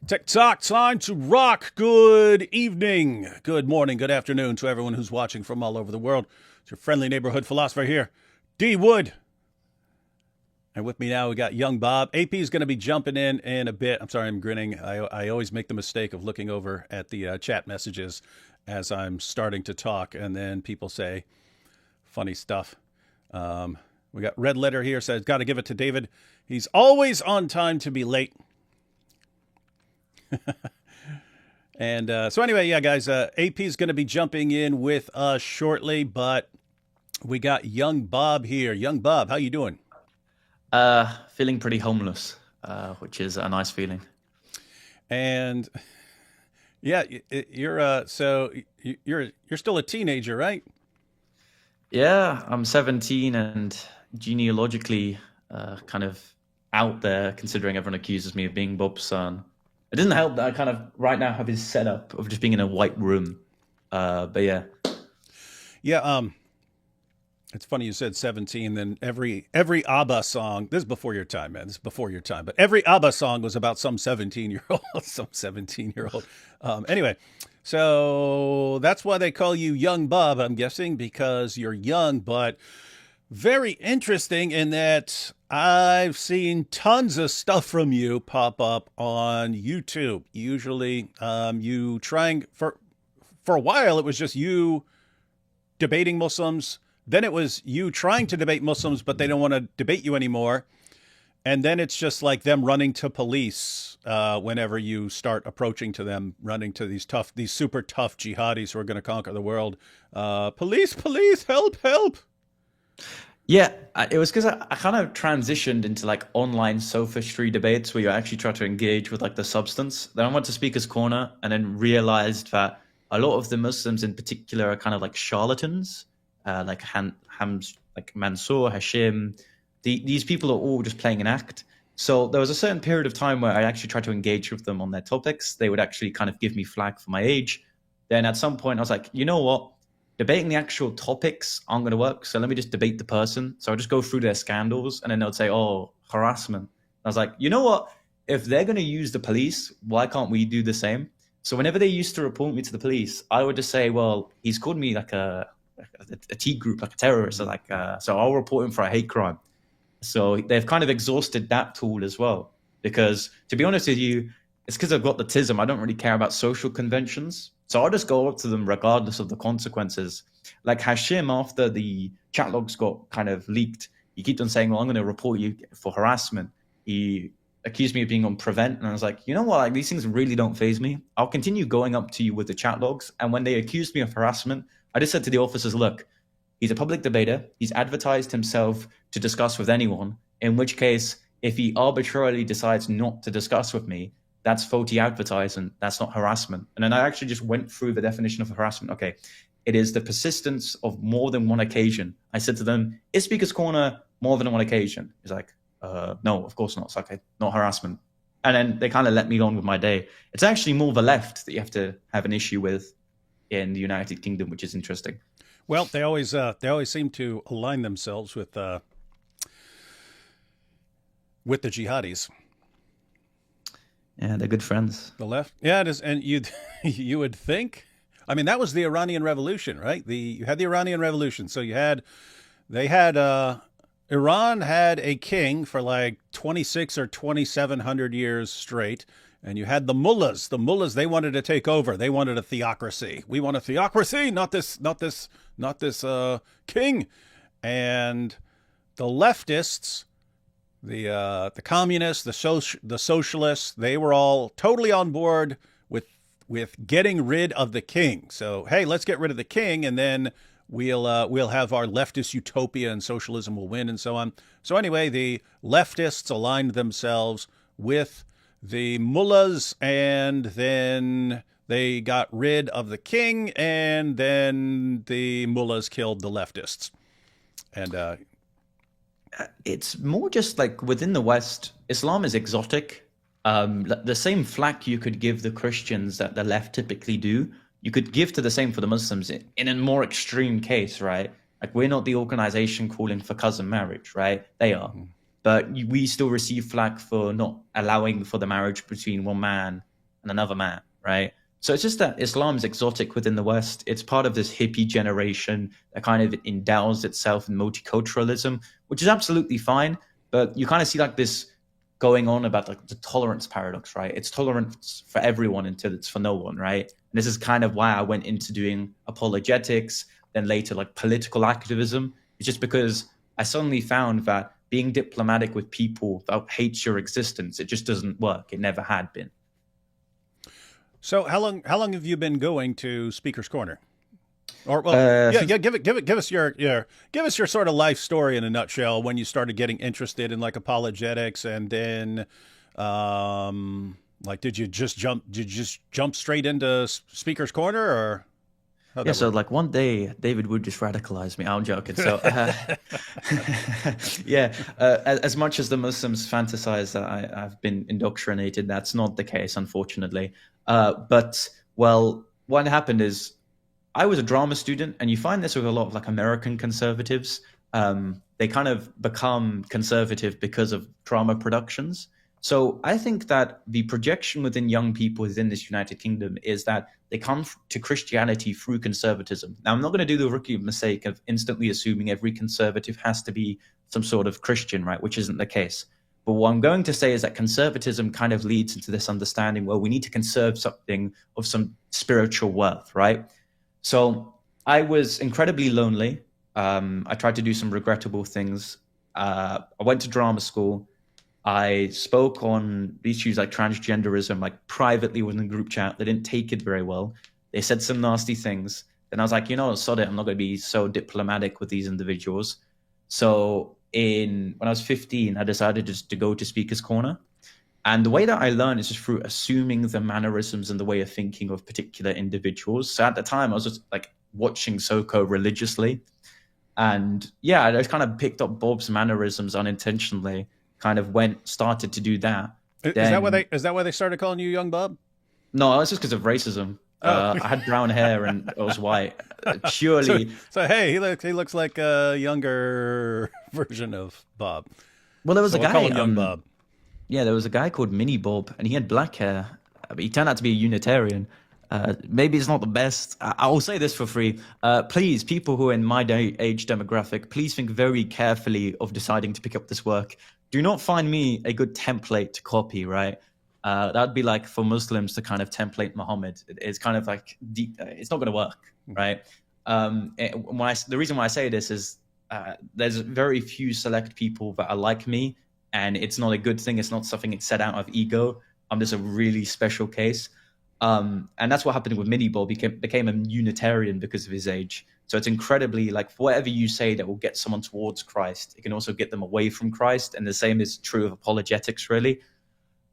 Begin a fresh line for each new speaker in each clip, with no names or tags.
TikTok, time to rock. Good evening, good morning, good afternoon to everyone who's watching from all over the world. It's your friendly neighborhood philosopher here, D. Wood. And with me now, we got young Bob. AP is going to be jumping in a bit. I'm sorry, I'm grinning. I always make the mistake of looking over at the chat messages as I'm starting to talk, and then people say funny stuff. We got Red Letter here, says, got to give it to David. He's always on time to be late. And so anyway, yeah, guys, AP is going to be jumping in with us shortly, but we got young Bob here. Young Bob, how you doing?
Feeling pretty homeless, which is a nice feeling.
And yeah, you're you're still a teenager, right?
Yeah, I'm 17 and genealogically kind of out there, considering everyone accuses me of being Bob's son. It doesn't help that I kind of right now have his setup of just being in a white room. But yeah.
Yeah, it's funny you said 17. Then every ABBA song. This is before your time, man. This is before your time. But every ABBA song was about some 17-year-old, some 17-year-old. Anyway, so that's why they call you Young Bob. I'm guessing because you're young, but very interesting in that I've seen tons of stuff from you pop up on YouTube. Usually, you trying for a while. It was just you debating Muslims. Then it was you trying to debate Muslims, but they don't want to debate you anymore. And then it's just like them running to police whenever you start approaching to them, running to these super tough jihadis who are going to conquer the world. Police, police, help, help.
Yeah, it was because I kind of transitioned into like online sophistry debates where you actually try to engage with like the substance. Then I went to Speaker's Corner and then realized that a lot of the Muslims in particular are kind of like charlatans, like like Mansour, Hashim. These people are all just playing an act. So there was a certain period of time where I actually tried to engage with them on their topics. They would actually kind of give me flack for my age. Then at some point I was like, you know what? Debating the actual topics aren't going to work. So let me just debate the person. So I'll just go through their scandals and then they'll say, oh, harassment. I was like, you know what? If they're going to use the police, why can't we do the same? So whenever they used to report me to the police, I would just say, well, he's called me like a T group, like a terrorist. So I'll report him for a hate crime. So they've kind of exhausted that tool as well. Because to be honest with you, it's because I've got the tism. I don't really care about social conventions. So I'll just go up to them regardless of the consequences. Like Hashim, after the chat logs got kind of leaked, he kept on saying, well, I'm going to report you for harassment. He accused me of being on Prevent. And I was like, you know what? Like, these things really don't faze me. I'll continue going up to you with the chat logs. And when they accused me of harassment, I just said to the officers, look, he's a public debater. He's advertised himself to discuss with anyone, in which case, if he arbitrarily decides not to discuss with me, that's faulty advertising. That's not harassment. And then I actually just went through the definition of harassment. Okay, it is the persistence of more than one occasion. I said to them, is Speaker's Corner more than one occasion? He's like, no, of course not. It's okay, not harassment. And then they kind of let me on with my day. It's actually more the left that you have to have an issue with in the United Kingdom, which is interesting.
Well, they always seem to align themselves with the jihadis.
Yeah, they're good friends.
The left, yeah, it is, and you would think. I mean, that was the Iranian Revolution, right? You had the Iranian Revolution, so Iran had a king for like 26 or 2,700 years straight, and you had the mullahs. The mullahs, they wanted to take over. They wanted a theocracy. We want a theocracy, not this king. And the leftists, the communists, the socialists, they were all totally on board with getting rid of the king. So hey, let's get rid of the king, and then we'll have our leftist utopia, and socialism will win, and so on. So anyway, the leftists aligned themselves with the mullahs, and then they got rid of the king, and then the mullahs killed the leftists. And
it's more just like within the West, Islam is exotic. The same flack you could give the Christians that the left typically do, you could give to the same for the Muslims in a more extreme case, right? Like, we're not the organization calling for cousin marriage, right? They are. But we still receive flack for not allowing for the marriage between one man and another man, right? So it's just that Islam's exotic within the West. It's part of this hippie generation that kind of endows itself in multiculturalism, which is absolutely fine. But you kind of see like this going on about like the tolerance paradox, right? It's tolerance for everyone until it's for no one, right? And this is kind of why I went into doing apologetics, then later like political activism. It's just because I suddenly found that being diplomatic with people that hates your existence, it just doesn't work. It never had been.
So how long have you been going to Speaker's Corner? Or well, yeah,
Since
yeah, give us your sort of life story in a nutshell when you started getting interested in like apologetics, and then like did you just jump straight into Speaker's Corner, or how'd
Yeah,
that
so
work?
like one day David would just radicalize me. I'm joking. So yeah, as much as the Muslims fantasize that I've been indoctrinated, that's not the case, unfortunately. But well, what happened is I was a drama student, and you find this with a lot of like American conservatives. They kind of become conservative because of drama productions. So I think that the projection within young people within this United Kingdom is that they come to Christianity through conservatism. Now, I'm not going to do the rookie mistake of instantly assuming every conservative has to be some sort of Christian, right? Which isn't the case. But what I'm going to say is that conservatism kind of leads into this understanding where we need to conserve something of some spiritual worth, right? So I was incredibly lonely. I tried to do some regrettable things. I went to drama school. I spoke on issues like transgenderism, like privately within a group chat. They didn't take it very well. They said some nasty things. Then I was like, sod it. I'm not going to be so diplomatic with these individuals. So when I was 15, I decided just to go to Speaker's Corner. And the way that I learn is just through assuming the mannerisms and the way of thinking of particular individuals. So at the time, I was just like watching Soko religiously. And yeah, I just kind of picked up Bob's mannerisms unintentionally, kind of started to do that.
Is that why
Then,
they started calling you Young Bob?
no, it's just because of racism.
Oh,
I had brown hair and I was white.
so
Purely,
so hey, he looks like a younger version of Bob.
well, there was
So
a
we'll call
guy.
him Young Bob.
Yeah, there was a guy called Mini Bob, and he had black hair. But he turned out to be a Unitarian. Maybe it's not the best. I will say this for free. Please, people who are in my age demographic, please think very carefully of deciding to pick up this work. Do not find me a good template to copy, right? That'd be like for Muslims to kind of template Muhammad. It's kind of like it's not going to work, right? The reason why I say this is there's very few select people that are like me, and it's not a good thing. It's not something it's set out of ego. I'm just a really special case. And that's what happened with Mini Bob. He became a Unitarian because of his age. So it's incredibly like whatever you say that will get someone towards Christ, it can also get them away from Christ. And the same is true of apologetics, really.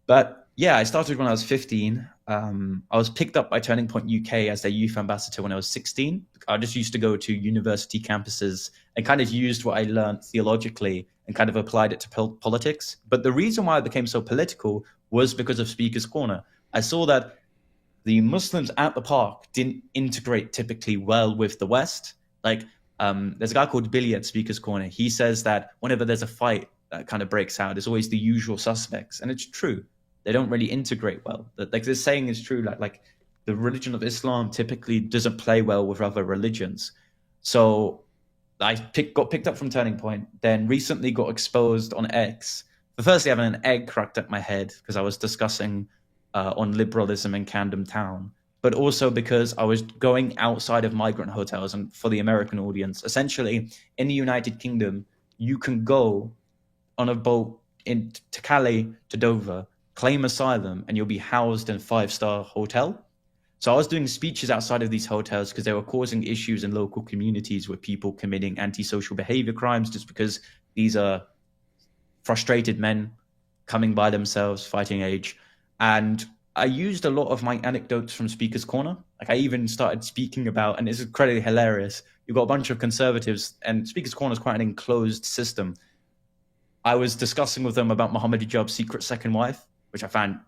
But yeah, I started when I was 15. I was picked up by Turning Point UK as their youth ambassador when I was 16. I just used to go to university campuses and kind of used what I learned theologically and kind of applied it to politics. But the reason why I became so political was because of Speaker's Corner. I saw that the Muslims at the park didn't integrate typically well with the West. Like, there's a guy called Billy at Speaker's Corner. He says that whenever there's a fight that kind of breaks out, it's always the usual suspects. And it's true. They don't really integrate well. Like this saying is true. Like the religion of Islam typically doesn't play well with other religions. So I got picked up from Turning Point, then recently got exposed on X for firstly having an egg cracked at my head because I was discussing on liberalism in Camden Town, but also because I was going outside of migrant hotels. And for the American audience, essentially in the United Kingdom, you can go on a boat to Calais to Dover, claim asylum, and you'll be housed in a 5-star hotel. So I was doing speeches outside of these hotels because they were causing issues in local communities with people committing antisocial behavior crimes just because these are frustrated men coming by themselves, fighting age. And I used a lot of my anecdotes from Speaker's Corner. Like I even started speaking about, and this is incredibly hilarious, you've got a bunch of conservatives, and Speaker's Corner is quite an enclosed system. I was discussing with them about Muhammad Ijaz's secret second wife, which I found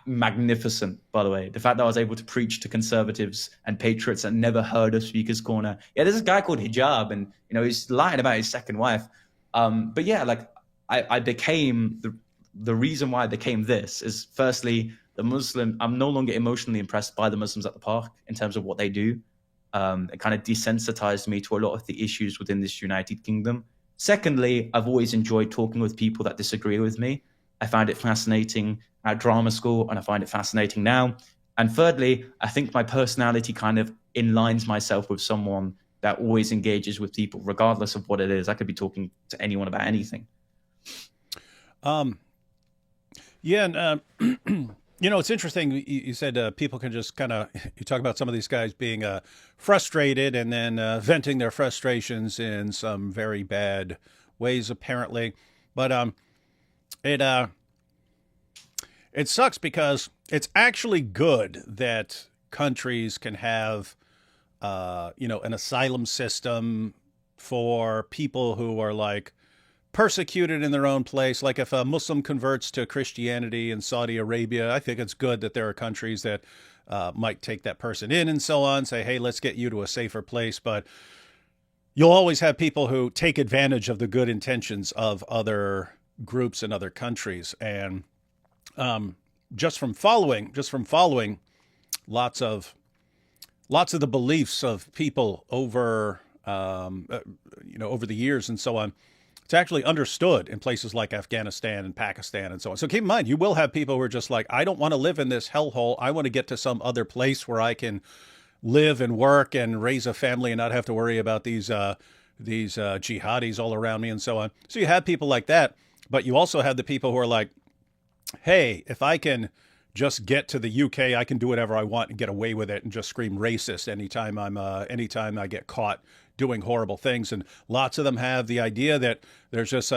magnificent, by the way. The fact that I was able to preach to conservatives and patriots that never heard of Speaker's Corner. Yeah, there's a guy called Hijab, and he's lying about his second wife. But yeah, like I became the reason why I became this is firstly I'm no longer emotionally impressed by the Muslims at the park in terms of what they do. It kind of desensitized me to a lot of the issues within this United Kingdom. Secondly, I've always enjoyed talking with people that disagree with me. I found it fascinating at drama school, and I find it fascinating now. And thirdly, I think my personality kind of inlines myself with someone that always engages with people, regardless of what it is. I could be talking to anyone about anything.
Yeah, and it's interesting. You said people can just kind of. You talk about some of these guys being frustrated and then venting their frustrations in some very bad ways, apparently. But it it sucks because it's actually good that countries can have an asylum system for people who are like persecuted in their own place. Like if a Muslim converts to Christianity in Saudi Arabia, I think it's good that there are countries that might take that person in and so on, say, hey, let's get you to a safer place. But you'll always have people who take advantage of the good intentions of other groups in other countries. And just from following lots of the beliefs of people over over the years and so on, it's actually understood in places like Afghanistan and Pakistan and so on. So keep in mind, you will have people who are just like, I don't want to live in this hellhole. I want to get to some other place where I can live and work and raise a family and not have to worry about these jihadis all around me and so on. So you have people like that, but you also have the people who are like, hey, if I can just get to the UK, I can do whatever I want and get away with it and just scream racist anytime I get caught doing horrible things. And lots of them have the idea that there's just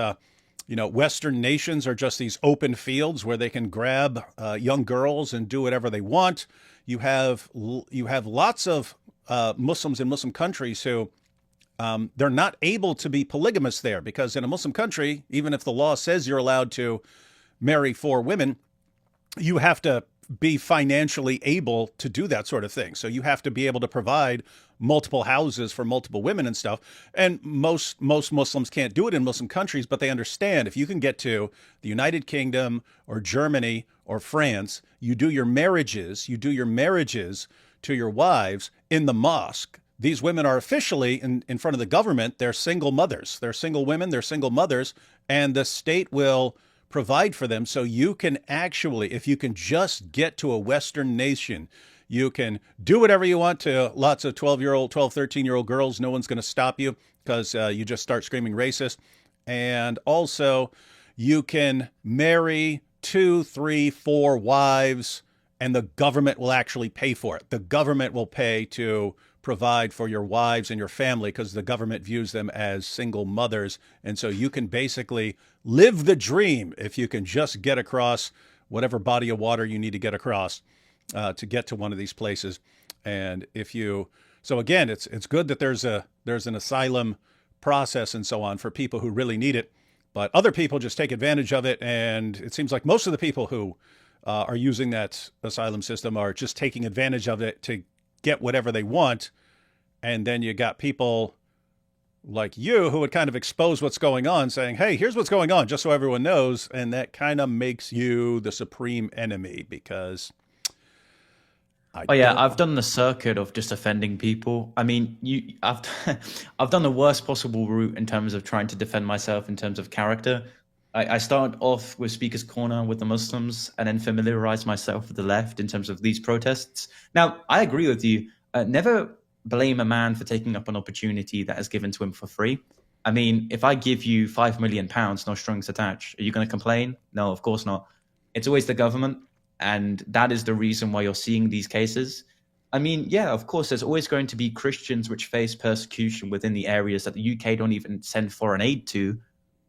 Western nations are just these open fields where they can grab young girls and do whatever they want. You have lots of Muslims in Muslim countries who they're not able to be polygamous there, because in a Muslim country, even if the law says you're allowed to marry 4 women, you have to be financially able to do that sort of thing. So you have to be able to provide multiple houses for multiple women and stuff. And most Muslims can't do it in Muslim countries, but they understand if you can get to the United Kingdom or Germany or France, you do your marriages to your wives in the mosque. These women are officially in front of the government. They're single mothers. They're single women. They're single mothers. And the state will provide for them. So you can actually, if you can just get to a Western nation, you can do whatever you want to lots of 12, 13-year-old girls. No one's going to stop you because you just start screaming racist. And also you can marry 2, 3, 4 wives, and the government will actually pay for it. The government will pay to provide for your wives and your family because the government views them as single mothers. And so you can basically live the dream if you can just get across whatever body of water you need to get across to get to one of these places. And so again, it's good that there's an asylum process and so on for people who really need it, but other people just take advantage of it. And it seems like most of the people who are using that asylum system are just taking advantage of it to get whatever they want. And then you got people like you who would kind of expose what's going on, saying, hey, here's what's going on, just so everyone knows. And that kind of makes you the supreme enemy because
I've done the circuit of just offending people. I mean, I've done the worst possible route in terms of trying to defend myself in terms of character. I start off with Speaker's Corner with the Muslims and then familiarize myself with the left in terms of these protests. Now, I agree with you. Never blame a man for taking up an opportunity that is given to him for free. I mean, if I give you £5 million, no strings attached, are you going to complain? No, of course not. It's always the government. And that is the reason why you're seeing these cases. I mean, yeah, of course, there's always going to be Christians which face persecution within the areas that the UK don't even send foreign aid to.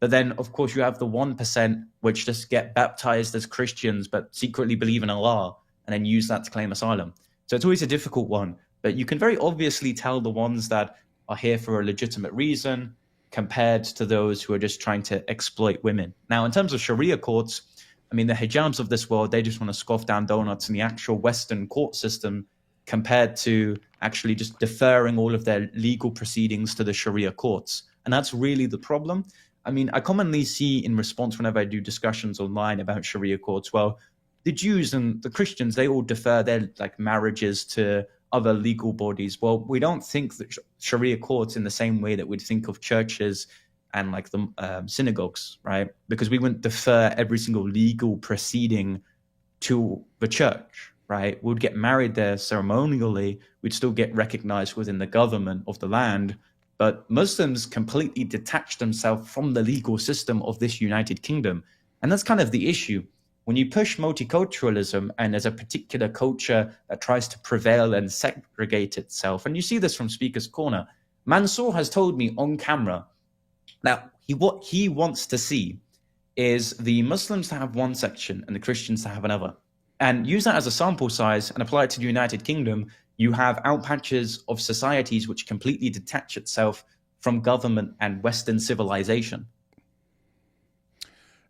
But then, of course, you have the 1% which just get baptized as Christians but secretly believe in Allah and then use that to claim asylum. So it's always a difficult one. But you can very obviously tell the ones that are here for a legitimate reason compared to those who are just trying to exploit women. Now, in terms of Sharia courts, I mean, the hijabs of this world, they just want to scoff down donuts in the actual Western court system compared to actually just deferring all of their legal proceedings to the Sharia courts. And that's really the problem. I mean, I commonly see in response whenever I do discussions online about Sharia courts, well, the Jews and the Christians, they all defer their like marriages to other legal bodies. Well, we don't think that Sharia courts in the same way that we'd think of churches and like the synagogues, right? Because we wouldn't defer every single legal proceeding to the church, right? We'd get married there ceremonially. We'd still get recognized within the government of the land. But Muslims completely detach themselves from the legal system of this United Kingdom. And that's kind of the issue. When you push multiculturalism and there's a particular culture that tries to prevail and segregate itself, and you see this from Speaker's Corner, Mansour has told me on camera that what he wants to see is the Muslims to have one section and the Christians to have another. And use that as a sample size and apply it to the United Kingdom. You have outpatches of societies which completely detach itself from government and Western civilization.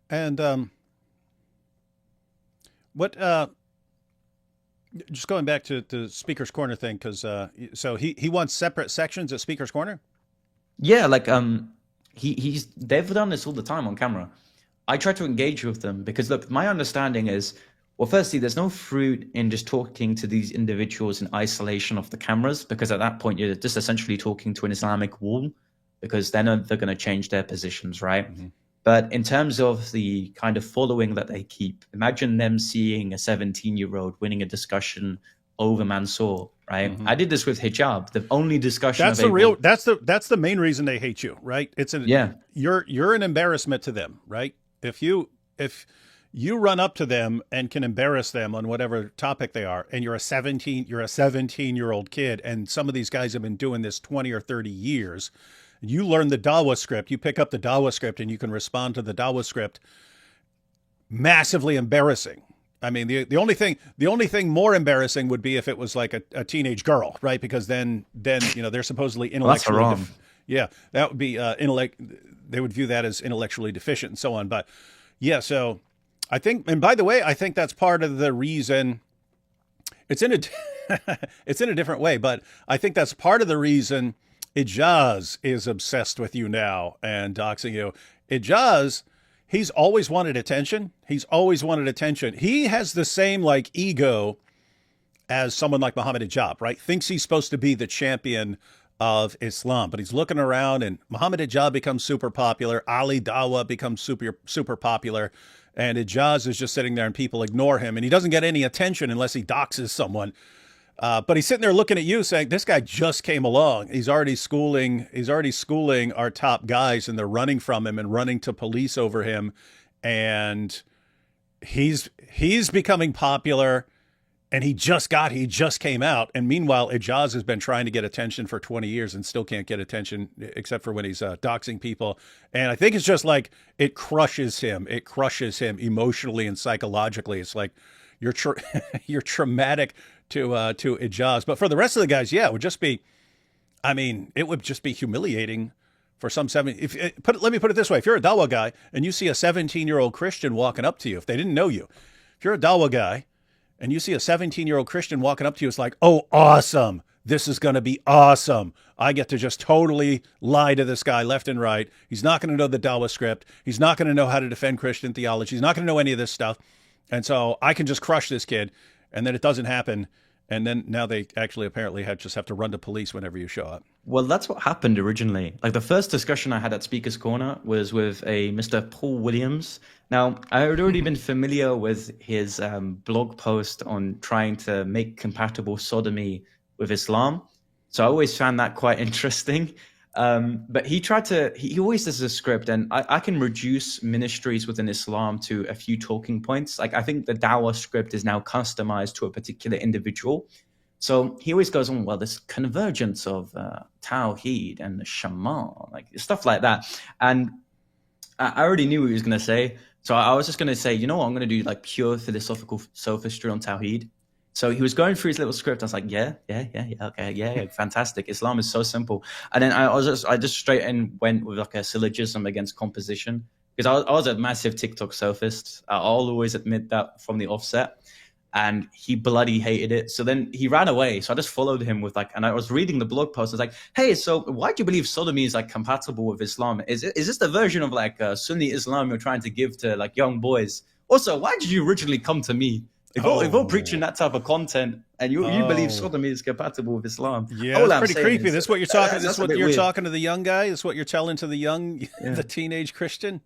And what just going back to the Speaker's Corner thing, because so he wants separate sections at Speaker's Corner?
Yeah, like they've done this all the time on camera. I try to engage with them because, look, my understanding is, well, firstly, there's no fruit in just talking to these individuals in isolation of the cameras, because at that point you're just essentially talking to an Islamic wall, because then they're going to change their positions, right? Mm-hmm. But in terms of the kind of following that they keep, imagine them seeing a 17-year-old winning a discussion over Mansour, right? Mm-hmm. I did this with hijab. The only discussion
that's the main reason they hate you, right? You're an embarrassment to them, right? If you run up to them and can embarrass them on whatever topic they are, and you're a 17-year-old kid, and some of these guys have been doing this 20 or 30 years. You learn the Dawah script, you pick up the Dawah script, and you can respond to the Dawah script. Massively embarrassing. I mean, the only thing more embarrassing would be if it was like a teenage girl, right? Because then they're supposedly intellectually that would be they would view that as intellectually deficient and so on. But yeah, so I think, and by the way, I think that's part of the reason. It's in a different way, but I think that's part of the reason Ijaz is obsessed with you now and doxing you. Ijaz, he's always wanted attention. He has the same like ego as someone like Muhammad Hijab, right? Thinks he's supposed to be the champion of Islam, but he's looking around and Muhammad Hijab becomes super popular. Ali Dawah becomes super popular. And Ijaz is just sitting there and people ignore him. And he doesn't get any attention unless he doxes someone. But he's sitting there looking at you saying, this guy just came along. He's already schooling our top guys, and they're running from him and running to police over him. And he's becoming popular, and he just came out. And meanwhile, Ijaz has been trying to get attention for 20 years and still can't get attention except for when he's doxing people. And I think it's just like, it crushes him emotionally and psychologically. It's like, you're traumatic to Ijaz. But for the rest of the guys, yeah, it would just be humiliating for some let me put it this way. If you're a Dawah guy and you see a 17-year-old Christian walking up to you, if they didn't know you, if you're a Dawah guy and you see a 17-year-old Christian walking up to you, it's like, oh, awesome. This is going to be awesome. I get to just totally lie to this guy left and right. He's not going to know the Dawah script. He's not going to know how to defend Christian theology. He's not going to know any of this stuff. And so I can just crush this kid. And then it doesn't happen. And then now they actually apparently just have to run to police whenever you show up.
Well, that's what happened originally. Like the first discussion I had at Speaker's Corner was with a Mr. Paul Williams. Now, I had already been familiar with his blog post on trying to make compatible sodomy with Islam. So I always found that quite interesting. But he always does a script, and I can reduce ministries within Islam to a few talking points. Like I think the Dawah script is now customized to a particular individual. So he always goes on, well, this convergence of Tawheed and the Shema, like stuff like that. And I already knew what he was going to say. So I was just going to say, you know what, I'm going to do like pure philosophical sophistry on Tawheed. So he was going through his little script. I was like, okay, fantastic. Islam is so simple. And then I just straight in went with like a syllogism against composition, because I was a massive TikTok sophist. I'll always admit that from the offset. And he bloody hated it. So then he ran away. So I just followed him with and I was reading the blog post. I was like, hey, so why do you believe sodomy is like compatible with Islam? Is this the version of like Sunni Islam you're trying to give to like young boys? Also, why did you originally come to me? If you're preaching that type of content and you believe sodomy is compatible with Islam,
Yeah,
all
it's
I'm
pretty
saying
creepy.
is
This is what you're talking. This
that's
is
a
what
bit
you're
weird.
talking to the young guy. This is what you're telling to the young, the teenage Christian.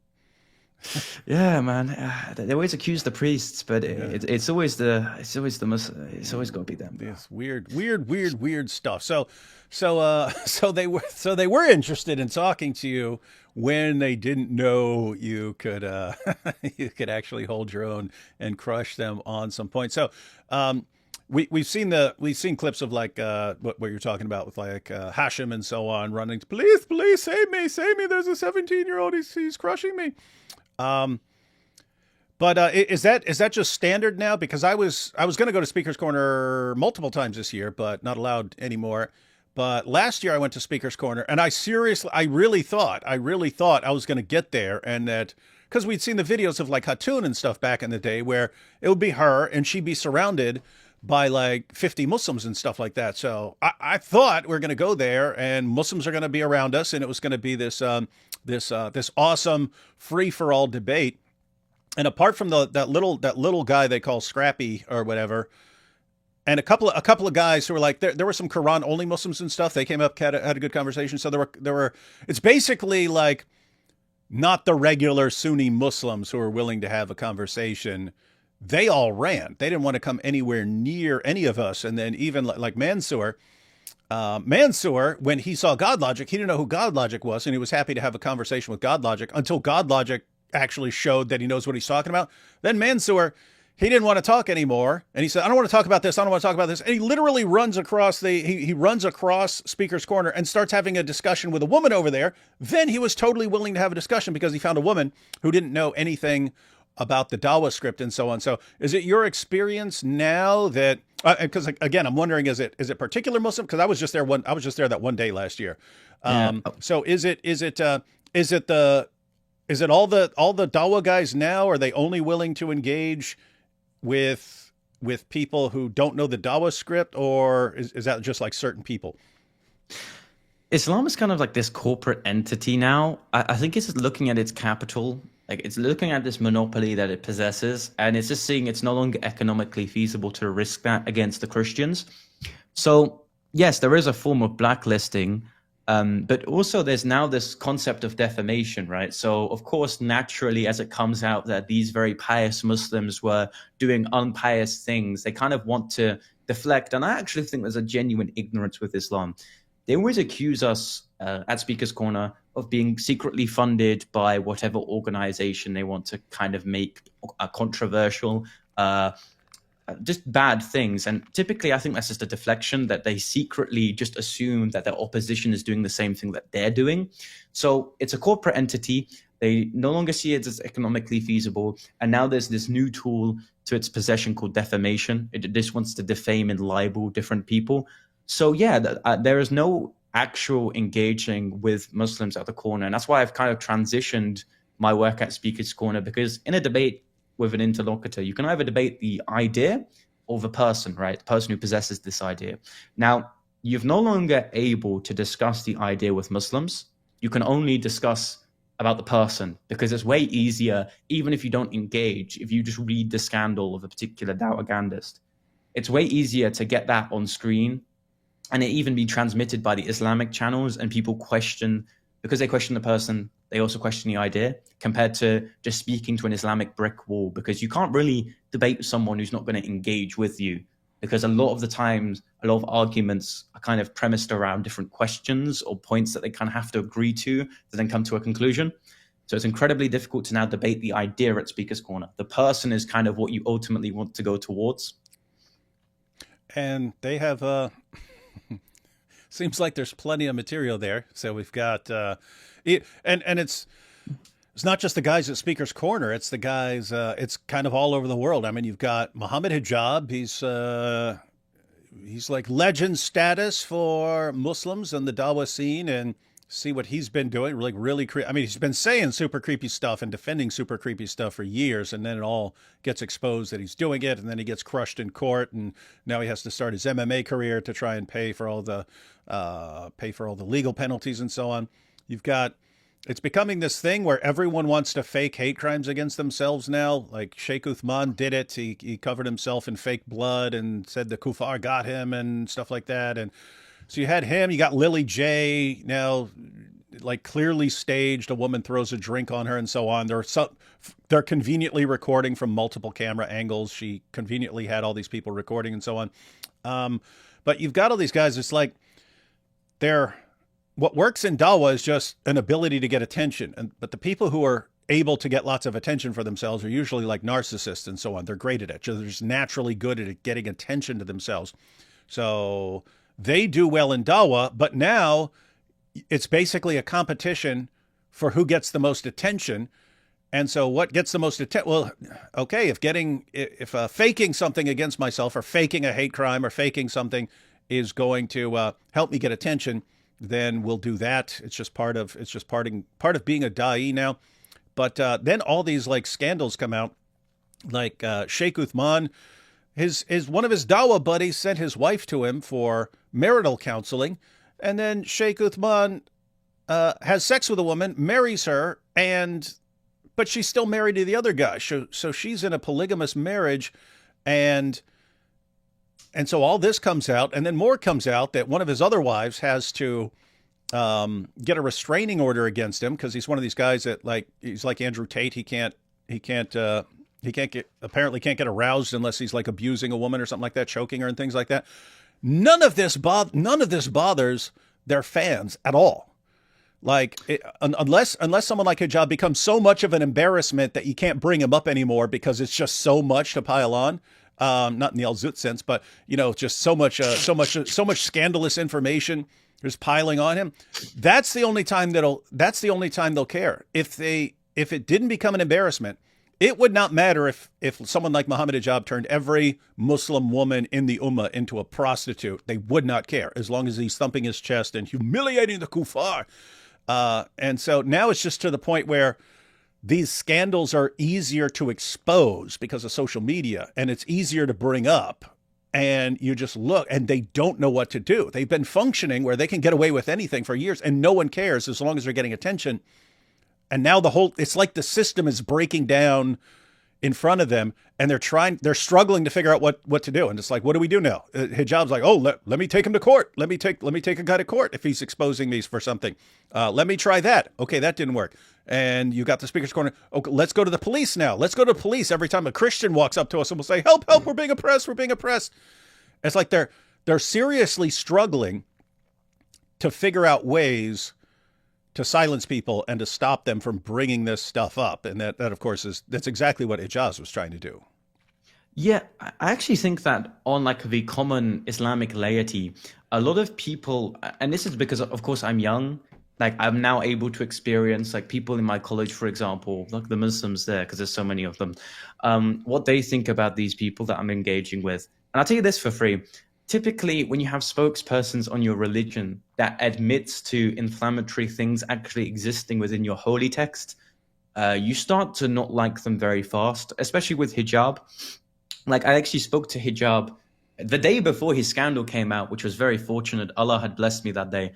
Yeah, man. They always accuse the priests, but it's always the it's always got to be them. Bro.
This weird stuff. So they were interested in talking to you when they didn't know you could you could actually hold your own and crush them on some point. So we've seen clips of like what you're talking about with like Hashem and so on running, police, save me, there's a 17-year-old, he's crushing me. But is that just standard now? Because I was going to go to Speaker's Corner multiple times this year, but not allowed anymore. But last year I went to Speaker's Corner, and I really thought I was going to get there, and that because we'd seen the videos of like Hatun and stuff back in the day, where it would be her and she'd be surrounded by like 50 Muslims and stuff like that. So I thought we were going to go there, and Muslims are going to be around us, and it was going to be this awesome free for all debate. And apart from that little guy they call Scrappy or whatever, and a couple of guys who were like there were some Quran only Muslims and stuff. They came up, had a good conversation. So there were it's basically like not the regular Sunni Muslims who are willing to have a conversation. They all ran. They didn't want to come anywhere near any of us. And then even like Mansour, when he saw God Logic, he didn't know who God Logic was, and he was happy to have a conversation with God Logic until God Logic actually showed that he knows what he's talking about. Then Mansour, he didn't want to talk anymore, and he said, "I don't want to talk about this. I don't want to talk about this." And he literally runs across he runs across Speaker's Corner and starts having a discussion with a woman over there. Then he was totally willing to have a discussion because he found a woman who didn't know anything about the Dawah script and so on. So is it your experience now that, because again, I'm wondering, is it particular Muslim? Because I was just there that one day last year. So is it all the Dawah guys now? Are they only willing to engage with people who don't know the Dawah script, or is that just like certain people?
Islam is kind of like this corporate entity now. I think it's looking at its capital. Like it's looking at this monopoly that it possesses, and it's just seeing it's no longer economically feasible to risk that against the Christians. So yes, there is a form of blacklisting, but also there's now this concept of defamation, right? So of course, naturally, as it comes out that these very pious Muslims were doing unpious things, they kind of want to deflect. And I actually think there's a genuine ignorance with Islam. They always accuse us at Speaker's Corner of being secretly funded by whatever organization they want to kind of make controversial, just bad things. And typically, I think that's just a deflection, that they secretly just assume that their opposition is doing the same thing that they're doing. So it's a corporate entity. They no longer see it as economically feasible. And now there's this new tool to its possession called defamation. It just wants to defame and libel different people. So yeah, there is no actual engaging with Muslims at the corner. And that's why I've kind of transitioned my work at Speaker's Corner, because in a debate with an interlocutor, you can either debate the idea or the person, right? The person who possesses this idea. Now, you're no longer able to discuss the idea with Muslims. You can only discuss about the person, because it's way easier, even if you don't engage, if you just read the scandal of a particular dawahgandist, it's way easier to get that on screen and it even be transmitted by the Islamic channels, and people question, because they question the person, they also question the idea, compared to just speaking to an Islamic brick wall, because you can't really debate someone who's not going to engage with you, because a lot of the times, a lot of arguments are kind of premised around different questions or points that they kind of have to agree to then come to a conclusion. So it's incredibly difficult to now debate the idea at Speaker's Corner. The person is kind of what you ultimately want to go towards.
And they have seems like there's plenty of material there. So we've got and it's not just the guys at Speaker's Corner. It's the guys. It's kind of all over the world. I mean, you've got Muhammad Hijab. He's like legend status for Muslims in the Dawah scene, and see what he's been doing. Like really, I mean, he's been saying super creepy stuff and defending super creepy stuff for years, and then it all gets exposed that he's doing it, and then he gets crushed in court, and now he has to start his MMA career to try and pay for all the legal penalties and so on. You've got It's becoming this thing where everyone wants to fake hate crimes against themselves now. Like Sheikh Uthman did it. He covered himself in fake blood and said the kuffar got him and stuff like that. And so you had him. You got Lily J now, like clearly staged. A woman throws a drink on her and so on. They're conveniently recording from multiple camera angles. She conveniently had all these people recording and so on. But you've got all these guys. It's like what works in dawah is just an ability to get attention. But the people who are able to get lots of attention for themselves are usually like narcissists and so on. They're great at it. They're just naturally good at getting attention to themselves. So they do well in dawah, but now it's basically a competition for who gets the most attention. And so what gets the most attention? Well, okay, if faking something against myself or faking a hate crime or faking something is going to help me get attention, then we'll do that. It's just part of being a da'i now. But then all these like scandals come out, like Sheikh Uthman, one of his dawah buddies sent his wife to him for marital counseling, and then Sheikh Uthman has sex with a woman, marries her, but she's still married to the other guy. So she's in a polygamous marriage, and so all this comes out, and then more comes out that one of his other wives has to get a restraining order against him because he's one of these guys that he's like Andrew Tate. He apparently can't get aroused unless he's like abusing a woman or something like that, choking her and things like that. None of this bothers their fans at all. Unless someone like Ijaz becomes so much of an embarrassment that you can't bring him up anymore because it's just so much to pile on. Not in the Al-Zut sense, but just so much scandalous information is piling on him. That's the only time they'll care. If it didn't become an embarrassment, it would not matter if someone like Muhammad Ijaz turned every Muslim woman in the Ummah into a prostitute. They would not care as long as he's thumping his chest and humiliating the kuffar. And so now it's just to the point where these scandals are easier to expose because of social media, and it's easier to bring up. And you just look, and they don't know what to do. They've been functioning where they can get away with anything for years, and no one cares as long as they're getting attention. And now it's like the system is breaking down in front of them, and they're struggling to figure out what to do. And it's like, what do we do now? Hijab's like, oh, let me take him to court. Let me take a guy to court if he's exposing me for something. Let me try that. Okay, that didn't work. And you got the speaker's corner. Okay, let's go to the police now. Let's go to the police every time a Christian walks up to us and will say, help, we're being oppressed. It's like they're seriously struggling to figure out ways to silence people and to stop them from bringing this stuff up. And that of course, that's exactly what Ijaz was trying to do.
Yeah, I actually think that on like the common Islamic laity, a lot of people, and this is because of course I'm young, like I'm now able to experience like people in my college, for example, like the Muslims there, because there's so many of them, what they think about these people that I'm engaging with. And I'll tell you this for free. Typically, when you have spokespersons on your religion that admits to inflammatory things actually existing within your holy text, you start to not like them very fast, especially with hijab. Like I actually spoke to hijab the day before his scandal came out, which was very fortunate. Allah had blessed me that day.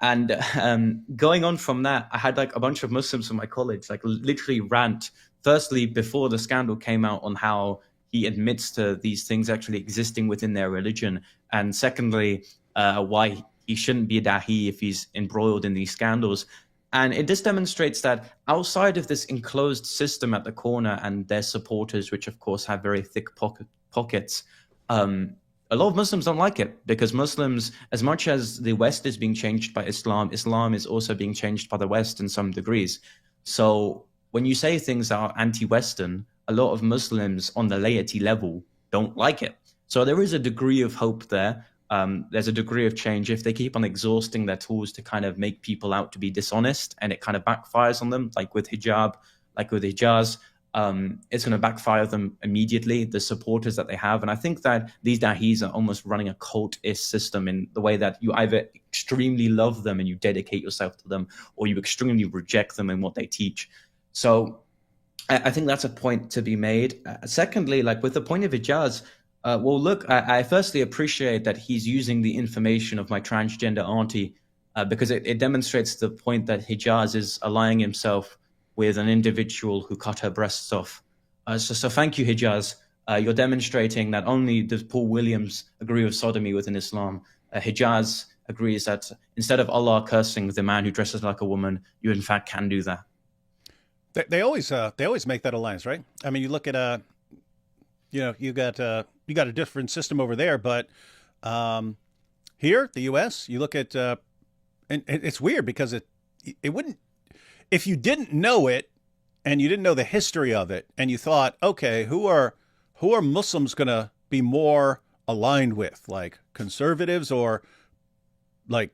And going on from that, I had like a bunch of Muslims from my college, like literally rant, firstly, before the scandal came out on how he admits to these things actually existing within their religion. And secondly, why he shouldn't be a dahi if he's embroiled in these scandals. And it just demonstrates that outside of this enclosed system at the corner and their supporters, which of course have very thick pockets, a lot of Muslims don't like it, because Muslims, as much as the West is being changed by Islam, Islam is also being changed by the West in some degrees. So when you say things that are anti-Western, a lot of Muslims on the laity level don't like it. So there is a degree of hope there. There's a degree of change. If they keep on exhausting their tools to kind of make people out to be dishonest, and it kind of backfires on them, like with hijab, like with Ijaz, it's going to backfire them immediately, the supporters that they have. And I think that these dahis are almost running a cult-ish system in the way that you either extremely love them and you dedicate yourself to them, or you extremely reject them and what they teach. So I think that's a point to be made. Secondly, like with the point of Ijaz, well, look, I firstly appreciate that he's using the information of my transgender auntie because it demonstrates the point that Hijaz is allying himself with an individual who cut her breasts off. So thank you, Hijaz. You're demonstrating that only does Paul Williams agree with sodomy within Islam. Hijaz agrees that instead of Allah cursing the man who dresses like a woman, you in fact can do that.
They always make that alliance, right? I mean, you look at you got a different system over there, but here, the U.S., you look at and it's weird because it wouldn't, if you didn't know it and you didn't know the history of it, and you thought, okay, who are Muslims going to be more aligned with, like conservatives or like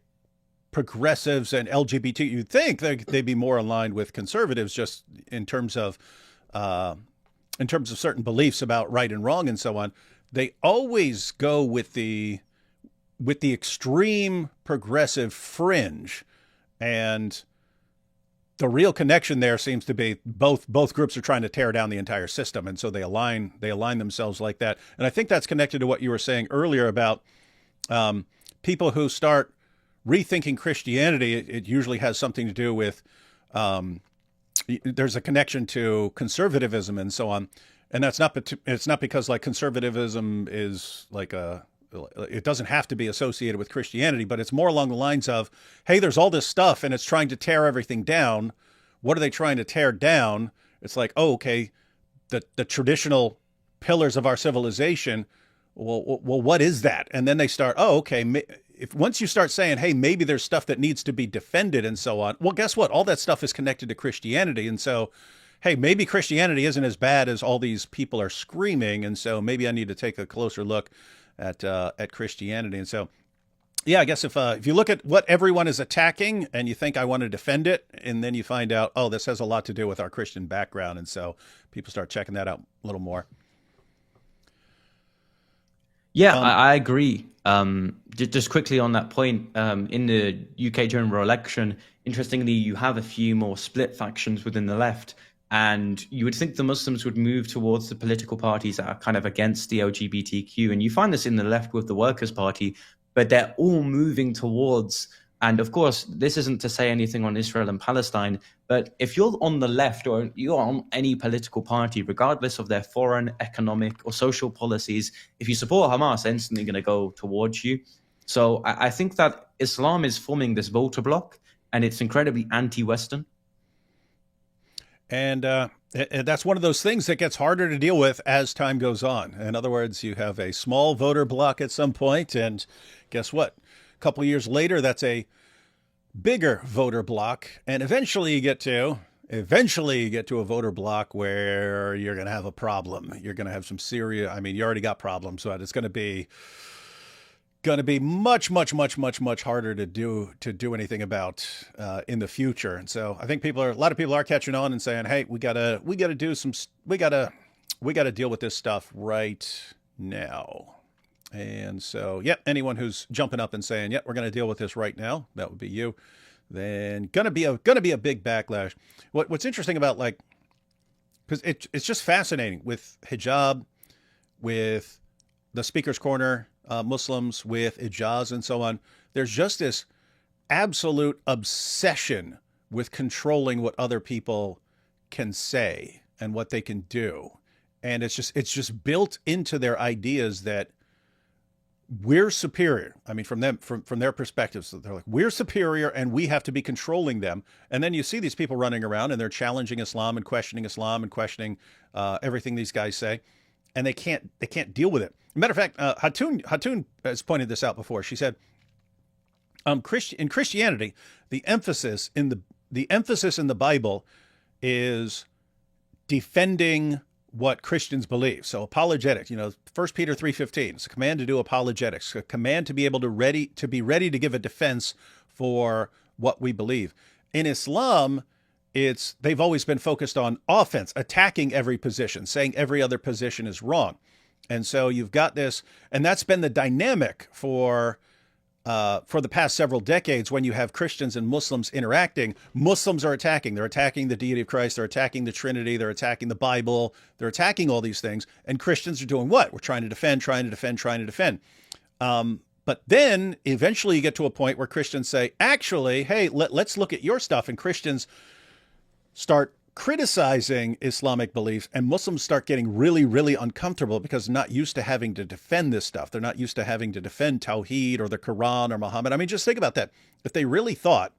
progressives and LGBT? You'd think they'd be more aligned with conservatives, just in terms of certain beliefs about right and wrong and so on. They always go with the extreme progressive fringe, and the real connection there seems to be both groups are trying to tear down the entire system, and so they align themselves like that. And I think that's connected to what you were saying earlier about people who start rethinking Christianity. It usually has something to do with there's a connection to conservatism and so on, and it's not because like conservatism is like it doesn't have to be associated with Christianity, but it's more along the lines of, hey, there's all this stuff and it's trying to tear everything down. What are they trying to tear down? It's like, oh, okay, the traditional pillars of our civilization. Well, what is that? And then they start, oh, okay, once you start saying, hey, maybe there's stuff that needs to be defended and so on, well, guess what? All that stuff is connected to Christianity. And so, hey, maybe Christianity isn't as bad as all these people are screaming. And so maybe I need to take a closer look at Christianity. And so, yeah, I guess if you look at what everyone is attacking and you think I want to defend it, and then you find out, oh, this has a lot to do with our Christian background. And so people start checking that out a little more.
Yeah, I agree. Just quickly on that point, in the UK general election, interestingly, you have a few more split factions within the left. And you would think the Muslims would move towards the political parties that are kind of against the LGBTQ. And you find this in the left with the Workers' Party, but they're all moving towards, and of course, this isn't to say anything on Israel and Palestine, but if you're on the left or you're on any political party, regardless of their foreign, economic, or social policies, if you support Hamas, they're instantly going to go towards you. So I think that Islam is forming this voter bloc, and it's incredibly anti-Western.
And that's one of those things that gets harder to deal with as time goes on. In other words, you have a small voter bloc at some point, and guess what? A couple of years later, that's a bigger voter bloc, and eventually you get to a voter bloc where you're going to have a problem. You're going to have some serious. I mean, you already got problems, but it's going to be much harder to do anything about in the future. And so I think a lot of people are catching on and saying, hey, we gotta deal with this stuff right now. And so, yeah, anyone who's jumping up and saying, yeah, we're going to deal with this right now, that would be you, then gonna be a big backlash. What's interesting about, like, because it's just fascinating with hijab, with the Speaker's Corner, Muslims, with Ijaz and so on. There's just this absolute obsession with controlling what other people can say and what they can do. And it's just built into their ideas that we're superior. I mean, from their perspectives, they're like, we're superior and we have to be controlling them. And then you see these people running around and they're challenging Islam and questioning everything these guys say, and they can't deal with it. Matter of fact, Hatun has pointed this out before. She said, in Christianity, the emphasis in the Bible is defending what Christians believe. So apologetics, 1 Peter 3:15, it's a command to do apologetics, a command to be able to be ready to give a defense for what we believe. In Islam, they've always been focused on offense, attacking every position, saying every other position is wrong. And so you've got this, and that's been the dynamic for the past several decades. When you have Christians and Muslims interacting, Muslims are attacking. They're attacking the deity of Christ. They're attacking the Trinity. They're attacking the Bible. They're attacking all these things. And Christians are doing what? We're trying to defend. But then eventually you get to a point where Christians say, actually, hey, let's look at your stuff. And Christians start criticizing Islamic beliefs, and Muslims start getting really, really uncomfortable because they're not used to having to defend this stuff. They're not used to having to defend Tawheed or the Quran or Muhammad. I mean, just think about that. If they really thought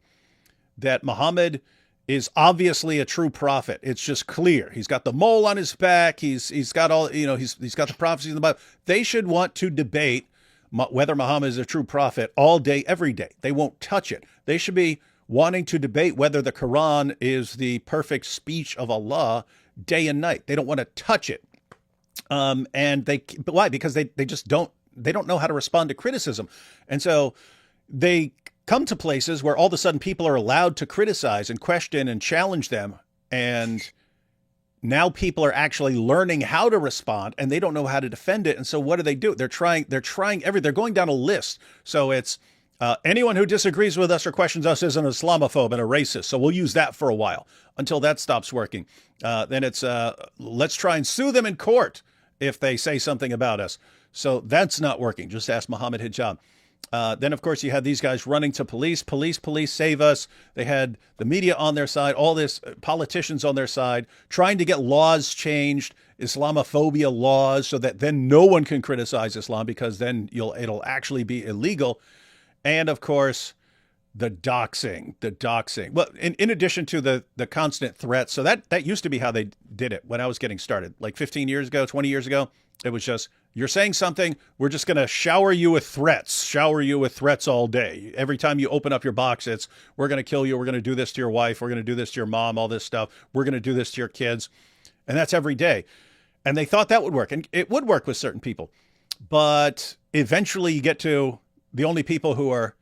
that Muhammad is obviously a true prophet, it's just clear. He's got the mole on his back. He's got all, he's got the prophecies in the Bible. They should want to debate whether Muhammad is a true prophet all day, every day. They won't touch it. They should be wanting to debate whether the Quran is the perfect speech of Allah day and night. They don't want to touch it. But why? Because they just don't know how to respond to criticism. And so they come to places where all of a sudden people are allowed to criticize and question and challenge them. And now people are actually learning how to respond, and they don't know how to defend it. And so what do? They're trying everything. They're going down a list. So it's anyone who disagrees with us or questions us is an Islamophobe and a racist. So we'll use that for a while until that stops working. Then it's let's try and sue them in court if they say something about us. So that's not working. Just ask Muhammad Hijab. Then, of course, you had these guys running to police, save us. They had the media on their side, all this politicians on their side, trying to get laws changed, Islamophobia laws, so that then no one can criticize Islam because then it'll actually be illegal. And, of course, the doxing. Well, in addition to the constant threats. So that used to be how they did it when I was getting started, like 15 years ago, 20 years ago. It was just, you're saying something, we're just going to shower you with threats all day. Every time you open up your box, it's, we're going to kill you. We're going to do this to your wife. We're going to do this to your mom, all this stuff. We're going to do this to your kids. And that's every day. And they thought that would work. And it would work with certain people. But eventually you get to the only people who are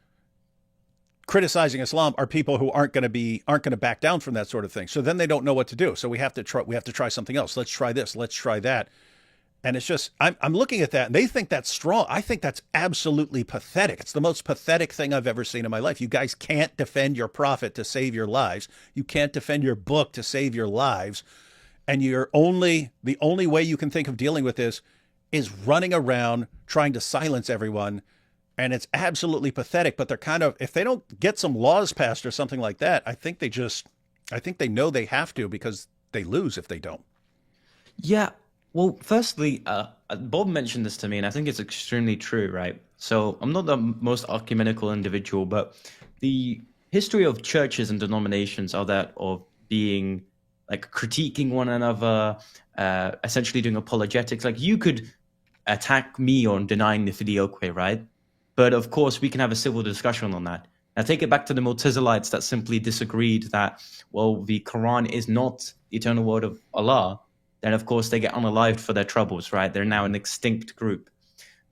criticizing Islam are people who aren't going to back down from that sort of thing. So then they don't know what to do. So we have to try something else. Let's try this. Let's try that. And it's just, I'm looking at that and they think that's strong. I think that's absolutely pathetic. It's the most pathetic thing I've ever seen in my life. You guys can't defend your prophet to save your lives. You can't defend your book to save your lives. And the only way you can think of dealing with this is running around trying to silence everyone. And it's absolutely pathetic, but they're kind of, if they don't get some laws passed or something like that, I think they know they have to because they lose if they don't.
Yeah. Well, firstly, Bob mentioned this to me, and I think it's extremely true, right? So I'm not the most ecumenical individual, but the history of churches and denominations are that of being like critiquing one another, essentially doing apologetics. Like you could attack me on denying the filioque, right? But of course, we can have a civil discussion on that. Now, take it back to the Mu'tazilites that simply disagreed that, well, the Quran is not the eternal word of Allah. Then, of course, they get unalived for their troubles, right? They're now an extinct group.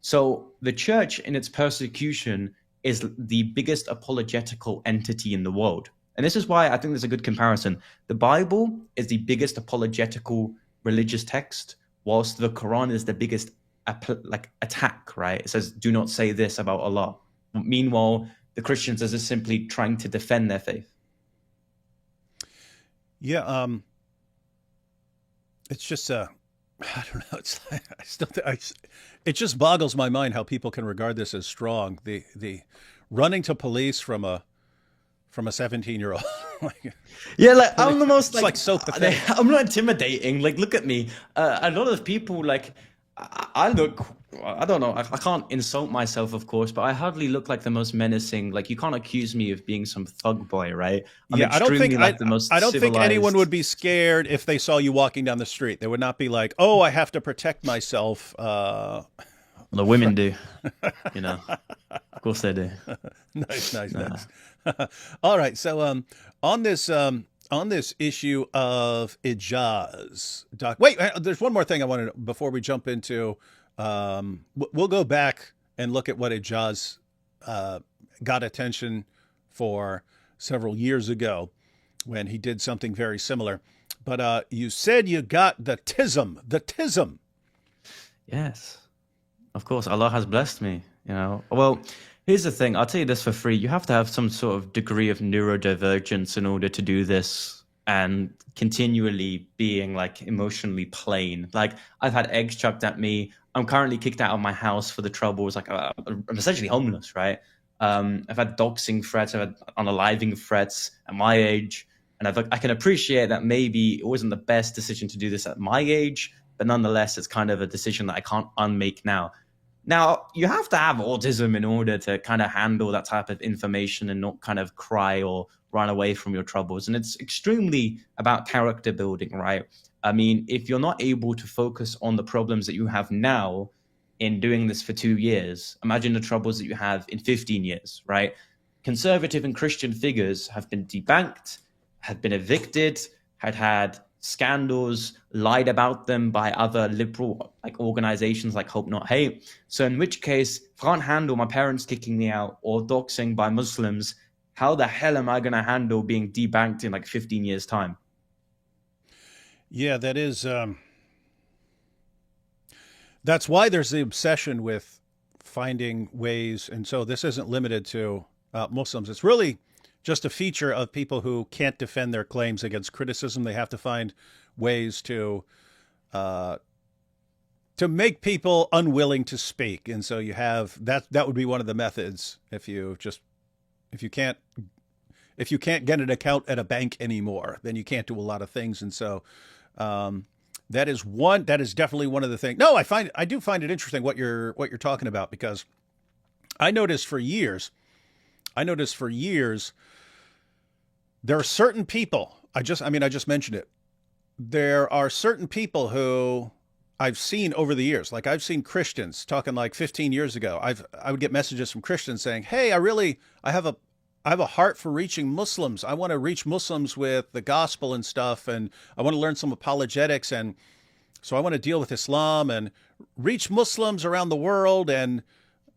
So the church in its persecution is the biggest apologetical entity in the world. And this is why I think there's a good comparison. The Bible is the biggest apologetical religious text, whilst the Quran is the biggest attack, right? It says, do not say this about Allah. Meanwhile, the Christians are just simply trying to defend their faith.
Yeah, it's just I don't know. It's it just boggles my mind how people can regard this as strong. The running to police from a 17-year-old.
Yeah, like I'm the most
it's like so pathetic.
I'm not intimidating. Like, look at me. A lot of people like I look. I don't know. I can't insult myself, of course, but I hardly look like the most menacing. Like, you can't accuse me of being some thug boy, right?
I don't think
the most
I don't think
civilized.
anyone would be scared if they saw you walking down the street. They would not be like, "Oh, I have to protect myself."
The women do, you know. Of course they do.
Nice. All right. So, on this issue of Ijaz, wait, there's one more thing I wanted before we jump into. We'll go back and look at what Ijaz got attention for several years ago when he did something very similar. But you said you got the tism.
Yes, of course. Allah has blessed me. You know. Well, here's the thing. I'll tell you this for free. You have to have some sort of degree of neurodivergence in order to do this and continually being like emotionally plain. Like I've had eggs chucked at me. I'm currently kicked out of my house for the troubles. Like I'm essentially homeless, right? I've had doxing threats. I've had unaliving threats at my age, and I can appreciate that maybe it wasn't the best decision to do this at my age, but nonetheless, it's kind of a decision that I can't unmake now. Now, you have to have autism in order to kind of handle that type of information and not kind of cry or run away from your troubles. And it's extremely about character building, right? I mean, if you're not able to focus on the problems that you have now in doing this for 2 years, imagine the troubles that you have in 15 years, right? Conservative and Christian figures have been debanked, have been evicted, had scandals lied about them by other liberal like organizations like Hope Not Hate. So in which case, if I can't handle my parents kicking me out or doxing by Muslims, how the hell am I going to handle being debanked in like 15 years time?
Yeah, that is. That's why there's the obsession with finding ways, and so this isn't limited to Muslims. It's really just a feature of people who can't defend their claims against criticism. They have to find ways uh, to make people unwilling to speak, and so you have that. That would be one of the methods. If you can't get an account at a bank anymore, then you can't do a lot of things, and so. That is one. That is definitely one of the things. No, I do find it interesting what you're talking about, because I noticed for years. There are certain people. I just mentioned it. There are certain people who I've seen over the years. Like I've seen Christians talking like 15 years ago. I would get messages from Christians saying, "Hey, I have a heart for reaching Muslims. I want to reach Muslims with the gospel and stuff, and I want to learn some apologetics, and so I want to deal with Islam and reach Muslims around the world." And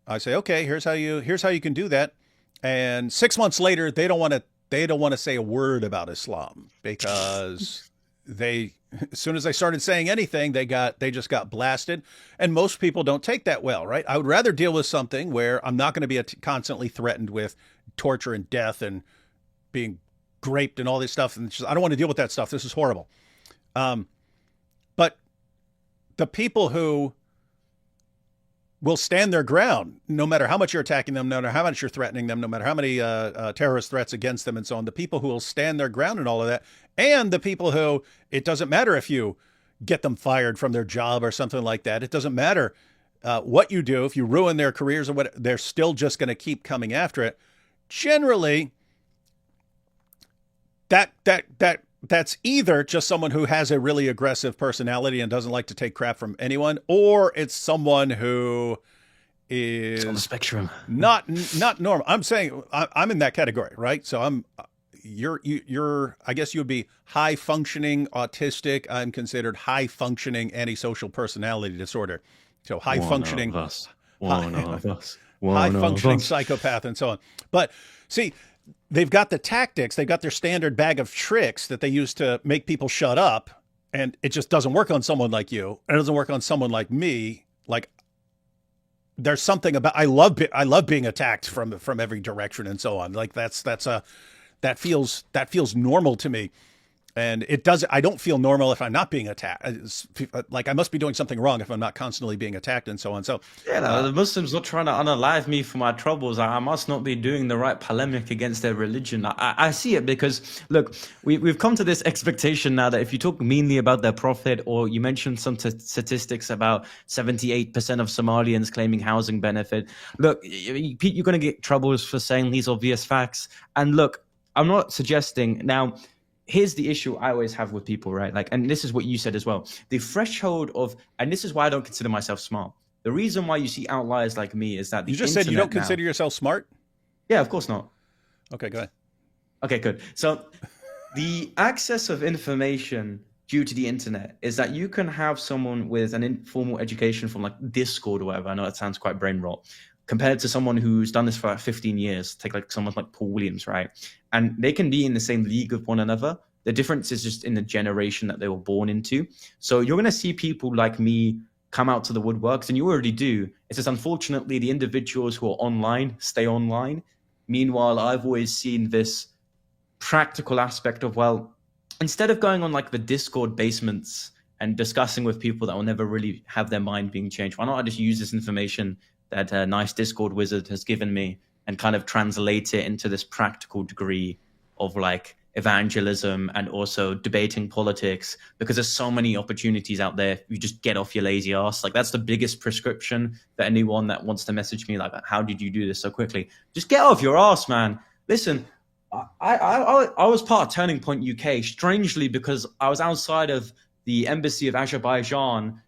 I say, "Okay, here's how you can do that." And 6 months later, they don't want to say a word about Islam, because as soon as they started saying anything, they just got blasted. And most people don't take that well, right? I would rather deal with something where I'm not going to be constantly threatened with torture and death and being raped and all this stuff. And I don't want to deal with that stuff. This is horrible. But the people who will stand their ground, no matter how much you're attacking them, no matter how much you're threatening them, no matter how many terrorist threats against them and so on, the people who will stand their ground and all of that, and the people who, it doesn't matter if you get them fired from their job or something like that. It doesn't matter what you do. If you ruin their careers or what, they're still just going to keep coming after it. Generally, that's either just someone who has a really aggressive personality and doesn't like to take crap from anyone, or it's someone who is
on the spectrum,
not normal. I'm saying I'm in that category, right? So you're I guess you would be high functioning autistic. I'm considered high functioning antisocial personality disorder. So high functioning psychopath and so on. But see, they've got the tactics, they've got their standard bag of tricks that they use to make people shut up, and it just doesn't work on someone like you. It doesn't work on someone like me. Like there's something about I love being attacked from every direction and so on. Like that feels normal to me. And I don't feel normal if I'm not being attacked. Like I must be doing something wrong if I'm not constantly being attacked and so on. So
yeah, the Muslims not trying to unalive me for my troubles. I must not be doing the right polemic against their religion. I see it because look, we've come to this expectation now that if you talk meanly about their prophet, or you mentioned some statistics about 78% of Somalians claiming housing benefit, look, you're going to get troubles for saying these obvious facts. And look, I'm not suggesting now. Here's the issue I always have with people, right? Like, and this is what you said as well. The threshold of, and this is why I don't consider myself smart. The reason why you see outliers like me is that
you just said you don't consider yourself smart?
Yeah, of course not.
Okay, go ahead.
Okay, good. So the access of information due to the internet is that you can have someone with an informal education from like Discord or whatever. I know that sounds quite brain rot. Compared to someone who's done this for like 15 years, take like someone like Paul Williams, right? And they can be in the same league of one another. The difference is just in the generation that they were born into. So you're going to see people like me come out to the woodworks, and you already do. It's just unfortunately the individuals who are online stay online. Meanwhile, I've always seen this practical aspect of, well, instead of going on like the Discord basements and discussing with people that will never really have their mind being changed, why not I just use this information that a nice Discord wizard has given me and kind of translate it into this practical degree of like evangelism and also debating politics, because there's so many opportunities out there. You just get off your lazy ass. Like that's the biggest prescription for anyone that wants to message me like, how did you do this so quickly? Just get off your ass, man. Listen, I was part of Turning Point UK, strangely, because I was outside of the embassy of Azerbaijan,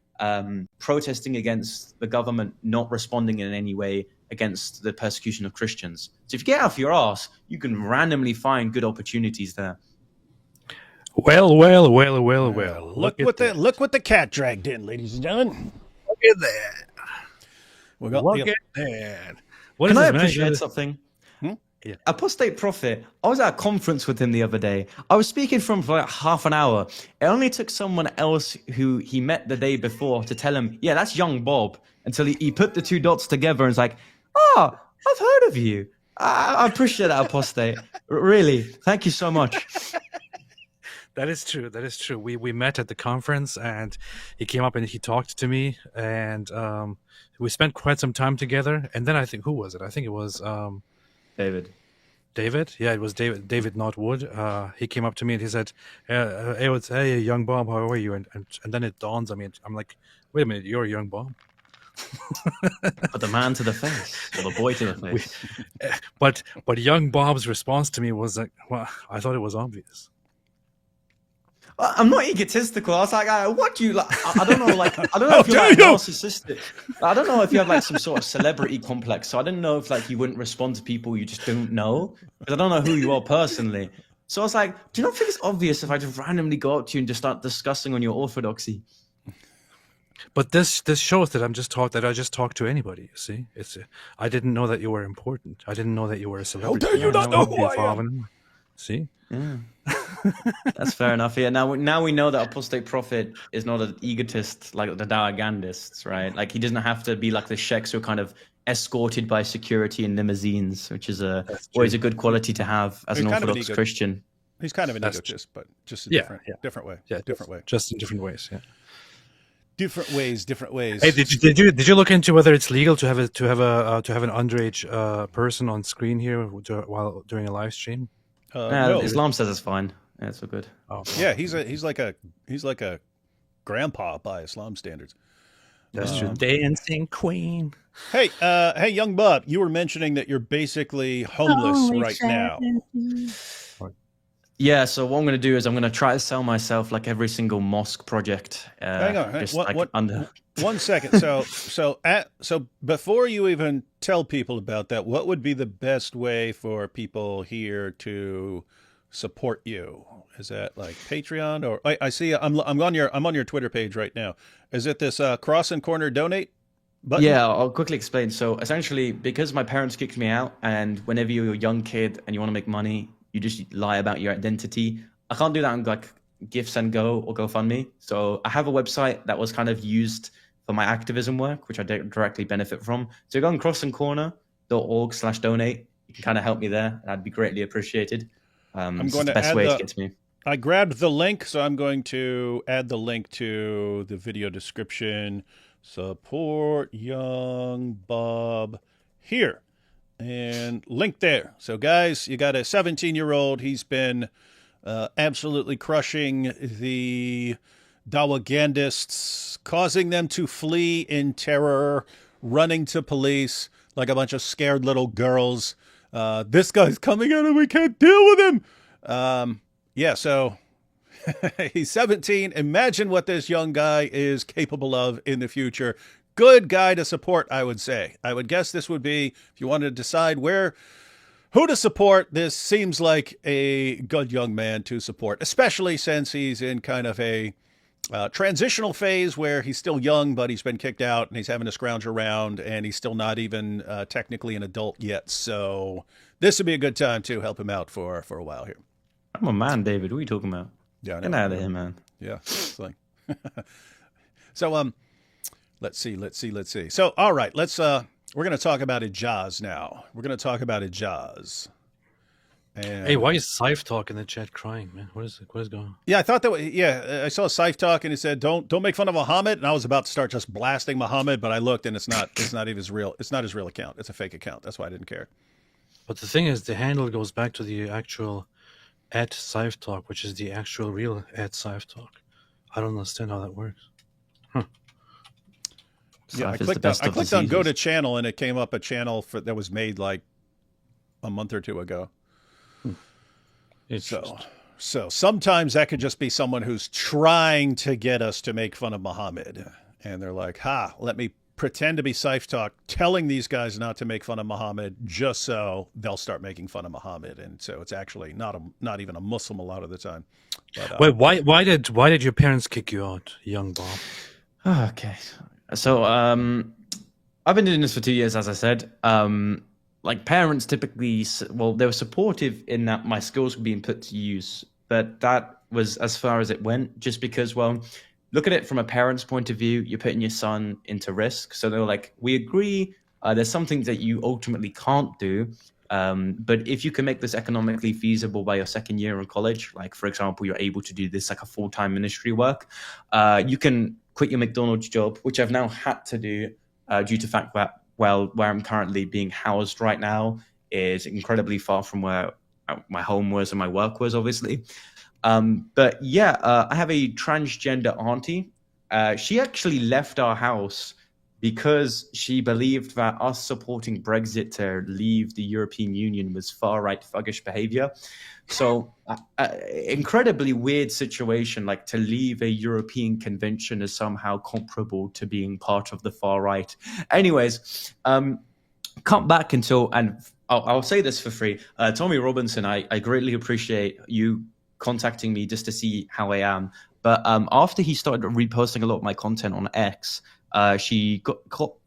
protesting against the government not responding in any way against the persecution of Christians. So if you get off your ass, you can randomly find good opportunities there.
Well.
Look what the cat dragged in, ladies and gentlemen.
Look at that.
Look
at that. What
Can
is
I
this, man?
appreciate something?
Yeah.
Apostate Prophet, I was at a conference with him the other day. I was speaking for him for like half an hour. It only took someone else who he met the day before to tell him, yeah, that's young Bob, until he put the two dots together and was like, oh, I've heard of you. I appreciate that, Apostate. Really. Thank you so much.
That is true. That is true. We met at the conference, and he came up and he talked to me, and we spent quite some time together. And then I think, who was it? I think it was
David.
Yeah, it was David Notwood. He came up to me and he said, hey, young Bob, how are you? And then it dawns on me. I'm like, wait a minute, you're a young Bob?
But the man to the face, or the boy to the face.
But young Bob's response to me was like, well, I thought it was obvious.
I'm not egotistical. I was like, what do you like? I don't know, like, I don't know if you're like narcissistic. I don't know if you have like some sort of celebrity complex. So I didn't know if like you wouldn't respond to people you just don't know, because I don't know who you are personally. So I was like, do you not think it's obvious if I just randomly go up to you and just start discussing on your orthodoxy?
But this shows that I just talked to anybody. You see, I didn't know that you were important. I didn't know that you were a celebrity.
How dare you not know who I am?
See.
Yeah. That's fair enough. Yeah. Now we know that Apostate Prophet is not an egotist like the Dawagandists, right? Like he doesn't have to be like the sheikhs who are kind of escorted by security in limousines, which is always a good quality to have as an Orthodox Christian.
He's kind of an egotist, but just a different way.
Yeah,
different way.
Just in different ways. Yeah.
Different ways.
Hey, did you look into whether it's legal to have an underage person on screen here while doing a live stream?
No, Islam says it's fine. Yeah, it's all good.
Oh,
yeah, he's like a grandpa by Islam standards.
That's true. Dancing queen.
Hey, young Bob, you were mentioning that you're basically homeless right now.
Yeah, so what I'm going to do is I'm going to try to sell myself like every single mosque project.
Hang on, one second. So before you even tell people about that, what would be the best way for people here to support you? Is that like Patreon, or I see I'm on your Twitter page right now. Is it this cross and corner donate button?
Yeah, I'll quickly explain. So essentially, because my parents kicked me out, and whenever you're a young kid and you want to make money, you just lie about your identity. I can't do that on like GiveSendGo or GoFundMe. So I have a website that was kind of used for my activism work, which I directly benefit from. So go on crossandcorner.org/donate. You can kind of help me there. That'd be greatly appreciated.
I'm going
the
to
best way to get to me.
I grabbed the link, so I'm going to add the link to the video description. Support young Bob here. And link there. So, guys, you got a 17-year-old. He's been absolutely crushing the Dawagandists, causing them to flee in terror, running to police like a bunch of scared little girls. This guy's coming in and we can't deal with him. Yeah, so he's 17. Imagine what this young guy is capable of in the future. Good guy to support, I would say. I would guess this would be, if you wanted to decide who to support, this seems like a good young man to support, especially since he's in kind of a transitional phase where he's still young, but he's been kicked out and he's having to scrounge around, and he's still not even technically an adult yet. So this would be a good time to help him out for a while here.
I'm a man, David. What are you talking about?
Yeah,
get out of here, man.
Yeah. So let's see. So, all right, we're going to talk about Ijaz now. We're going to talk about Ijaz. And
Hey, why is Saif Talk in the chat crying, man? What is going on?
yeah, I thought that. I saw Saif talk, and he said, "Don't make fun of Muhammad." And I was about to start just blasting Muhammad, but I looked, and it's not even his real. It's not his real account. It's a fake account. That's why I didn't care.
But the thing is, the handle goes back to the actual @Saif Talk, which is the actual real @Saif Talk. I don't understand how that works.
Yeah, I
Saif is the
clicked
best
on, I
of
clicked on go to
diseases.
channel, and it came up a channel that was made like a month or two ago. So sometimes that could just be someone who's trying to get us to make fun of Muhammad. And they're like, let me pretend to be Saif Talk, telling these guys not to make fun of Muhammad just so they'll start making fun of Muhammad. And so it's actually not even a Muslim a lot of the time. But,
Wait, why did your parents kick you out, young Bob?
Okay. So I've been doing this for 2 years, as I said. Like parents typically, well, they were supportive in that my skills were being put to use, but that was as far as it went, just because, well, look at it from a parent's point of view, you're putting your son into risk. So they were like, we agree, there's some things that you ultimately can't do, but if you can make this economically feasible by your second year in college, like, for example, you're able to do this like a full-time ministry work, you can quit your McDonald's job, which I've now had to do due to the fact that, well, where I'm currently being housed right now is incredibly far from where my home was and my work was, obviously. But yeah, I have a transgender auntie. She actually left our house because she believed that us supporting Brexit to leave the European Union was far-right thuggish behavior. So incredibly weird situation, like to leave a European convention is somehow comparable to being part of the far right. Anyways, cut back until, and I'll say this for free. Tommy Robinson, I greatly appreciate you contacting me just to see how I am. But after he started reposting a lot of my content on X, she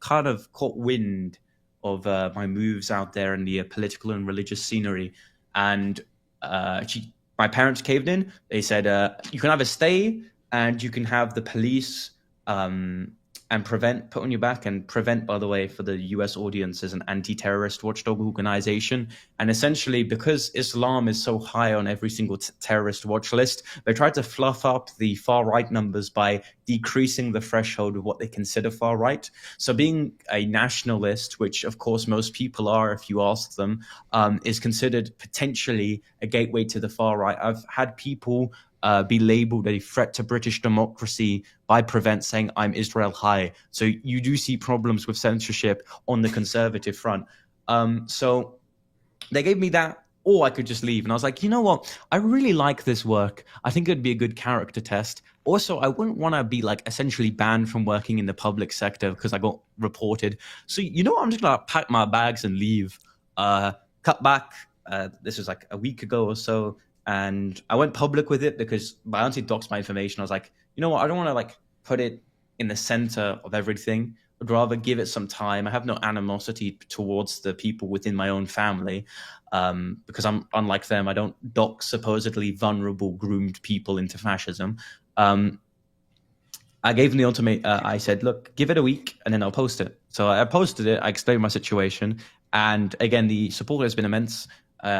kind of caught wind of my moves out there in the political and religious scenery. And my parents caved in. They said, you can either stay and you can have the police and Prevent put on your back. And Prevent, by the way, for the US audience, is an anti-terrorist watchdog organization. And essentially, because Islam is so high on every single terrorist watch list, they tried to fluff up the far-right numbers by decreasing the threshold of what they consider far-right. So being a nationalist, which of course most people are if you ask them, is considered potentially a gateway to the far-right. I've had people be labeled a threat to British democracy by Prevent, saying I'm Israel high. So you do see problems with censorship on the conservative front. So they gave me that, or I could just leave. And I was like, you know what? I really like this work. I think it'd be a good character test. Also, I wouldn't want to be like essentially banned from working in the public sector because I got reported. So, you know, I'm just going to pack my bags and leave. Cut back. This was like a week ago or so. And I went public with it because my auntie doxed my information. I was like, you know what? I don't want to like put it in the center of everything. I'd rather give it some time. I have no animosity towards the people within my own family because I'm unlike them. I don't dox supposedly vulnerable, groomed people into fascism. I gave them the ultimate. I said, look, give it a week and then I'll post it. So I posted it. I explained my situation. And again, the support has been immense.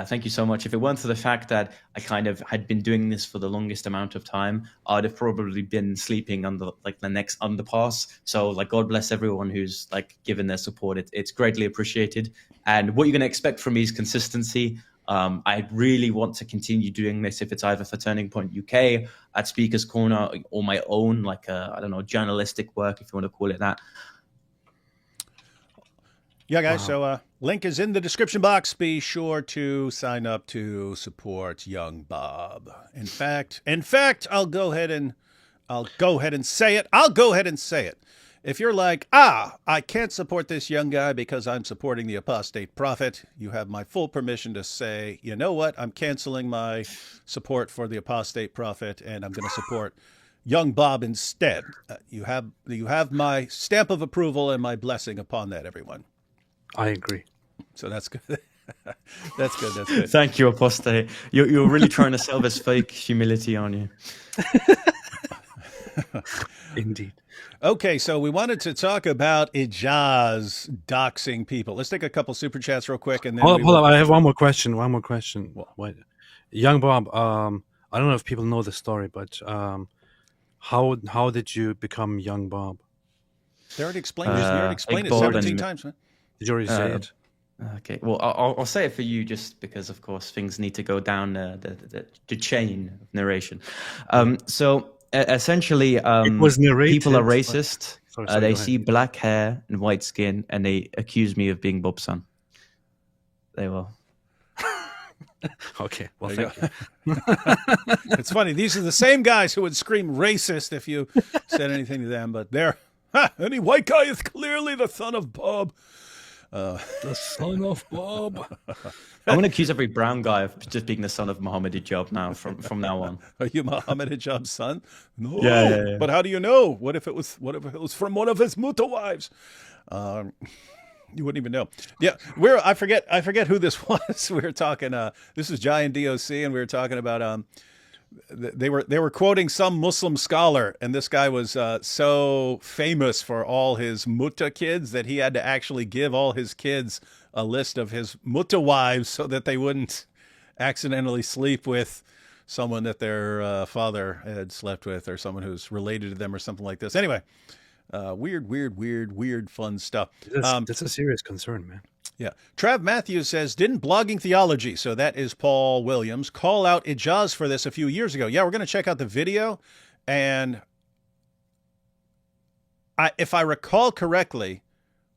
Thank you so much. If it weren't for the fact that I kind of had been doing this for the longest amount of time, I'd have probably been sleeping on the next underpass. So like, God bless everyone who's like given their support. It's greatly appreciated. And what you're going to expect from me is consistency. I really want to continue doing this if it's either for Turning Point UK, at Speaker's Corner, or my own, like, I don't know, journalistic work, if you want to call it that.
Yeah, guys. Wow. So link is in the description box. Be sure to sign up to support young Bob. In fact, I'll go ahead and say it. If you're like, I can't support this young guy because I'm supporting the Apostate Prophet, you have my full permission to say, you know what? I'm canceling my support for the Apostate Prophet and I'm going to support young Bob instead. You have my stamp of approval and my blessing upon that, everyone.
I agree.
So that's good. That's good.
Thank you, Apostate. You're really trying to sell this fake humility, aren't you?
Indeed.
Okay, so we wanted to talk about Ijaz doxing people. Let's take a couple super chats real quick, and then
Hold up. I have one more question.
Well,
Wait. Young Bob, I don't know if people know the story, but how did you become Young Bob?
they already explained it. You already explained
Big
it
Bob
17
and
times, man.
Did you already say it?
Okay, well, I'll say it for you just because, of course, things need to go down the chain of narration. So essentially,
It was narrated.
people are racist.
Sorry,
They
go
see
ahead.
black hair and white skin, and they accuse me of being Bob's son. They will.
Okay, well,
There you
thank you.
It's funny. These are the same guys who would scream racist if you said anything to them, but they're, any white guy is clearly the son of Bob.
The son of Bob.
I'm going to accuse every brown guy of just being the son of Muhammad Ijaz now from now on.
Are you Muhammad Ijaz's son? No.
Yeah.
But how do you know? What if it was from one of his muta wives? You wouldn't even know. Yeah, I forget who this was. We were talking. This is Giant DOC, and we were talking about. They were quoting some Muslim scholar, and this guy was so famous for all his muta kids that he had to actually give all his kids a list of his muta wives so that they wouldn't accidentally sleep with someone that their father had slept with, or someone who's related to them, or something like this. Anyway, weird, fun stuff.
That's a serious concern, man.
Yeah. Trav Matthews says, didn't Blogging Theology, so that is Paul Williams, call out Ijaz for this a few years ago? Yeah, we're going to check out the video. And if I recall correctly,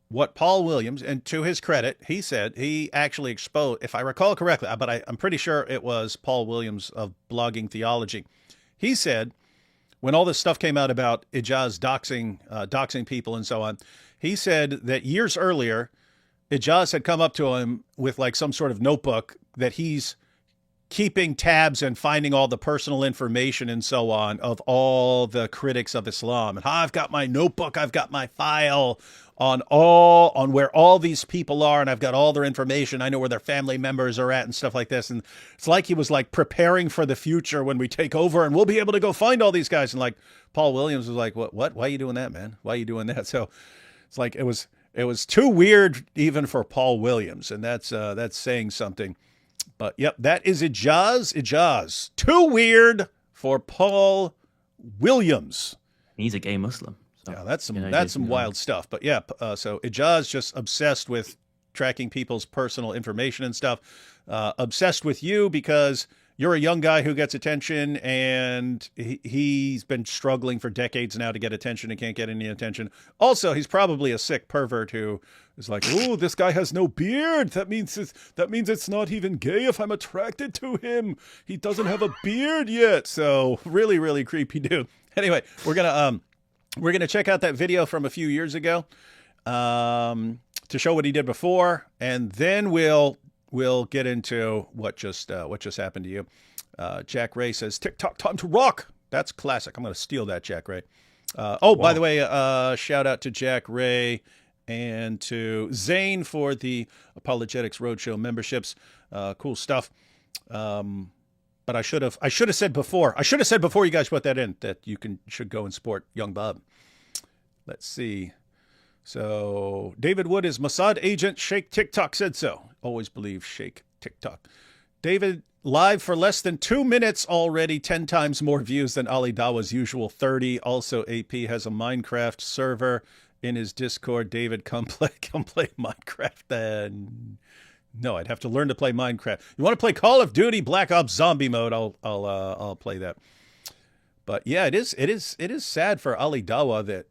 what Paul Williams, and to his credit, he said he actually exposed, if I recall correctly, but I'm pretty sure it was Paul Williams of Blogging Theology. He said, when all this stuff came out about Ijaz doxing people and so on, he said that years earlier, Ijaz had come up to him with like some sort of notebook that he's keeping tabs and finding all the personal information and so on of all the critics of Islam. And I've got my notebook, I've got my file on where all these people are, and I've got all their information. I know where their family members are at and stuff like this. And it's like he was like preparing for the future when we take over, and we'll be able to go find all these guys. And like Paul Williams was like, what? Why are you doing that, man? Why are you doing that? So it's like it was too weird even for Paul Williams, and that's saying something. But yep, that is Ijaz. Too weird for Paul Williams.
He's a gay Muslim. So,
Yeah, that's some wild stuff. But yeah, so Ijaz just obsessed with tracking people's personal information and stuff. Obsessed with you because you're a young guy who gets attention, and he's been struggling for decades now to get attention and can't get any attention. Also, he's probably a sick pervert who is like, "Oh, this guy has no beard. That means it's not even gay if I'm attracted to him. He doesn't have a beard yet." So really, really creepy dude. Anyway, we're gonna check out that video from a few years ago to show what he did before, and then we'll get into what just happened to you. Jack Ray says, TikTok time to rock. That's classic. I'm going to steal that, Jack Ray. By the way, shout out to Jack Ray and to Zane for the Apologetics Roadshow memberships. Cool stuff. But I should have said before. I should have said before you guys put that in that you should go and support Young Bob. Let's see. So David Wood is Mossad agent. Sheikh TikTok said so. Always believe Sheikh TikTok. David, live for less than 2 minutes already, 10 times more views than Ali Dawa's usual 30. Also, AP has a Minecraft server in his Discord. David, come play Minecraft then. No, I'd have to learn to play Minecraft. You want to play Call of Duty Black Ops Zombie mode? I'll play that. But yeah, it is sad for Ali Dawa that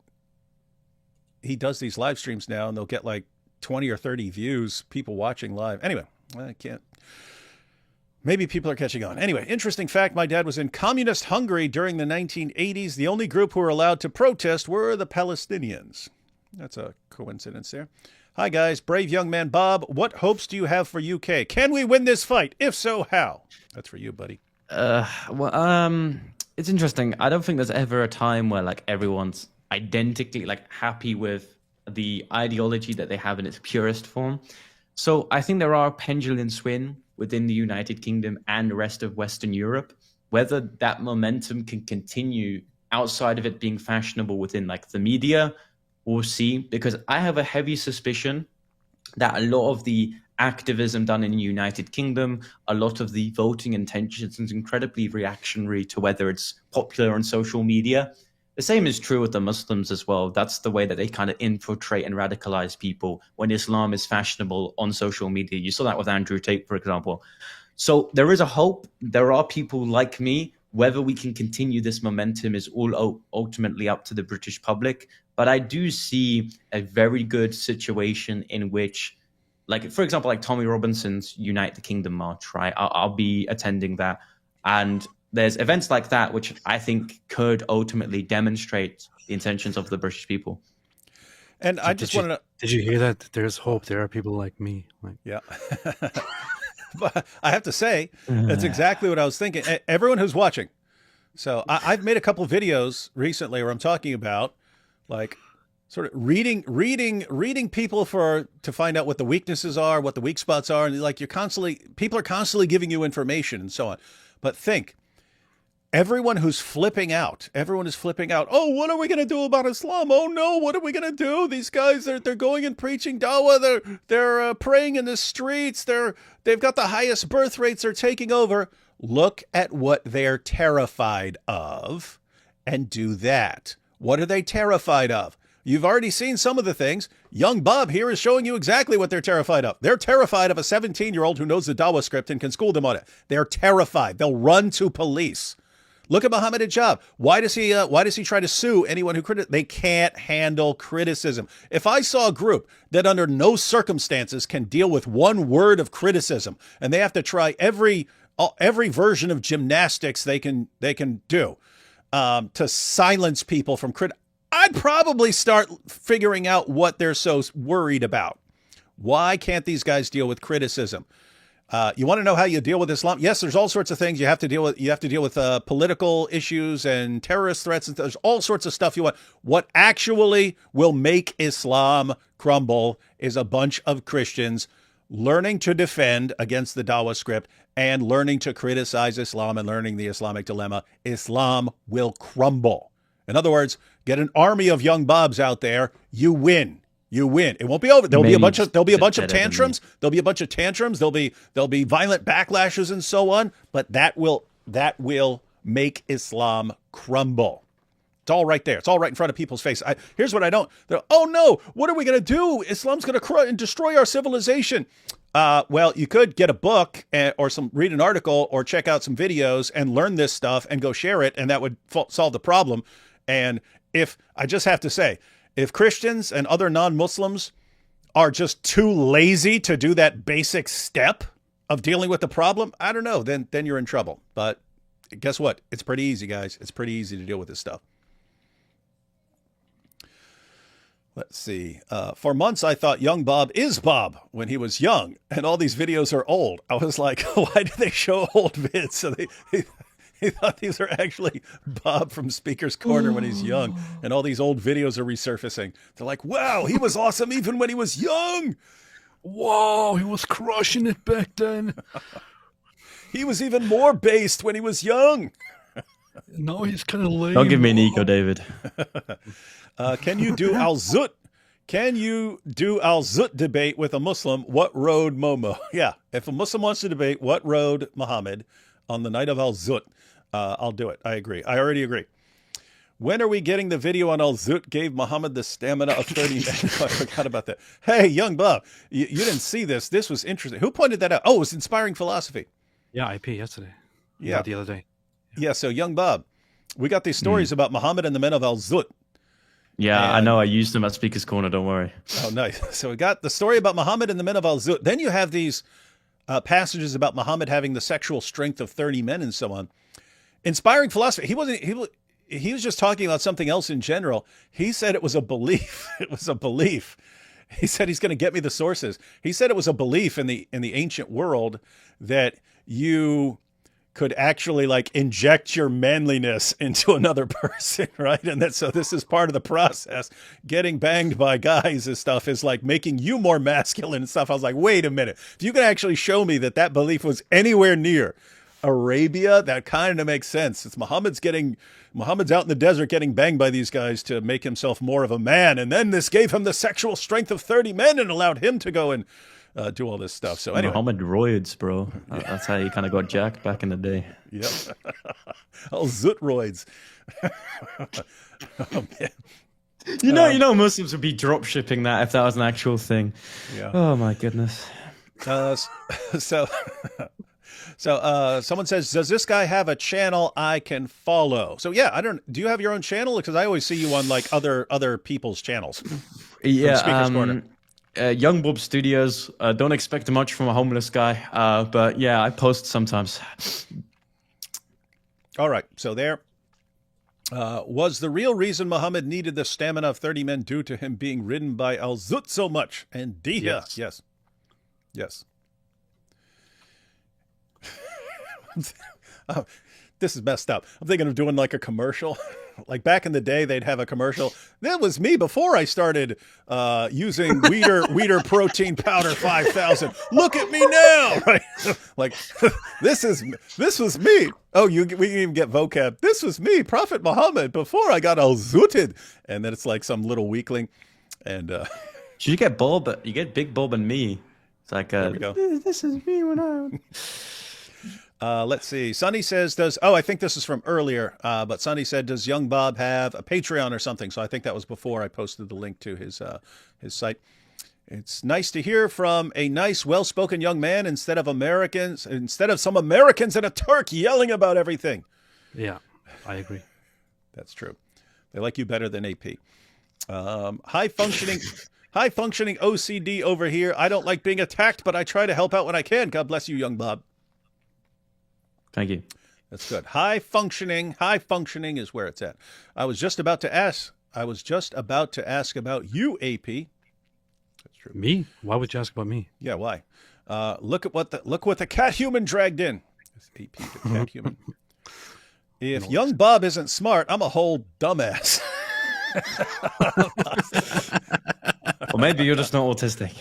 he does these live streams now, and they'll get like 20 or 30 views, people watching live. Anyway, I can't. Maybe people are catching on. Anyway, interesting fact, my dad was in communist Hungary during the 1980s. The only group who were allowed to protest were the Palestinians. That's a coincidence there. Hi, guys. Brave young man Bob. What hopes do you have for UK? Can we win this fight? If so, how? That's for you, buddy.
It's interesting. I don't think there's ever a time where like everyone's identically like happy with the ideology that they have in its purest form. So I think there are pendulum swing within the United Kingdom and the rest of Western Europe. Whether that momentum can continue outside of it being fashionable within like the media, we'll see, because I have a heavy suspicion that a lot of the activism done in the United Kingdom, a lot of the voting intentions is incredibly reactionary to whether it's popular on social media. The same is true with the Muslims as well. That's the way that they kind of infiltrate and radicalize people when Islam is fashionable on social media. You saw that with Andrew Tate, for example. So there is a hope. There are people like me. Whether we can continue this momentum is all ultimately up to the British public. But I do see a very good situation in which, like, for example, like Tommy Robinson's Unite the Kingdom March, right? I'll be attending that. And there's events like that, which I think could ultimately demonstrate the intentions of the British people.
And I just want to...
Did you hear that? There's hope. There are people like me.
Yeah. But I have to say, that's exactly what I was thinking. Everyone who's watching. So I've made a couple of videos recently where I'm talking about like sort of reading people to find out what the weaknesses are, what the weak spots are. And like people are constantly giving you information and so on. But think, everyone is flipping out. Oh, what are we going to do about Islam? Oh no, what are we going to do? These guys, they're going and preaching dawah. They're praying in the streets. They've got the highest birth rates. They're taking over. Look at what they're terrified of and do that. What are they terrified of? You've already seen some of the things. Young Bob here is showing you exactly what they're terrified of. They're terrified of a 17-year-old who knows the dawah script and can school them on it. They're terrified. They'll run to police. Look at Muhammad Ijaz. Why does he try to sue anyone who they can't handle criticism? If I saw a group that under no circumstances can deal with one word of criticism and they have to try every version of gymnastics they can do to silence people from I'd probably start figuring out what they're so worried about. Why can't these guys deal with criticism? You want to know how you deal with Islam? Yes, there's all sorts of things you have to deal with. You have to deal with political issues and terrorist threats. And there's all sorts of stuff you want. What actually will make Islam crumble is a bunch of Christians learning to defend against the dawah script and learning to criticize Islam and learning the Islamic dilemma. Islam will crumble. In other words, get an army of young Bobs out there. You win. You win. It won't be over. There'll be a bunch of tantrums. There'll be violent backlashes and so on. But that will make Islam crumble. It's all right there. It's all right in front of people's face. Here's what I don't. Oh no! What are we going to do? Islam's going to destroy our civilization. Well, you could get a book or read an article or check out some videos and learn this stuff and go share it, and that would solve the problem. And I just have to say, if Christians and other non-Muslims are just too lazy to do that basic step of dealing with the problem, I don't know, then you're in trouble. But guess what? It's pretty easy, guys. It's pretty easy to deal with this stuff. Let's see. For months, I thought young Bob is Bob when he was young, and all these videos are old. I was like, why do they show old vids? So he thought these are actually Bob from Speaker's Corner when he's young, and all these old videos are resurfacing. They're like, wow, he was awesome even when he was young.
Whoa, he was crushing it back then.
He was even more based when he was young.
No, he's kind of lame.
Don't give me an ego, David.
Can you do al-Zut? Can you do al-Zut debate with a Muslim? What road Momo? Yeah, if a Muslim wants to debate what road Muhammad on the night of al-Zut, I'll do it. I agree. I already agree. When are we getting the video on al-Zut gave Muhammad the stamina of 30 men? I forgot about that. Hey, young Bob, you didn't see this. This was interesting. Who pointed that out? Oh, it was Inspiring Philosophy.
Yeah, IP yesterday.
Yeah.
Not the other day.
Yeah, so young Bob, we got these stories about Muhammad and the men of al-Zut.
Yeah, I know. I used them at Speaker's Corner. Don't worry.
Oh, nice. So we got the story about Muhammad and the men of al-Zut. Then you have these passages about Muhammad having the sexual strength of 30 men and so on. Inspiring Philosophy. He was just talking about something else in general. He said it was a belief. It was a belief. He said he's going to get me the sources. He said it was a belief in the ancient world that you could actually like inject your manliness into another person, right? And so this is part of the process. Getting banged by guys and stuff is like making you more masculine and stuff. I was like, wait a minute. If you can actually show me that belief was anywhere near Arabia, that kind of makes sense. It's Muhammad's out in the desert getting banged by these guys to make himself more of a man. And then this gave him the sexual strength of 30 men and allowed him to go and do all this stuff. So anyway.
Muhammad roids, bro. That's how he kind of got jacked back in the day.
Yep. All Zutroids. Oh, man.
You know, Muslims would be drop shipping that if that was an actual thing.
Yeah.
Oh my goodness.
So someone says, does this guy have a channel I can follow? So yeah, do you have your own channel? Because I always see you on like other people's channels.
Yeah.
Speaker's Corner.
Young Bob Studios. Don't expect much from a homeless guy. But yeah, I post sometimes.
All right. So there. Was the real reason Muhammad needed the stamina of 30 men due to him being ridden by Al-Zut so much? And Diha. Yes. Oh, this is messed up. I'm thinking of doing like a commercial. Like back in the day, they'd have a commercial. That was me before I started using Weider protein powder 5000. Look at me now, right? Like this was me. Oh, we can even get vocab. This was me, Prophet Muhammad, before I got al-zuted. And then it's like some little weakling. And
should you get Bob? You get Big Bob and me. It's like
there we go.
This is me when I.
Let's see. Sonny says, I think this is from earlier, but Sonny said, does Young Bob have a Patreon or something? So I think that was before I posted the link to his site. It's nice to hear from a nice, well-spoken young man instead of some Americans and a Turk yelling about everything.
Yeah, I agree.
That's true. They like you better than AP. High-functioning OCD over here. I don't like being attacked, but I try to help out when I can. God bless you, Young Bob.
Thank you.
That's good. High functioning is where it's at. I was just about to ask about you, AP. That's true.
Me? Why would you ask about me?
Yeah, why? Look what the cat human dragged in. This AP, the cat human. If Young Bob isn't smart, I'm a whole dumbass.
Or maybe you're just not autistic.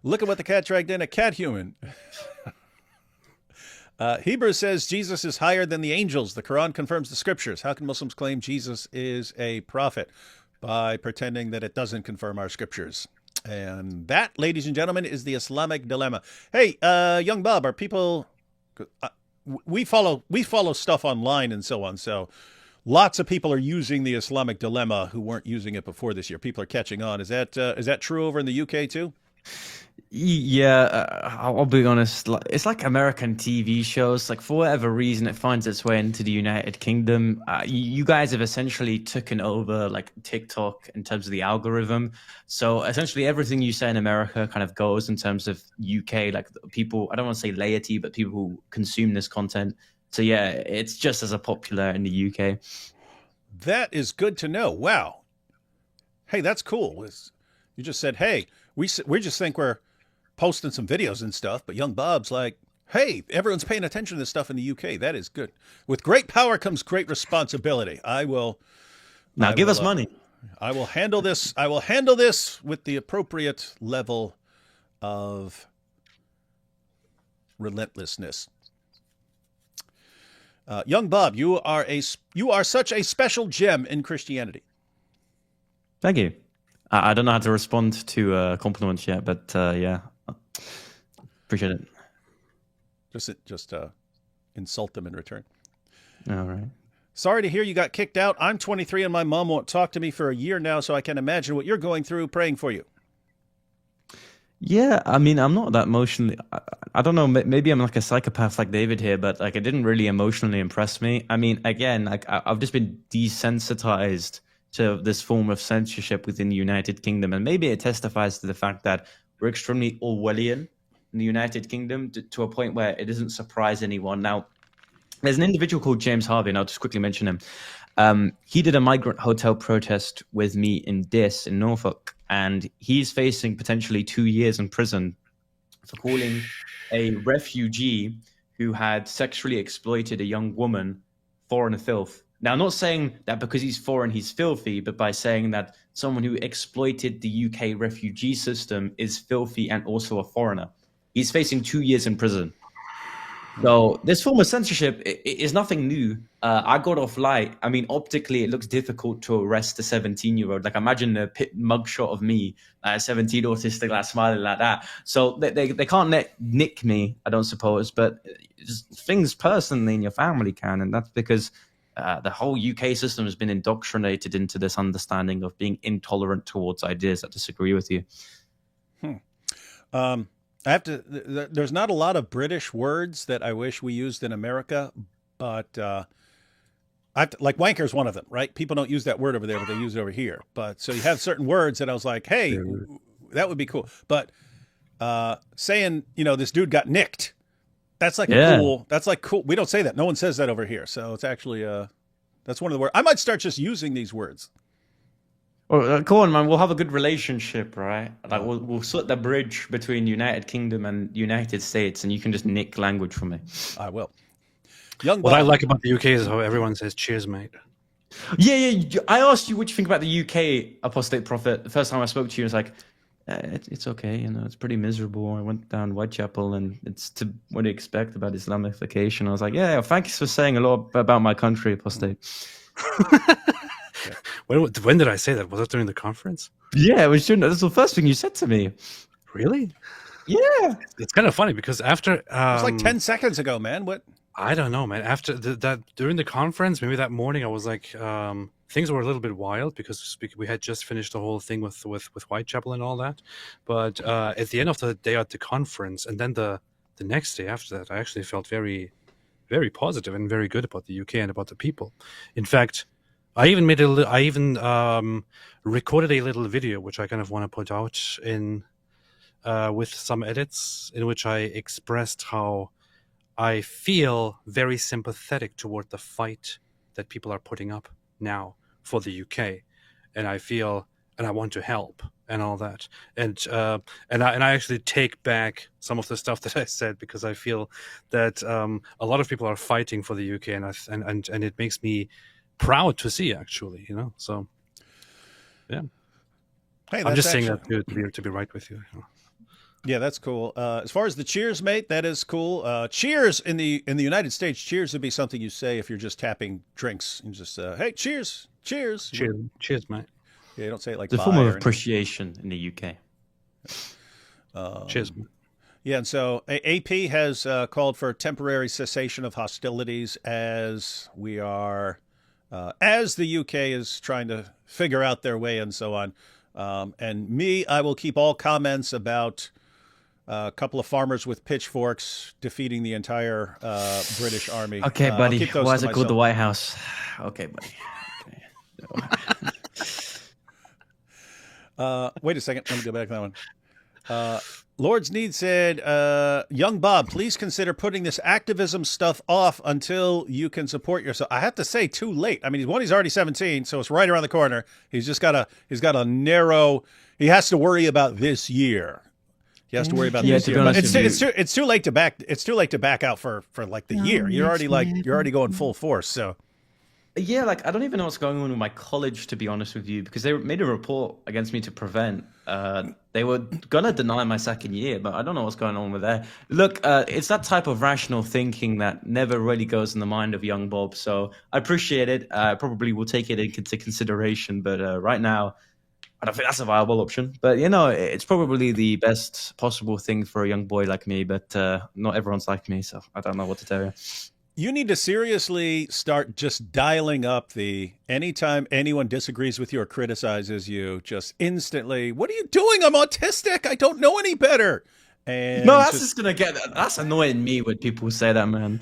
Look at what the cat dragged in, a cat human. Hebrews says Jesus is higher than the angels. The Quran confirms the scriptures. How can Muslims claim Jesus is a prophet? By pretending that it doesn't confirm our scriptures. And that, ladies and gentlemen, is the Islamic dilemma. Hey, Young Bob, are people... we follow stuff online and so on, so lots of people are using the Islamic dilemma who weren't using it before this year. People are catching on. Is that true over in the UK too?
Yeah, I'll be honest. It's like American TV shows. Like for whatever reason, it finds its way into the United Kingdom. You guys have essentially taken over like TikTok in terms of the algorithm. So essentially, everything you say in America kind of goes in terms of UK. Like people, I don't want to say laity, but people who consume this content. So yeah, it's just as popular in the UK.
That is good to know. Wow. Hey, that's cool. You just said, hey, we just think we're posting some videos and stuff, but Young Bob's like, hey, everyone's paying attention to this stuff in the UK. That is good. With great power comes great responsibility.
Give us money.
I will handle this. I will handle this with the appropriate level of relentlessness. Young Bob, you are such a special gem in Christianity.
Thank you. I don't know how to respond to compliments yet, but yeah, appreciate it.
Just insult them in return.
All right.
Sorry to hear you got kicked out. I'm 23 and my mom won't talk to me for a year now, so I can imagine what you're going through. Praying for you.
Yeah, I mean, I'm not that emotionally. I don't know. Maybe I'm like a psychopath like David here, but like it didn't really emotionally impress me. I mean, again, like I've just been desensitized to this form of censorship within the United Kingdom. And maybe it testifies to the fact that we're extremely Orwellian in the United Kingdom to a point where it doesn't surprise anyone. Now, there's an individual called James Harvey, and I'll just quickly mention him. He did a migrant hotel protest with me in Diss in Norfolk, and he's facing potentially 2 years in prison for calling a refugee who had sexually exploited a young woman foreign filth. Now, I'm not saying that because he's foreign, he's filthy, but by saying that someone who exploited the UK refugee system is filthy and also a foreigner. He's facing 2 years in prison. So this form of censorship is nothing new. I got off light. I mean, optically, it looks difficult to arrest a 17-year-old. Like, imagine a mugshot of me, 17, autistic, like smiling like that. So they can't nick me, I don't suppose, but things personally in your family can, and that's because the whole UK system has been indoctrinated into this understanding of being intolerant towards ideas that disagree with you.
I have to. There's not a lot of British words that I wish we used in America, but I have to, like wanker is one of them, right? People don't use that word over there, but they use it over here. But so you have certain words that I was like, hey, that would be cool. But saying, this dude got nicked, that's like cool. That's like cool. We don't say that. No one says that over here. So it's actually that's one of the words. I might start just using these words.
Well, go on, man. We'll have a good relationship, right? Like we'll sort the bridge between United Kingdom and United States, and you can just nick language from me.
I will.
What I like about the UK is how everyone says "cheers, mate."
Yeah. I asked you what you think about the UK, Apostate Prophet. The first time I spoke to you, I was like, it's okay. It's pretty miserable. I went down Whitechapel, and it's to what do you expect about Islamification. I was like, yeah, thanks for saying a lot about my country, Apostate.
When did I say that? Was it during the conference?
Yeah, it was during. That's the first thing you said to me.
Really?
Yeah.
It's kind of funny because after
it was like 10 seconds ago, man. What?
I don't know, man. After that, during the conference, maybe that morning, I was like, things were a little bit wild because we had just finished the whole thing with Whitechapel and all that. But at the end of the day at the conference, and then the next day after that, I actually felt very, very positive and very good about the UK and about the people. In fact, I even recorded a little video which I kind of want to put out in with some edits in which I expressed how I feel very sympathetic toward the fight that people are putting up now for the UK, and I want to help and all that, and I actually take back some of the stuff that I said because I feel that a lot of people are fighting for the UK, and it makes me proud to see, actually, So, yeah.
Hey,
I'm just saying that to be right with you.
Yeah, that's cool. As far as the cheers, mate, that is cool. Cheers in the United States, cheers would be something you say if you're just tapping drinks. You just hey, cheers, cheers,
cheers, mate.
Yeah, you don't say it like
the form of appreciation in the UK.
Cheers, mate.
Yeah, and so AP has called for temporary cessation of hostilities as we are. As the UK is trying to figure out their way and so on. And I will keep all comments about a couple of farmers with pitchforks defeating the entire British army.
Okay, buddy. Why is it called the White House? Okay, buddy. Okay.
Wait a second. Let me go back to that one. Lord's Need said, young Bob, please consider putting this activism stuff off until you can support yourself. I have to say, too late. I mean, he's already 17, so it's right around the corner. He's got a narrow, he has to worry about this year. He has to worry about this year. But it's too late to back out for like the year. You're already going full force. So
yeah, like I don't even know what's going on with my college, to be honest with you, because they made a report against me to prevent. They were gonna deny my second year, but I don't know what's going on with that. Look, it's that type of rational thinking that never really goes in the mind of young Bob. So I appreciate it. Probably will take it into consideration, but right now, I don't think that's a viable option. But it's probably the best possible thing for a young boy like me. But not everyone's like me, so I don't know what to tell you.
You need to seriously start just dialing up anytime anyone disagrees with you or criticizes you, just instantly, what are you doing? I'm autistic. I don't know any better. And
no, that's annoying me when people say that, man.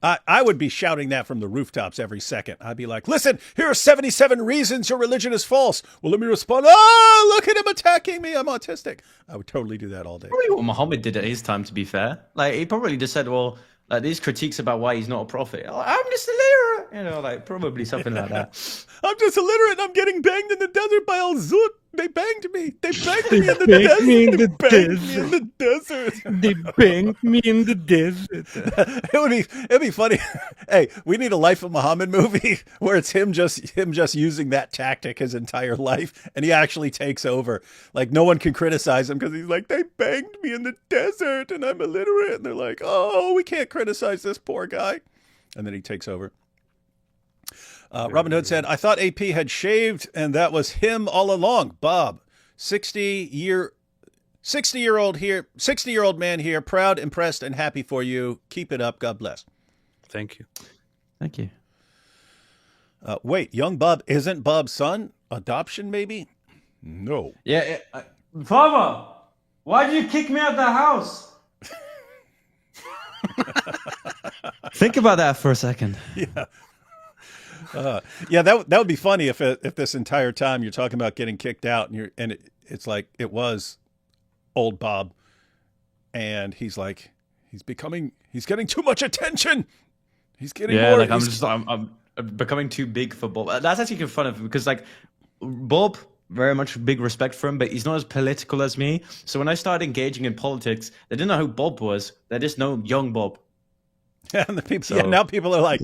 I would be shouting that from the rooftops every second. I'd be like, listen, here are 77 reasons your religion is false. Well, let me respond. Oh, look at him attacking me. I'm autistic. I would totally do that all day.
Probably what Muhammad did at his time, to be fair. Like, he probably just said, well, like these critiques about why he's not a prophet. I'm just illiterate, like probably something like that.
I'm just illiterate and I'm getting banged in the desert by Al-Zut. They banged me. They banged
They
me in the
banged
desert.
me in
They
the
banged me in
desert.
the desert.
They banged me in the desert.
It'd be funny. Hey, we need a Life of Muhammad movie where it's him just using that tactic his entire life, and he actually takes over. Like no one can criticize him because he's like, they banged me in the desert, and I'm illiterate, and they're like, oh, we can't criticize this poor guy, and then he takes over. Robin Hood said, I thought AP had shaved, and that was him all along. Bob, 60-year-old man here, proud, impressed, and happy for you. Keep it up. God bless.
Thank you.
Thank you.
Wait, young Bob isn't Bob's son? Adoption, maybe? No.
Yeah.
Father, why did you kick me out of the house?
Think about that for a second.
Yeah. Yeah, that would be funny if this entire time you're talking about getting kicked out and it's like it was old Bob, and he's getting too much attention. He's getting more.
Like I'm becoming too big for Bob. That's actually kind of fun because like Bob, very much big respect for him, but he's not as political as me. So when I started engaging in politics, they didn't know who Bob was. They just know young Bob.
And the people, now people are like,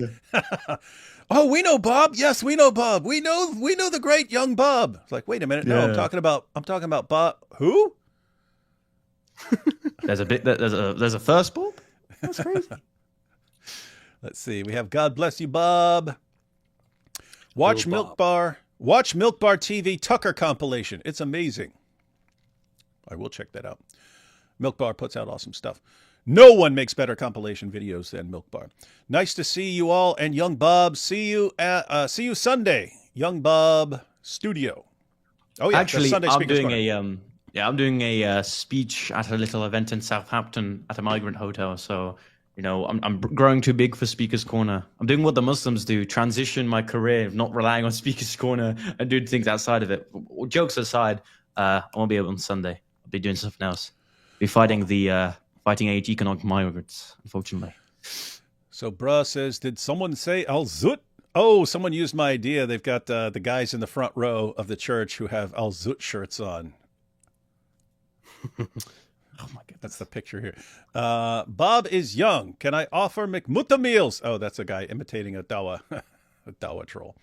oh, we know Bob. Yes, we know Bob. We know the great young Bob. It's like, wait a minute. No, I'm talking about Bob. Who?
There's a first Bob. That's crazy.
Let's see. We have God bless you, Bob. Watch
Little
Milk Bar. Watch Milk Bar TV Tucker compilation. It's amazing. I will check that out. Milk Bar puts out awesome stuff. No one makes better compilation videos than Milk Bar. Nice to see you all, and Young Bob. See you Sunday, Young Bob Studio. Oh yeah,
Actually,
Sunday
I'm
Speakers
doing
Corner.
I'm doing a speech at a little event in Southampton at a migrant hotel. So I'm growing too big for Speakers Corner. I'm doing what the Muslims do: transition my career, not relying on Speakers Corner and doing things outside of it. Jokes aside, I won't be able on Sunday. I'll be doing something else. Be fighting age economic migrants, unfortunately.
So Bruh says, did someone say Al Zut? Oh, someone used my idea. They've got the guys in the front row of the church who have Al Zut shirts on. Oh my God, that's the picture here. Bob is young. Can I offer McMutta meals? Oh, that's a guy imitating a Dawa, a Dawa troll.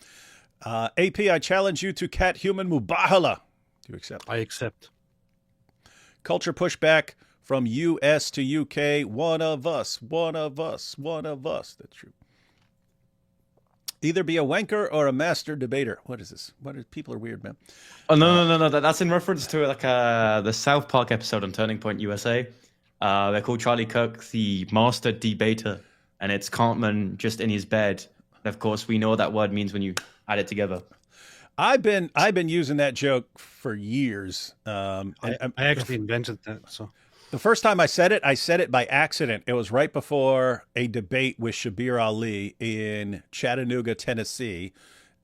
AP, I challenge you to cat human mubahala. Do you accept?
I accept.
Culture pushback from US to UK. One of us, one of us, one of us. That's true. Either be a wanker or a master debater. What is this? People are weird, man.
Oh no! That's in reference to the South Park episode on Turning Point USA. They call Charlie Kirk the master debater, and it's Cartman just in his bed. And of course, we know what that word means when you add it together.
I've been using that joke for years.
I actually invented that. So
the first time I said it by accident. It was right before a debate with Shabir Ali in Chattanooga, Tennessee.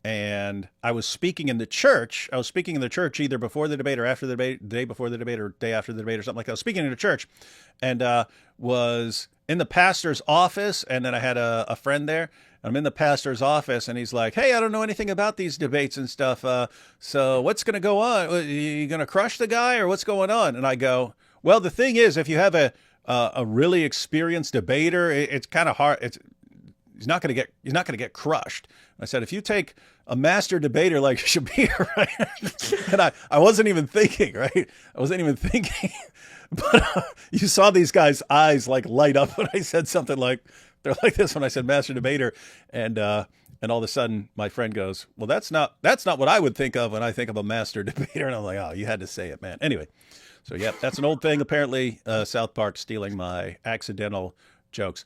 And I was speaking in the church. I was speaking in the church either before the debate or after the debate, the day before the debate or day after the debate or something like that. I was speaking in the church and was in the pastor's office. And then I had a friend there. I'm in the pastor's office and he's like, hey, I don't know anything about these debates and stuff. So what's going to go on? Are you going to crush the guy or what's going on? And I go, well, the thing is, if you have a really experienced debater, it's kind of hard. He's not going to get crushed. I said, if you take a master debater like Shabir, right? And I wasn't even thinking, right? I wasn't even thinking, but you saw these guys' eyes like light up when I said something like, they're like this when I said master debater. And all of a sudden my friend goes, well, that's not what I would think of when I think of a master debater. And I'm like, oh, you had to say it, man. Anyway. So, yeah, that's an old thing. Apparently, South Park stealing my accidental jokes.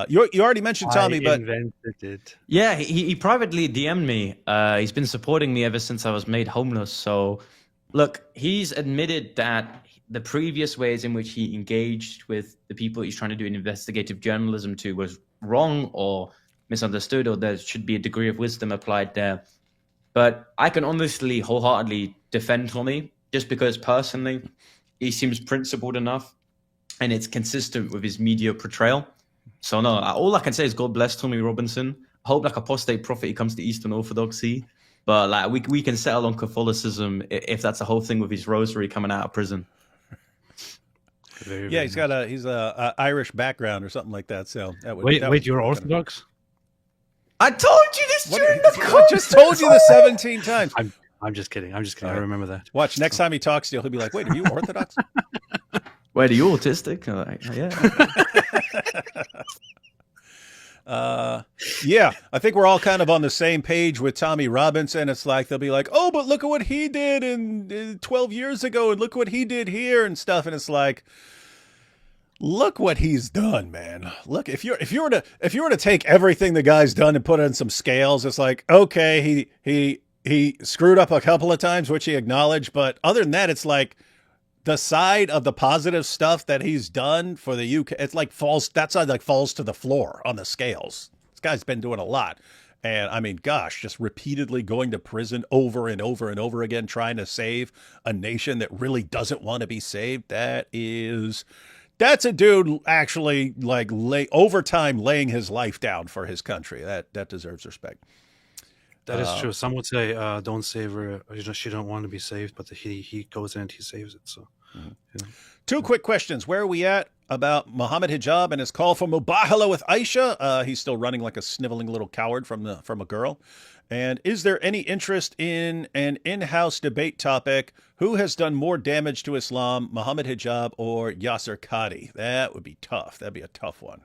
You already mentioned Tommy, but
invented it.
Yeah, he privately DM'd me. He's been supporting me ever since I was made homeless. So, look, he's admitted that the previous ways in which he engaged with the people he's trying to do investigative journalism to was wrong or misunderstood, or there should be a degree of wisdom applied there. But I can honestly, wholeheartedly defend Tommy just because personally he seems principled enough and it's consistent with his media portrayal. So no, all I can say is God bless Tommy Robinson. I hope like Apostate Prophet he comes to Eastern Orthodoxy. But like we can settle on Catholicism if that's the whole thing with his rosary coming out of prison.
Very,
Yeah,
very
he's
nice.
a Irish background or something like that. So that would
Wait, you're Orthodox?
I told you this
What,
during the
I just told you this 17 times.
I'm just kidding. I'm just kidding.
All
I
right.
remember that.
Watch, next time he talks to you, he'll be like, wait, are you Orthodox?
Wait, are you autistic? I'm like, yeah.
Yeah, I think we're all kind of on the same page with Tommy Robinson. It's like they'll be like, "Oh, but look at what he did in 12 years ago, and look what he did here and stuff." And it's like, look what he's done, man. Look, if you were to take everything the guy's done and put it on some scales, it's like, okay, he screwed up a couple of times, which he acknowledged, but other than that, it's like the side of the positive stuff that he's done for the UK, it's like that side like falls to the floor on the scales. This guy's been doing a lot. And I mean, gosh, just repeatedly going to prison over and over and over again, trying to save a nation that really doesn't want to be saved. That's a dude actually like over time laying his life down for his country. That deserves respect.
That is true. Some would say, "Don't save her. She don't want to be saved," but he goes in and he saves it. So,
Two quick questions. Where are we at about Muhammad Hijab and his call for mubahala with Aisha? He's still running like a sniveling little coward from a girl. And is there any interest in an in-house debate topic? Who has done more damage to Islam, Muhammad Hijab or Yasser Qadi? That would be tough. That'd be a tough one.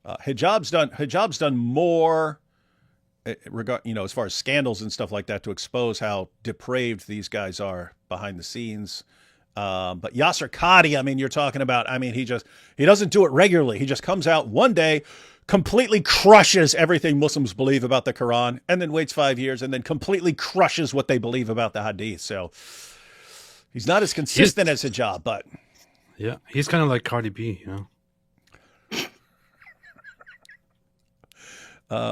Hijab's done more. As far as scandals and stuff like that, to expose how depraved these guys are behind the scenes. But Yasser Qadi, I mean, you're talking about, I mean, he doesn't do it regularly. He just comes out one day, completely crushes everything Muslims believe about the Quran, and then waits 5 years and then completely crushes what they believe about the Hadith. So he's not as consistent as Hijab, but
yeah, he's kind of like Cardi B, you know.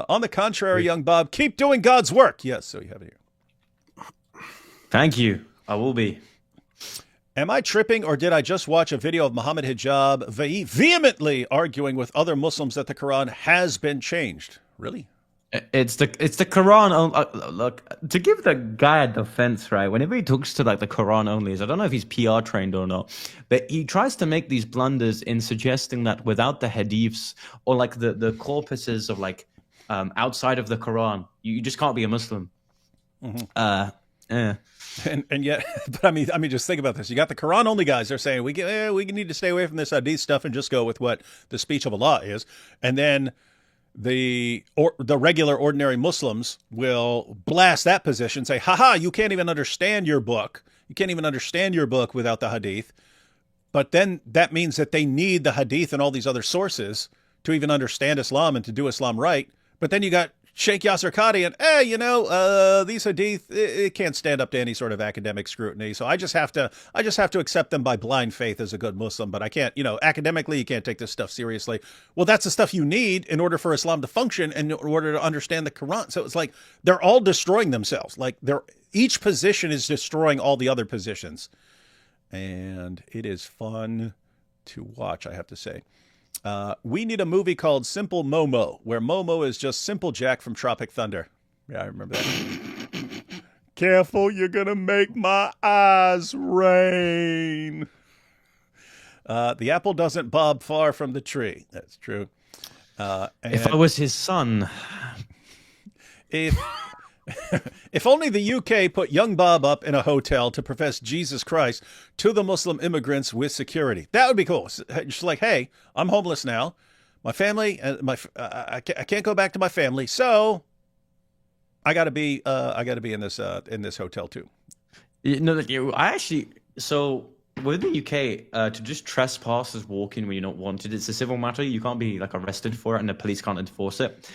On the contrary, young Bob, keep doing God's work. Yes, so you have it here.
Thank you. I will be.
Am I tripping, or did I just watch a video of Muhammad Hijab vehemently arguing with other Muslims that the Quran has been changed? Really?
It's the Quran. Look, to give the guy a defense, right? Whenever he talks to like the Quran onlys, I don't know if he's PR trained or not, but he tries to make these blunders in suggesting that without the hadiths or like the corpuses of like outside of the Quran, you just can't be a Muslim.
Mm-hmm. And yet, but I mean, just think about this. You got the Quran only guys. They're saying we need to stay away from this hadith stuff and just go with what the speech of Allah is. And then the regular ordinary Muslims will blast that position, say, haha, you can't even understand your book. You can't even understand your book without the hadith. But then that means that they need the hadith and all these other sources to even understand Islam and to do Islam right. But then you got Sheikh Yasser Qadi and, these hadith, it can't stand up to any sort of academic scrutiny. So I just have to accept them by blind faith as a good Muslim. But I can't, academically, you can't take this stuff seriously. Well, that's the stuff you need in order for Islam to function and in order to understand the Quran. So it's like they're all destroying themselves. Like each position is destroying all the other positions. And it is fun to watch, I have to say. We need a movie called Simple Momo, where Momo is just Simple Jack from Tropic Thunder. Yeah, I remember that. Careful, you're going to make my eyes rain. The apple doesn't bob far from the tree. That's true.
If I was his son.
If only the UK put young Bob up in a hotel to profess Jesus Christ to the Muslim immigrants with security. That would be cool. Just like, hey, I'm homeless now. My family, I can't go back to my family, so I got to be in this hotel too.
So with the UK, to just trespass is walking when you're not wanted. It's a civil matter. You can't be like arrested for it, and the police can't enforce it.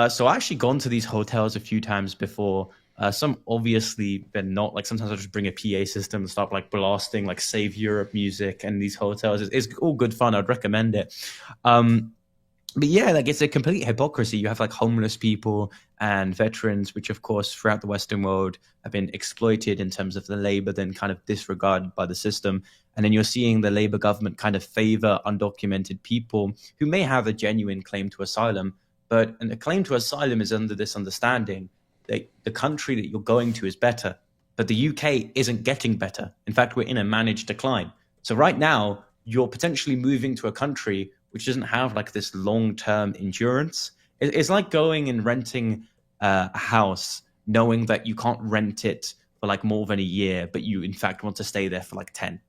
So I actually gone to these hotels a few times before. Some obviously been not. Like sometimes I just bring a PA system and start like blasting like Save Europe music, and these hotels. It's all good fun. I'd recommend it. But yeah, like it's a complete hypocrisy. You have like homeless people and veterans, which of course throughout the Western world have been exploited in terms of the labor, then kind of disregarded by the system. And then you're seeing the Labour government kind of favor undocumented people who may have a genuine claim to asylum. But a claim to asylum is under this understanding the country that you're going to is better. But the UK isn't getting better. In fact, we're in a managed decline. So right now, you're potentially moving to a country which doesn't have like this long-term endurance. It's like going and renting a house, knowing that you can't rent it for like more than a year, but you in fact want to stay there for like 10.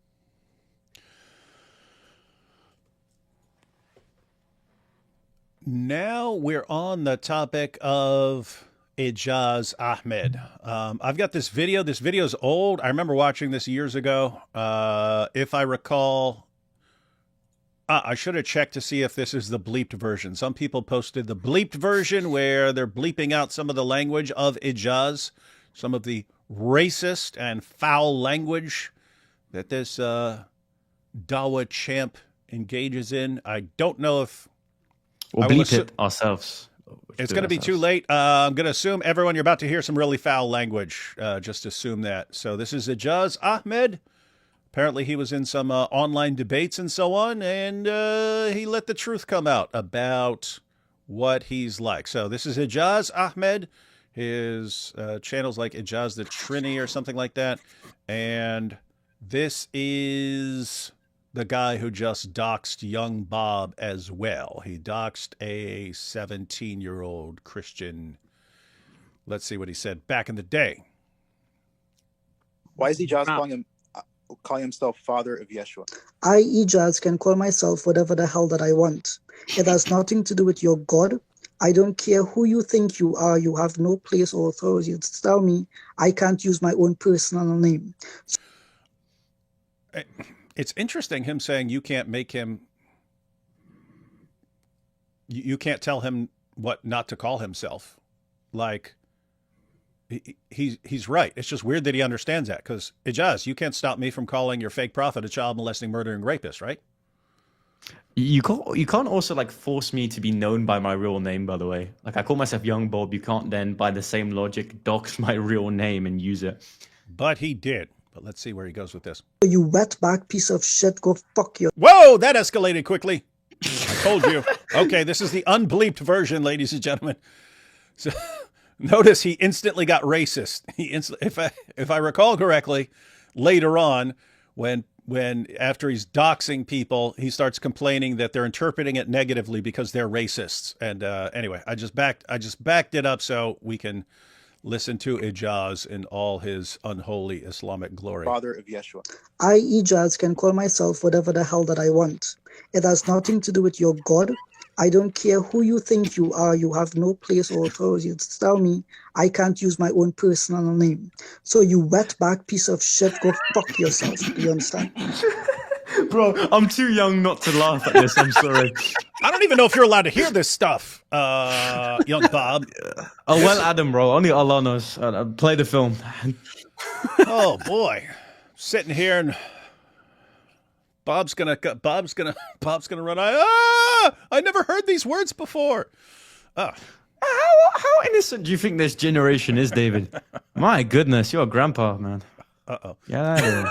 Now we're on the topic of Ijaz Ahmad. I've got this video. This video's old. I remember watching this years ago. If I recall, I should have checked to see if this is the bleeped version. Some people posted the bleeped version where they're bleeping out some of the language of Ijaz, some of the racist and foul language that this Dawa champ engages in. I don't know if
we'll bleep it ourselves.
It's going to be too late. I'm going to assume, everyone, you're about to hear some really foul language. Just assume that. So this is Ijaz Ahmad. Apparently he was in some online debates and so on, and he let the truth come out about what he's like. So this is Ijaz Ahmad. His channel's like Ijaz the Trini or something like that. And this is the guy who just doxed young Bob as well. He doxed a 17-year-old Christian. Let's see what he said back in the day.
Why is Ijaz calling himself father of Yeshua?
I, Ijaz, can call myself whatever the hell that I want. It has nothing to do with your God. I don't care who you think you are. You have no place or authority to tell me I can't use my own personal name.
It's interesting him saying you can't make him, you can't tell him what not to call himself. Like, he's right. It's just weird that he understands that, because Ijaz, you can't stop me from calling your fake prophet a child molesting, murdering rapist, right?
You can't also like force me to be known by my real name, by the way. Like, I call myself Young Bob. You can't then, by the same logic, dox my real name and use it.
But he did. But let's see where he goes with this.
You wetback piece of shit, go fuck your...
Whoa, that escalated quickly. I told you. Okay, this is the unbleeped version, ladies and gentlemen. So notice he instantly got racist. If I recall correctly, later on, when after he's doxing people, he starts complaining that they're interpreting it negatively because they're racists. And anyway, I just backed it up so we can listen to Ijaz in all his unholy Islamic glory.
Father of Yeshua.
I, Ijaz, can call myself whatever the hell that I want. It has nothing to do with your God. I don't care who you think you are. You have no place or authority to tell me I can't use my own personal name. So you wetback piece of shit, go fuck yourself. Do you understand?
Bro, I'm too young not to laugh at this. I'm sorry.
I don't even know if you're allowed to hear this stuff, young Bob.
Oh, well, Adam, bro. Only Allah knows. Play the film.
Oh boy, sitting here and Bob's gonna run. I never heard these words before.
How innocent do you think this generation is, David? My goodness, you're a grandpa, man.
Uh-oh.
Yeah.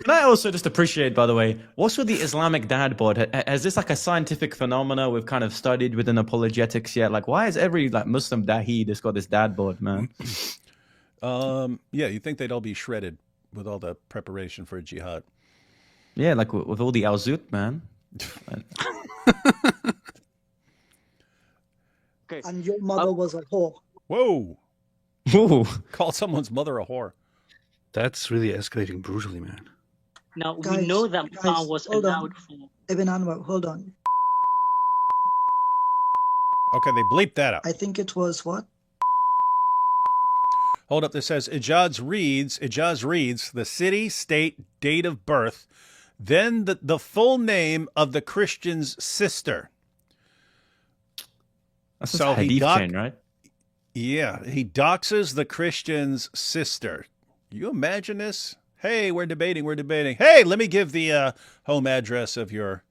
Can I also just appreciate, by the way, what's with the Islamic dad bod? Has this like a scientific phenomena we've kind of studied within apologetics yet? Like, why is every like Muslim dahi just got this dad bod, man?
Yeah, you think they'd all be shredded with all the preparation for a jihad?
Yeah, like with all the al-zut, man.
Okay. And your mother was a whore.
Whoa.
Whoa.
Call someone's mother a whore.
That's really escalating brutally, man.
Now,
Guys,
we know that Muhammad was
hold
allowed
on.
for...
Ibn Anwar, hold on.
Okay, they bleeped that out.
I think it was what?
Hold up, this says Ijaz reads the city, state, date of birth, then the full name of the Christian's sister.
That's so a hadith chain, right?
Yeah, he doxes the Christian's sister. You imagine this? Hey, we're debating. Hey, let me give the home address of your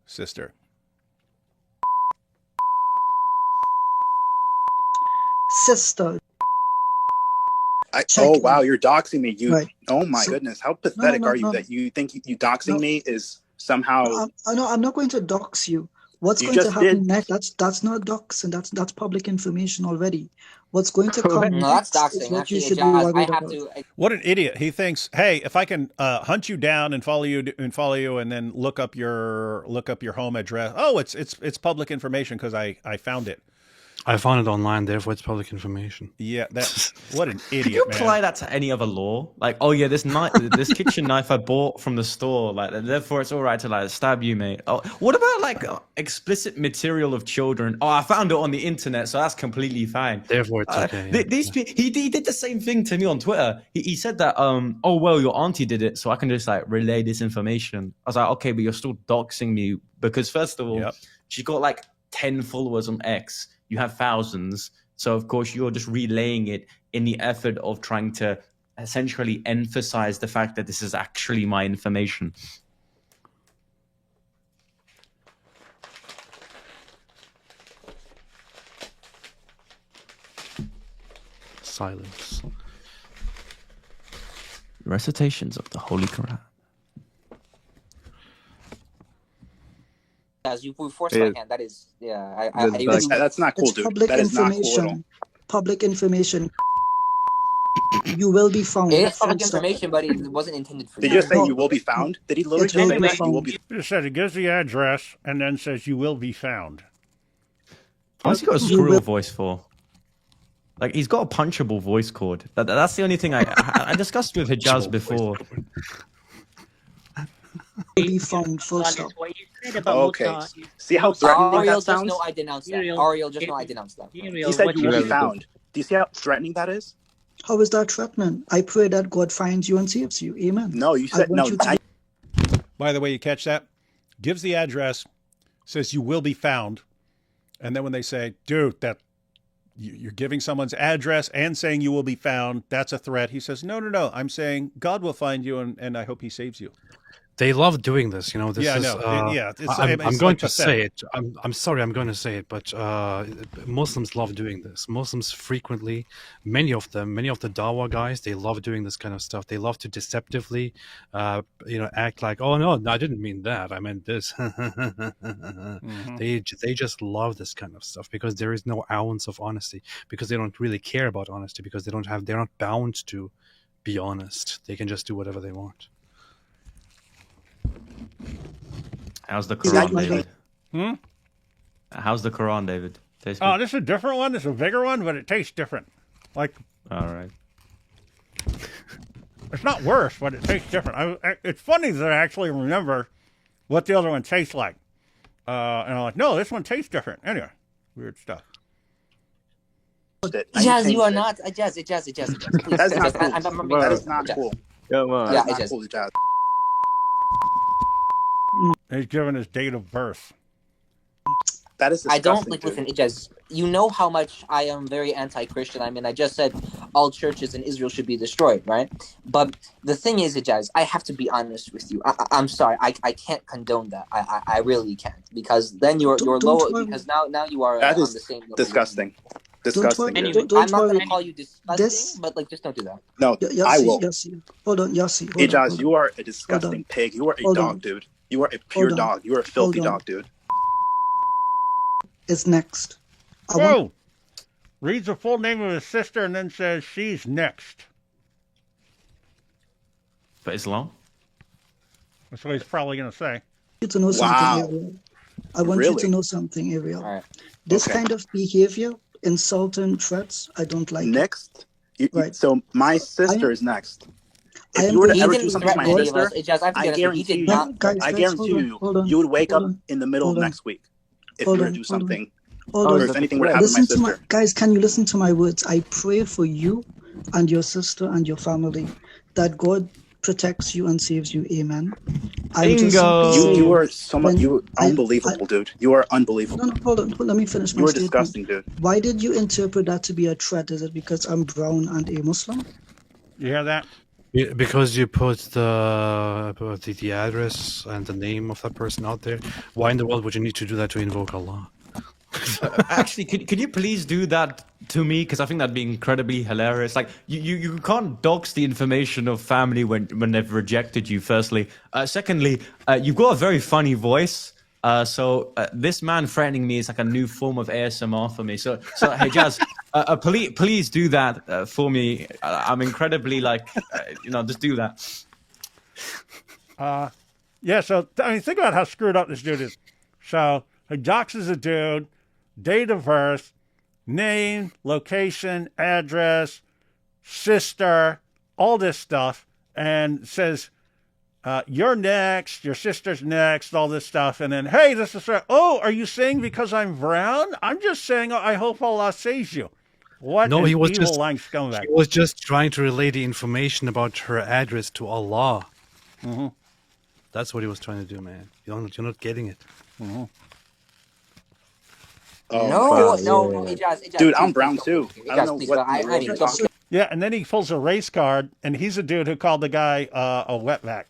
sister.
Sister.
Oh, wow, you're doxing me.
Right.
Oh, my goodness. How pathetic are you
no.
that you think you doxing me is somehow...
No, I'm not going to dox you. What's
You
going to
just
happen
did.
next? That's not docs, and that's public information already. What's going to come
No, that's
next is
doxing.
what you
Actually,
should be
Ijaz,
worried
I have
about.
to.
What an idiot! He thinks, hey, if I can hunt you down and follow you and then look up your home address. Oh, it's public information because I found it.
I found it online, therefore it's public information.
Yeah, that. What an idiot,
Could you
man.
apply that to any other law? Like, oh yeah, this kitchen knife I bought from the store, like, therefore it's all right to like stab you, mate. Oh, what about like explicit material of children? Oh, I found it on the internet, so that's completely fine.
Therefore it's okay.
He did the same thing to me on Twitter. He said that, oh well, your auntie did it, so I can just like relay this information. I was like, okay, but you're still doxing me because first of all, she's got like 10 followers on X. You have thousands. So, of course, you're just relaying it in the effort of trying to essentially emphasize the fact that this is actually my information.
Silence.
Recitations of the Holy Quran.
As you forced my hand, that is,
That's not cool,
It's
dude.
public
That is not cool at all.
information. Public information. You will be found.
It is public
Full stop.
information, but it wasn't intended for
Did
you.
you say you will be found? Did he literally
It will
say
be
that? You will
found.
be.
It says it gives the address and then says you will be found.
What's he got a
You
squirrel
will-
voice for? Like, he's got a punchable voice cord. That's the only thing I discussed with Ijaz before.
Be found. Full
God,
stop.
is what you said about
Okay.
Muta.
See how threatening
Ariel
that
just
sounds?
know I denounced that.
Ariel,
Ariel just know I denounced that.
Ariel,
He said
what
you will be
you-
found. Do you see how threatening that is?
How is that threatening? I pray that God finds you and saves you. Amen.
No, you
I
said
want
no.
you to
By the way, you catch that? Gives the address, says you will be found, and then when they say, dude, that you're giving someone's address and saying you will be found, that's a threat. He says, no, I'm saying God will find you and I hope he saves you.
They love doing this, you know. This
Yeah, I
is,
know.
I'm
It's
going
like
to say
pathetic.
it. I'm sorry, I'm going to say it, but Muslims love doing this. Muslims frequently, many of the Dawa guys, they love doing this kind of stuff. They love to deceptively, act like, oh no, I didn't mean that. I meant this. They just love this kind of stuff because there is no ounce of honesty. Because they don't really care about honesty. Because they're not bound to be honest. They can just do whatever they want.
How's the
Is that
Quran,
my
David?
Hmm?
How's the Quran, David? Tastes
Oh,
good?
this is a different one. This is a bigger one, but it tastes different. Like,
All right.
it's not worse, but it tastes different. It's funny that I actually remember what the other one tastes like. And I'm like, no, this one tastes different. Anyway, weird stuff.
Ijaz, you are not. Ijaz. Please.
That's not
Ijaz,
cool.
I'm being
That is
Ijaz.
not cool.
Come on.
Yeah,
That's not
Ijaz.
cool, Ijaz.
He's given his date of birth.
That is
I
disgusting.
don't like.
dude.
Listen, Ijaz. You know how much I am very anti-Christian. I mean, I just said all churches in Israel should be destroyed, right? But the thing is, Ijaz, I have to be honest with you. I'm sorry. I can't condone that. I really can't, because then you're
Don't
low.
worry.
Because now you are
That
on
is
the same level.
Disgusting. Disgusting.
worry.
dude.
Anyway,
Don't
I'm not
worry.
gonna call you disgusting,
This-
but like, just don't do that.
No,
Yassi,
I will.
Yassi. Hold on, Yassi. Hold on,
Ijaz,
hold
you are a
Hold
disgusting
on.
pig. You are a
Hold
dog,
on.
dude. You are a pure
Hold on.
dog. You are a filthy
Hold on.
dog, dude.
It's next. I want
Whoa! Reads the full name of his sister and then says she's next.
For Islam?
That's what he's probably going to say.
you to know
Wow.
something, Ariel. I want you
Really?
to know something, Ariel.
All right.
This
Okay.
kind of behavior, insulting threats, I don't like it.
Next.
Right.
So my sister is next.
I
If
am
you were to
going
He
ever
to
do
didn't
something to
threaten
my
any of us.
sister,
Ijaz, I have to
I
be honest. He
guarantee
did
you,
not.
guys,
I
hold
guarantee
on,
you,
hold on,
you would wake
hold
up
on,
in the middle of
hold on.
next week if
Hold
you were
on,
to do
hold on.
something,
Hold
or
on.
if anything were to happen to my
Listen to my
sister.
guys. Can you listen to my words? I pray for you and your sister and your family that God protects you and saves you. Amen. I'm just
Bingo.
simply
You
saying,
are so much.
when
You
I-
unbelievable, dude. You are unbelievable.
No, hold on. Let me finish my
You are
statement.
disgusting, dude.
Why did you interpret that to be a threat? Is it because I'm brown and a Muslim?
You hear that?
Yeah, because you put the address and the name of that person out there. Why in the world would you need to do that to invoke Allah?
Actually, could you please do that to me? Because I think that'd be incredibly hilarious. Like, you can't dox the information of family when they've rejected you, firstly. Secondly, you've got a very funny voice. So this man threatening me is like a new form of ASMR for me. So hey, Jazz, please do that for me. I'm incredibly just do that.
Yeah, so I mean, think about how screwed up this dude is. So he doxes a dude, date of birth, name, location, address, sister, all this stuff, and says, you're next, your sister's next, all this stuff, and then, hey, this is are you saying because I'm brown? I'm just saying I hope Allah saves you. What
No,
an
he was
evil
just
lying scumbag.
he was just trying to relay the information about her address to Allah.
Mm-hmm.
That's what he was trying to do, man. You're not getting it.
Mm-hmm.
No, Ijaz,
Dude,
please,
I'm brown
please,
too.
please,
I don't
Ijaz,
know
please,
what
I
in the world
mean,
you're
don't-
talking
Yeah, and then he pulls a race card, and he's a dude who called the guy a wetback.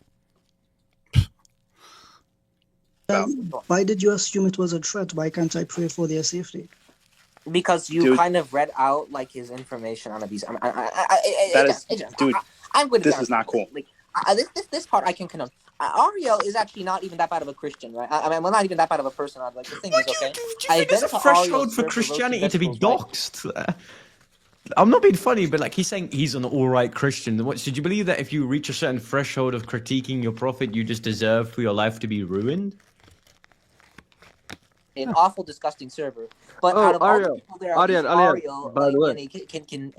Why did you assume it was a threat? Why can't I pray for their safety?
because you
Dude.
kind of read out like his information on a piece.
Dude,
I'm going to
this is not cool.
Like, this part I can condone. Ariel is actually not even that bad of a Christian, right? I mean, well, not even that bad of a person. Like the thing is, okay.
Do you think there's a
to
threshold
Ariel's
for
server
Christianity
roasted
to be
vegetables, right?
doxed? I'm not being funny, but like he's saying he's an all right Christian. What, did you believe that if you reach a certain threshold of critiquing your prophet, you just deserve for your life to be ruined?
An awful, disgusting server. But out of all the people there, at least Ariel,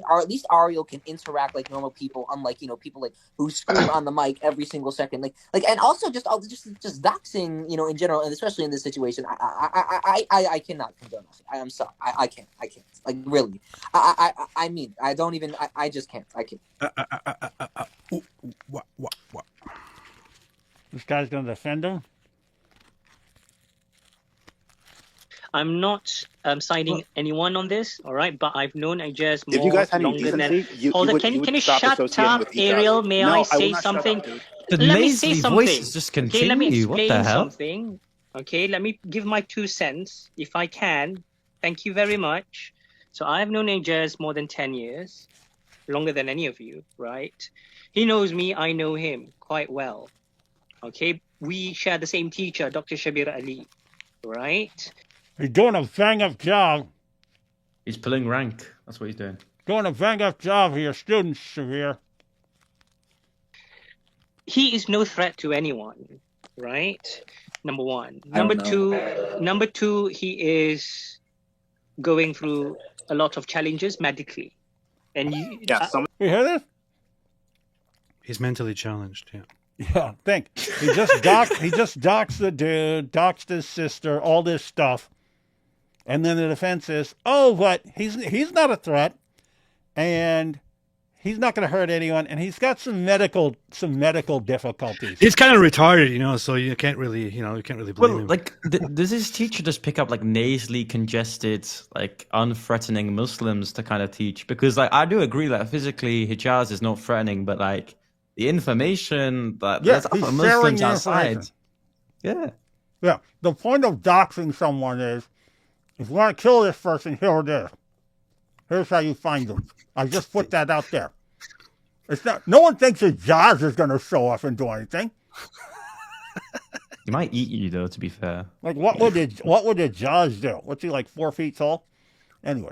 or at least Ariel can interact like normal people, unlike people like who scream on the mic every single second, like, and also just doxing, in general, and especially in this situation, I cannot condone it. I'm sorry, I can't, like really, I mean, I don't even, I just can't, I can't.
What? This guy's gonna defend him.
I'm not citing anyone on this, all right? But I've known Ijaz more
If you guys had any
longer than.
decency, you
Hold on,
would
can you
stop
shut
associating
up,
with Ijaz.
Ariel? May
No,
I
I will
say
not shut
something?
up, dude.
The
Let me say
nasally
something.
voices just
Okay,
continue.
let me
What the
explain
hell?
something. Okay, let me give my 2 cents, if I can. Thank you very much. So I've known Ijaz more than 10 years, longer than any of you, right? He knows me, I know him quite well. Okay, we share the same teacher, Dr. Shabir Ali, right?
He's doing a bang-up job.
He's pulling rank. That's what he's doing.
Doing a bang-up job for your students, Shabir.
He is no threat to anyone, right? Number one. Number two, he is going through a lot of challenges medically. And
You hear this?
He's mentally challenged, yeah.
Yeah, think. He just doxed the dude, doxed his sister, all this stuff. And then the defense is, but he's not a threat, and he's not going to hurt anyone, and he's got some medical difficulties.
He's kind of retarded, so you can't really blame him.
Like, does his teacher just pick up like nasally congested, like unthreatening Muslims to kind of teach? Because like I do agree that physically Ijaz is not threatening, but like the information that there's other Muslims outside. Yeah.
The point of doxing someone is, if you want to kill this person, here it is. Here's how you find them. I just put that out there. It's not. No one thinks Ijaz is going to show up and do anything.
He might eat you, though. To be fair,
like what would Ijaz do? What's he, like 4 feet tall? Anyway.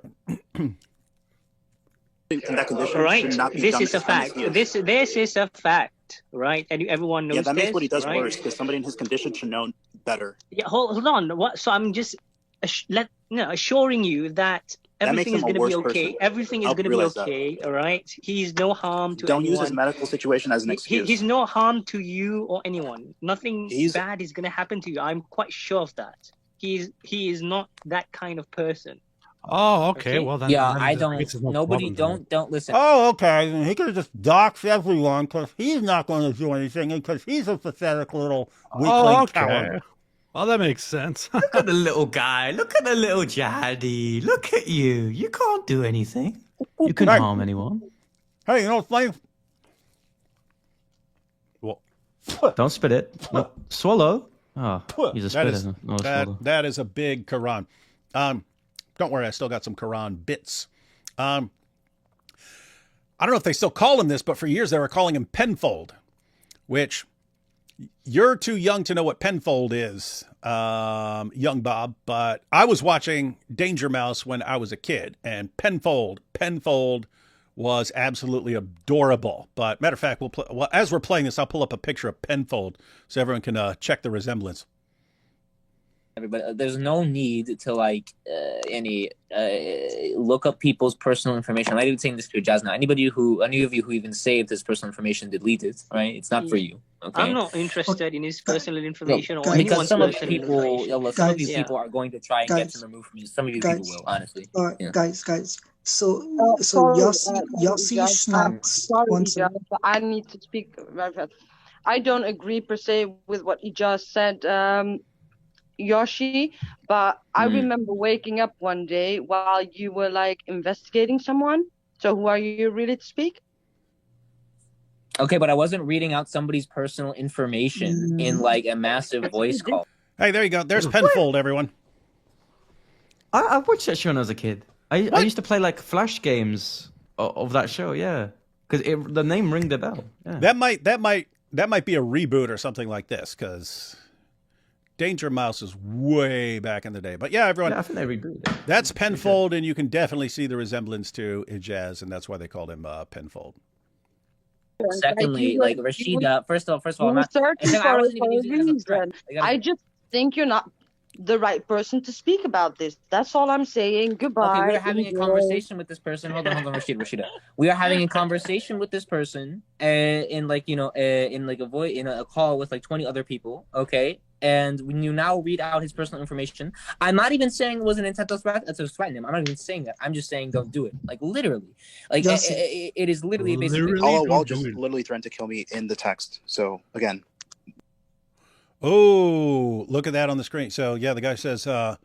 Right. This is a fact. This is a fact, right? And everyone knows.
Yeah, that makes
this,
what he does
right?
worse, because somebody in his condition should know better.
Yeah, hold on. What? So I'm just assuring you that everything is going to be okay.
Person.
Everything is going to be okay. All right. He's no harm to anyone.
Don't use his medical situation as an excuse.
He's no harm to you or anyone. Nothing bad is going to happen to you. I'm quite sure of that. He is not that kind of person.
Oh, okay. Well, then.
Yeah, I don't. Nobody, don't listen.
Oh, okay. He could have just doxed everyone because he's not going to do anything because he's a pathetic little weakling coward.
Well, that makes sense.
Look at the little guy. Look at the little jaddy. Look at you. You can't do anything. You couldn't harm anyone.
Hey, you know what's funny?
What? Don't spit it. No, swallow. Oh, he's a spitter.
That is a big Quran. Don't worry, I still got some Quran bits. I don't know if they still call him this, but for years they were calling him Penfold, which You're too young to know what penfold is, young Bob, but I was watching Danger Mouse when I was a kid, and penfold was absolutely adorable. But matter of fact, as we're playing this, I'll pull up a picture of penfold so everyone can check the resemblance.
But there's no need to like look up people's personal information. I'm not even saying this to Ijaz now. Any of you who even saved his personal information, delete it. Right? It's not for you. Okay.
I'm not interested in his personal information or
guys,
anyone's
Because some of
personal
these people,
information.
some of these
Guys,
people are going to try and get
guys,
him removed from you. Some of you
guys,
people will, honestly.
all right,
Yeah.
guys. So
Sorry,
Yossi
Ijaz.
Snacks.
Sorry,
One
Ijaz.
second.
I need to speak very fast. I don't agree per se with what Ijaz said, Yoshi, but I remember waking up one day while you were like investigating someone. So who are you really to speak?
Okay, but I wasn't reading out somebody's personal information in like a massive voice call.
Hey, there you go. There's penfold, everyone.
I watched that show when I was a kid. I used to play like flash games of that show, yeah, because the name ringed a bell. Yeah.
That might be a reboot or something like this, because Danger Mouse is way back in the day. But yeah, everyone,
Yeah, I think they rebooted it.
that's penfold, and you can definitely see the resemblance to Ijaz, and that's why they called him penfold.
Secondly, like Rashida, first of all, I'm not.
Searching
I
for
wasn't
it for
even
a
using it as a threat.
reason. I just think you're not the right person to speak about this. That's all I'm saying. Goodbye.
Okay, we are having a conversation with this person. Hold on, Rashida. We are having a conversation with this person, in like in like a call with like 20 other people. Okay, and when you now read out his personal information, I'm not even saying it was an intent to threaten him. I'm not even saying that. I'm just saying don't do it. Like literally, like it is literally basically.
Allah just literally threatened to kill me in the text. So again.
Oh, look at that on the screen. So yeah, the guy says, after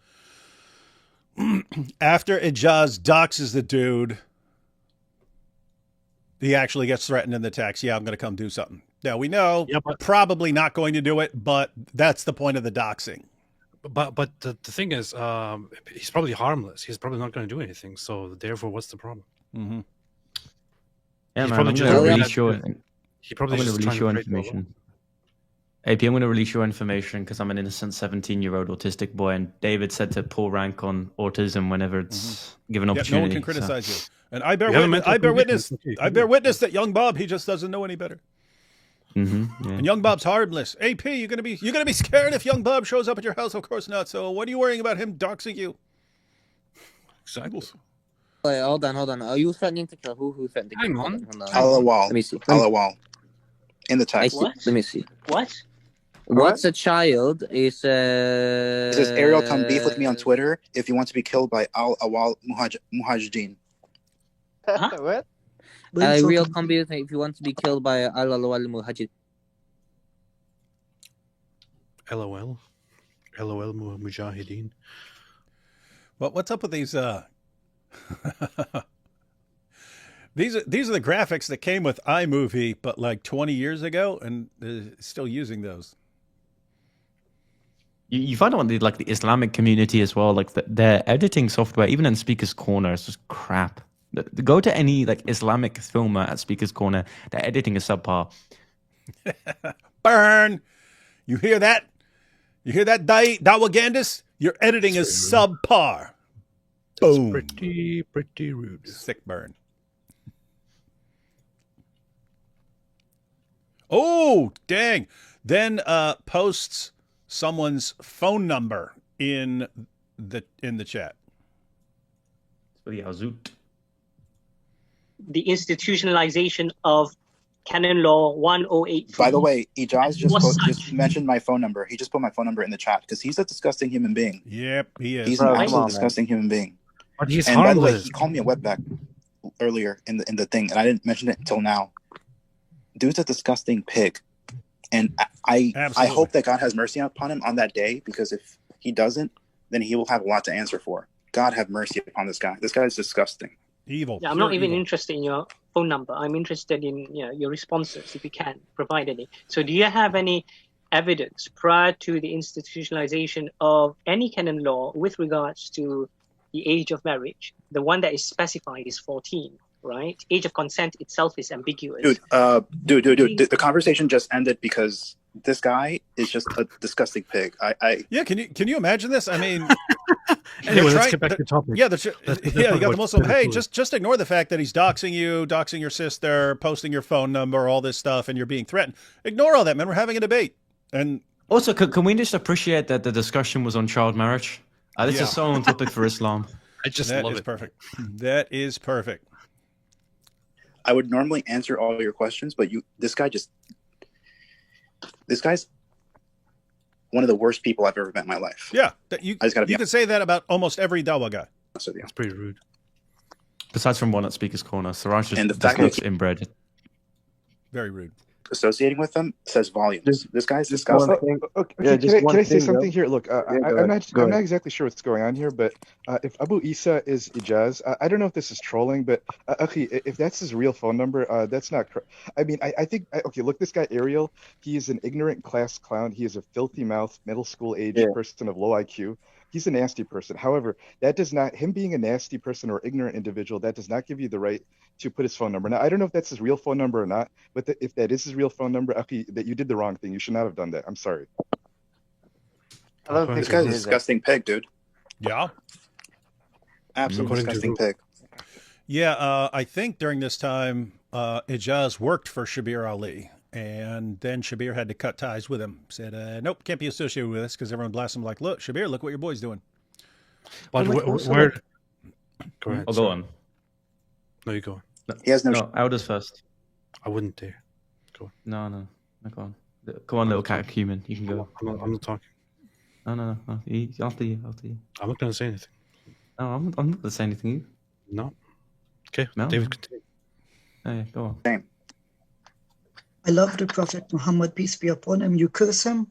Ijaz doxes the dude, he actually gets threatened in the text. Yeah, I'm going to come do something. Now we know probably not going to do it, but that's the point of the doxing.
But the thing is, he's probably harmless. He's probably not going to do anything. So therefore, what's the problem?
Mm-hmm.
Yeah,
He's
man,
probably
I'm
just
going to
really
release your.
He probably
I'm going
just
to release
trying
your
to create
information. AP, I'm going to release your information because I'm an innocent 17-year-old autistic boy, and David said to pull rank on autism whenever it's given opportunity.
No one can criticize you. And I bear witness that young Bob, he just doesn't know any better.
Mm-hmm, yeah.
And young Bob's harmless. AP, you're gonna be scared if young Bob shows up at your house? Of course not. So what are you worrying about him doxing you?
Exactly.
Wait, hold on. Are you threatening to kill? Who threatened to kill?
Hang on.
Let
me see.
In the text.
Let me see.
What?
What's a child is
It says Ariel, come beef with me on Twitter if you want to be killed by Al-Awal Muhajideen.
Huh?
What?
Ariel, come beef with me if you want to be killed by Al-Awal Muhajideen.
LOL Mujahideen.
Well, what's up with these? These are the graphics that came with iMovie, but like 20 years ago, and they're still using those.
You find out on the Islamic community as well, like their editing software, even in Speaker's Corner, is just crap. Go to any Islamic filmer at Speaker's Corner, their editing is subpar.
Burn! You hear that? You hear that, Dawagandis? Your editing is subpar. Boom.
It's pretty rude.
Sick burn. Oh, dang. Then posts someone's phone number in the chat.
The
institutionalization of Canon Law 1083.
By the way, Ijaz just mentioned my phone number. He just put my phone number in the chat because he's a disgusting human being.
Yep, he is.
He's an absolute disgusting human being.
But he's
and
harmless.
By the way, he called me a wetback earlier in the thing, and I didn't mention it until now. Dude's a disgusting pig. And I hope that God has mercy upon him on that day, because if he doesn't, then he will have a lot to answer for. God have mercy upon this guy. This guy is disgusting.
Evil.
Yeah, I'm not even interested in your phone number. I'm interested in your responses, if you can provide any. So do you have any evidence prior to the institutionalization of any canon law with regards to the age of marriage? The one that is specified is 14. Right? Age of consent itself is ambiguous.
Dude, the conversation just ended because this guy is just a disgusting pig.
Yeah, can you imagine this? I mean,
anyway, let's get back to the topic.
Yeah, you got the Muslim. Hey, just ignore the fact that he's doxing you, doxing your sister, posting your phone number, all this stuff, and you're being threatened. Ignore all that, man. We're having a debate. And
also, can we just appreciate that the discussion was on child marriage? This is so on topic for Islam.
I just love it.
That is perfect. That is perfect.
I would normally answer all your questions, but this guy's one of the worst people I've ever met in my life.
Yeah, you can say that about almost every dawah guy.
That's
pretty rude.
Besides from one at Speaker's Corner, Siraj just
and the fact
looks inbred.
Very rude.
Associating with them says volumes. This guy's disgusting.
Okay, can I say something here? Look, I'm not exactly sure what's going on here, but if Abu Isa is Ijaz, I don't know if this is trolling, but if that's his real phone number, that's not. I mean, I think. Okay, look, this guy Ariel, he is an ignorant class clown. He is a filthy mouth, middle school age person of low IQ. He's a nasty person. However, that does not, him being a nasty person or ignorant individual, that does not give you the right to put his phone number. Now, I don't know if that's his real phone number or not, but if that is his real phone number, that you did the wrong thing. You should not have done that. I'm sorry.
I don't think this guy's a disgusting pig, dude.
Yeah.
Absolutely disgusting pig.
Yeah, I think during this time, Ijaz worked for Shabir Ali. And then Shabir had to cut ties with him. Said, nope, can't be associated with us because everyone blasted him like, look, Shabir, look what your boy's doing.
But where? Go ahead.
I'll go on.
No, you go on.
No,
he has
no Elders first.
I wouldn't dare. Go on.
No, go on. Come on, little catechumen. You can go.
I'm not talking.
No. After you.
I'm not going to say anything.
No, I'm not going to say anything.
No. Okay,
no.
David, continue.
Oh, yeah, go on.
Same.
I love the Prophet Muhammad, peace be upon him. You curse him,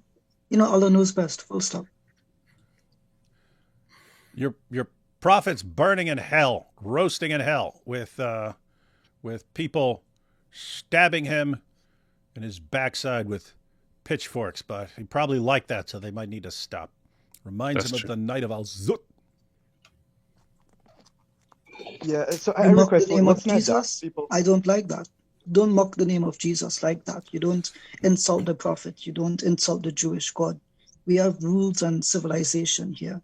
Allah knows best. Full stop.
Your prophet's burning in hell, roasting in hell, with people stabbing him in his backside with pitchforks. But he probably liked that, so they might need to stop. Reminds him of the night of Al-Zut.
Yeah, so I request,
the name of Jesus. I don't like that. Don't mock the name of Jesus like that. You don't insult the prophet. You don't insult the Jewish God. We have rules and civilization here.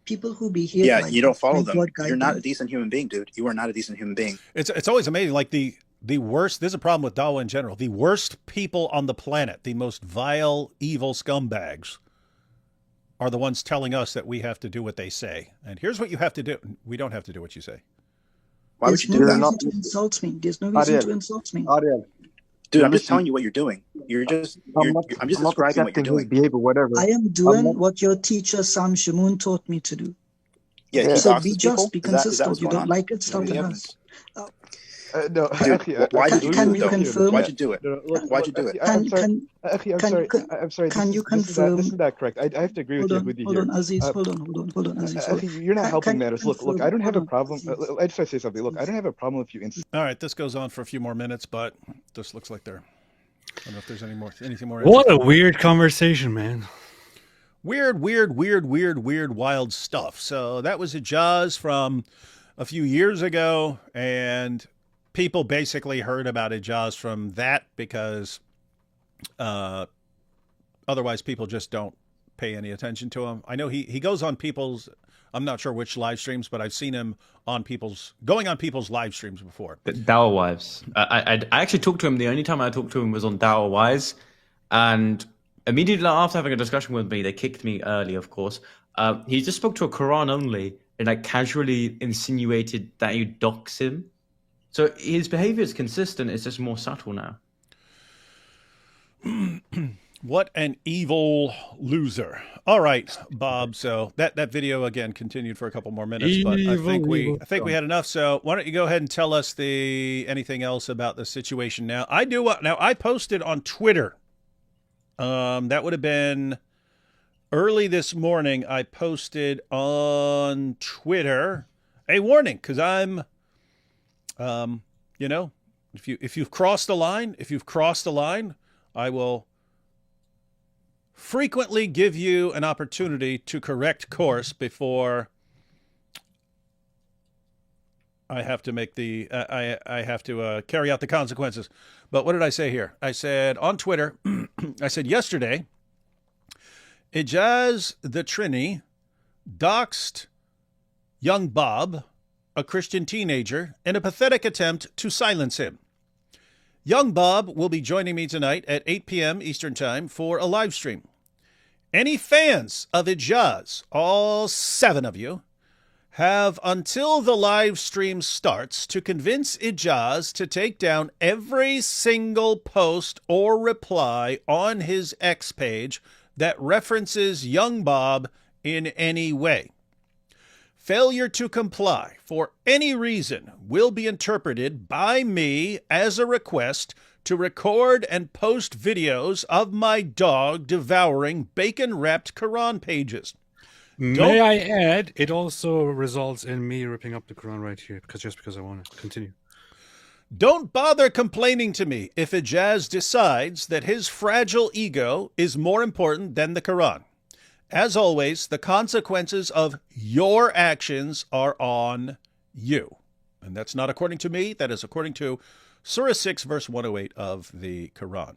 People who behave like
you don't follow them. You're not a decent human being, dude. You are not a decent human being.
It's always amazing. Like the worst, there's a problem with Dawah in general. The worst people on the planet, the most vile, evil scumbags, are the ones telling us that we have to do what they say. And here's what you have to do. We don't have to do what you say.
Why would you do that?
There's no reason to insult me. There's no reason to insult me.
Dude, I'm just telling you what you're doing. I'm just describing what you're doing.
Behavior, whatever.
I am doing what your teacher Sam Shamoon taught me to do.
Yeah,
so be just, be consistent. You don't like it, stop the house.
No,
dude, why did you
can
do
you
it?
confirm?
Why'd you do it? Why'd you do it?
I'm sorry.
Can you confirm?
This is not correct. I have to agree with you
Hold
here.
on, Aziz. Hold on, Aziz.
You're not helping matters. Look. I don't have a problem. I just want to say something. Look, I don't have a problem if you insist.
All right, this goes on for a few more minutes, but this looks like they're. I don't know if there's anything more.
What a weird conversation, man.
Weird, wild stuff. So that was Ijaz from a few years ago, and people basically heard about Ijaz from that because otherwise people just don't pay any attention to him. I know he goes on people's, I'm not sure which live streams, but I've seen him going on people's live streams before.
Dawah Wives. I actually talked to him. The only time I talked to him was on Dawah Wives, and immediately after having a discussion with me, they kicked me early, of course. He just spoke to a Quran only and like casually insinuated that you dox him. So his behavior is consistent. It's just more subtle now.
What an evil loser. All right, Bob. So that video again continued for a couple more minutes, but I think we had enough. So why don't you go ahead and tell us anything else about the situation now? I posted on Twitter. That would have been early this morning. I posted on Twitter a warning because I'm if you've crossed the line, I will frequently give you an opportunity to correct course before I have to make I have to carry out the consequences. But what did I say here? I said on Twitter, I said, yesterday, Ijaz the Trini doxed young Bob, a Christian teenager, in a pathetic attempt to silence him. Young Bob will be joining me tonight at 8 p.m. Eastern Time for a live stream. Any fans of Ijaz, all 7 of you, have until the live stream starts to convince Ijaz to take down every single post or reply on his X page that references young Bob in any way. Failure to comply for any reason will be interpreted by me as a request to record and post videos of my dog devouring bacon-wrapped Quran pages.
May I add, it also results in me ripping up the Quran right here, because I want to continue.
Don't bother complaining to me if Ijaz decides that his fragile ego is more important than the Quran. As always, the consequences of your actions are on you. And that's not according to me. That is according to Surah 6, verse 108 of the Quran.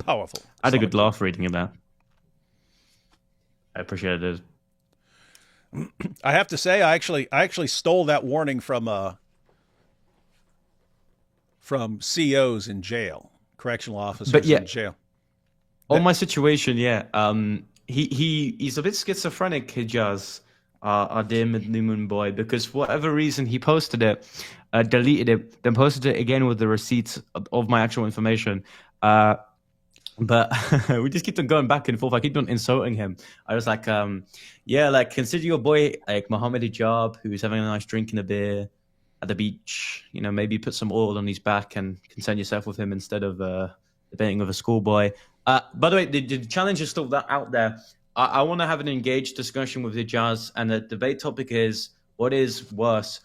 Powerful.
I had a good laugh reading it that. I appreciate it.
I have to say, I actually stole that warning from COs in jail, correctional officers in jail.
On my situation, he's a bit schizophrenic, Ijaz, our dear Midnimun boy, because for whatever reason he posted it, deleted it, then posted it again with the receipts of my actual information. But we just keep on going back and forth. I keep on insulting him. I was like, consider your boy like Muhammad Hijab, who's having a nice drink and a beer at the beach. You know, maybe put some oil on his back and concern yourself with him instead of debating with a schoolboy. By the way, the challenge is still out there. I want to have an engaged discussion with Ijaz, and the debate topic is, what is worse,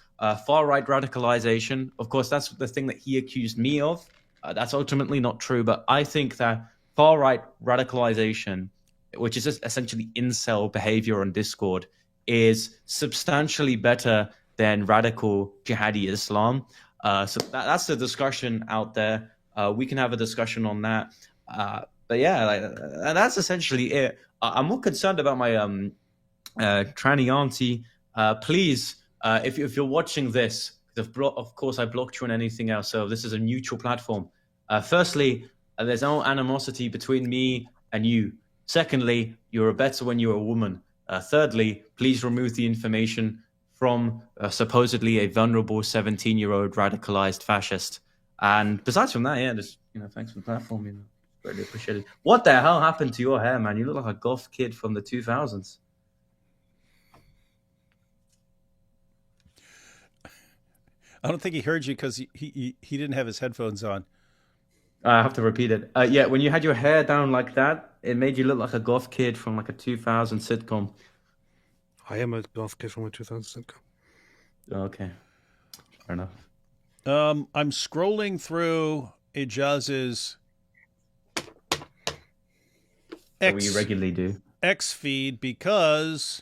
far-right radicalization? Of course, that's the thing that he accused me of. That's ultimately not true, but I think that far-right radicalization, which is just essentially incel behavior on Discord, is substantially better than radical jihadi Islam. So that's the discussion out there. We can have a discussion on that. But that's essentially it. I'm more concerned about my tranny auntie. Please, if you're watching this, of course I blocked you on anything else, so this is a neutral platform. Firstly, there's no animosity between me and you. Secondly, you're better when you're a woman. Thirdly, please remove the information from supposedly a vulnerable 17-year-old radicalized fascist. And besides from that, just thanks for the platform. Really appreciate it. What the hell happened to your hair, man? You look like a goth kid from the 2000s.
I don't think he heard you because he didn't have his headphones on.
I have to repeat it. When you had your hair down like that, it made you look like a goth kid from like a 2000 sitcom.
I am a goth kid from a 2000 sitcom.
Okay, fair enough.
I'm scrolling through Ijaz's
we regularly do
X feed because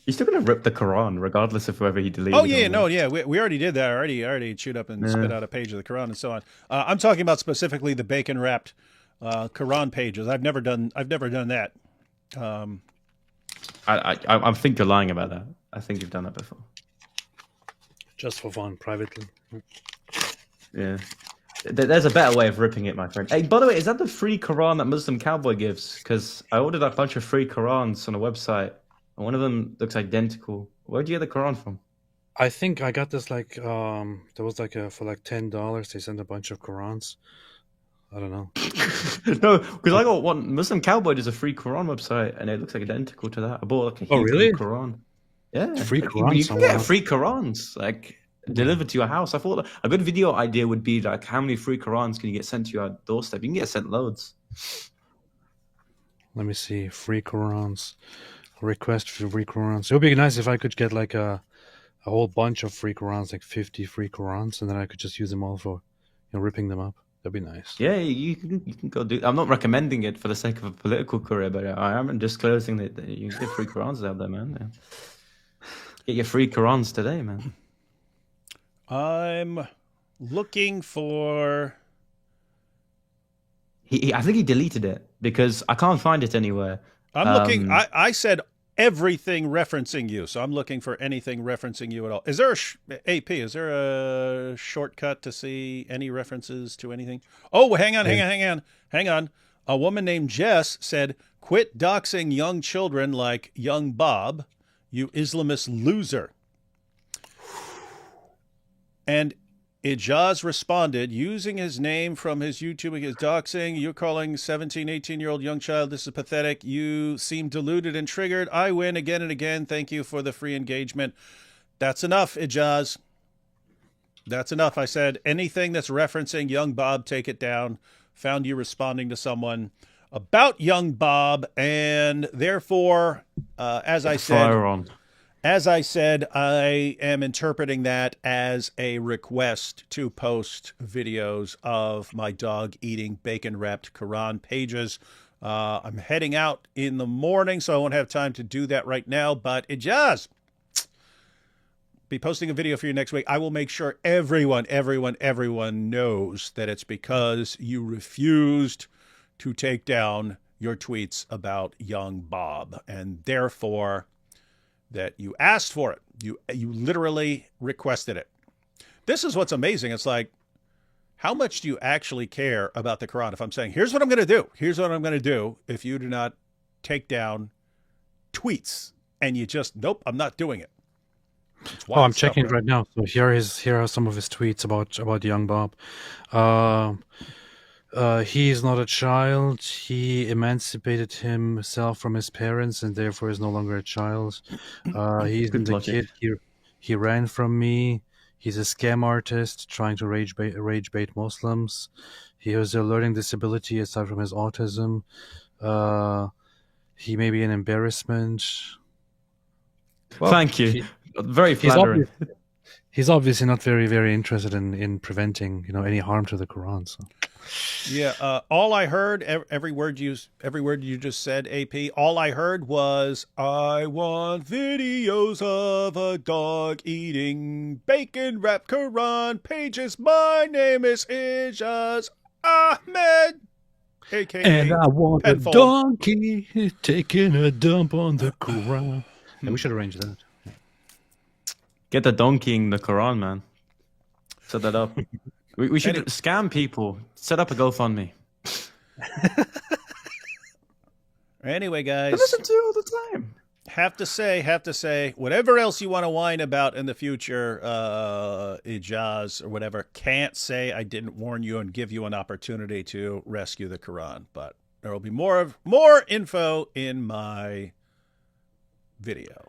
he's still gonna rip the Quran regardless of whether he deleted.
Oh yeah, we already did that. I already chewed up and spit out a page of the Quran and so on. I'm talking about specifically the bacon wrapped Quran pages. I've never done that.
I think you're lying about that. I think you've done that before.
Just for fun, privately.
Yeah. There's a better way of ripping it, my friend. Hey, by the way, is that the free Quran that Muslim Cowboy gives? Because I ordered a bunch of free Qurans on a website, and one of them looks identical. Where'd you get the Quran from?
I think I got this there was for like $10. They sent a bunch of Qurans. I don't know.
No, because I got one. Muslim Cowboy does a free Quran website, and it looks like identical to that. I bought like a huge Quran. Yeah,
free Qurans.
You can get free Qurans delivered to your house. I thought a good video idea would be like, how many free Qurans can you get sent to your doorstep? You can get sent loads.
Let me see. Free Qurans. Request for free Qurans. It would be nice if I could get like a whole bunch of free Qurans, like 50 free Qurans, and then I could just use them all for ripping them up. That'd be nice.
Yeah, you can go do. I'm not recommending it for the sake of a political career, but I am disclosing that you can get free Qurans out there, man. Yeah. Get your free Qurans today, man.
I'm looking for...
I think he deleted it because I can't find it anywhere.
I'm looking... I said everything referencing you, so I'm looking for anything referencing you at all. Is there AP, is there a shortcut to see any references to anything? Oh, hang on. A woman named Jess said, quit doxing young children like young Bob, you Islamist loser. And Ijaz responded, using his name from his YouTube, his doxing, you're calling 17, 18-year-old young child, this is pathetic. You seem deluded and triggered. I win again and again. Thank you for the free engagement. That's enough, Ijaz. That's enough. I said, anything that's referencing young Bob, take it down. Found you responding to someone about young Bob, and therefore, as I said, I am interpreting that as a request to post videos of my dog eating bacon-wrapped Quran pages. I'm heading out in the morning, so I won't have time to do that right now, but Ijaz, be posting a video for you next week. I will make sure everyone knows that it's because you refused to take down your tweets about young Bob, and therefore that you asked for it. You literally requested it. This is what's amazing. It's like, how much do you actually care about the Quran? If I'm saying, here's what I'm going to do. Here's what I'm going to do if you do not take down tweets. And you just, nope, I'm not doing it.
I'm checking right now. So here are some of his tweets about young Bob. He is not a child. He emancipated himself from his parents and therefore is no longer a child. He isn't a kid. He ran from me. He's a scam artist trying to rage bait Muslims. He has a learning disability aside from his autism. He may be an embarrassment.
Well, thank you. Very flattering.
He's obviously not very, very interested in preventing, any harm to the Quran. So.
Yeah, all I heard, every word you just said, AP, all I heard was, I want videos of a dog eating bacon-wrapped Quran pages. My name is Ijaz Ahmad, a.k.a.
And I want
Penfold.
a donkey taking a dump on the Quran. And we should arrange that.
Get the donkeying the Quran, man. Set that up. We should scam people. Set up a GoFundMe.
Anyway, guys.
I listen to you all the time.
Have to say, whatever else you want to whine about in the future, Ijaz or whatever, can't say I didn't warn you and give you an opportunity to rescue the Quran. But there will be more info in my video.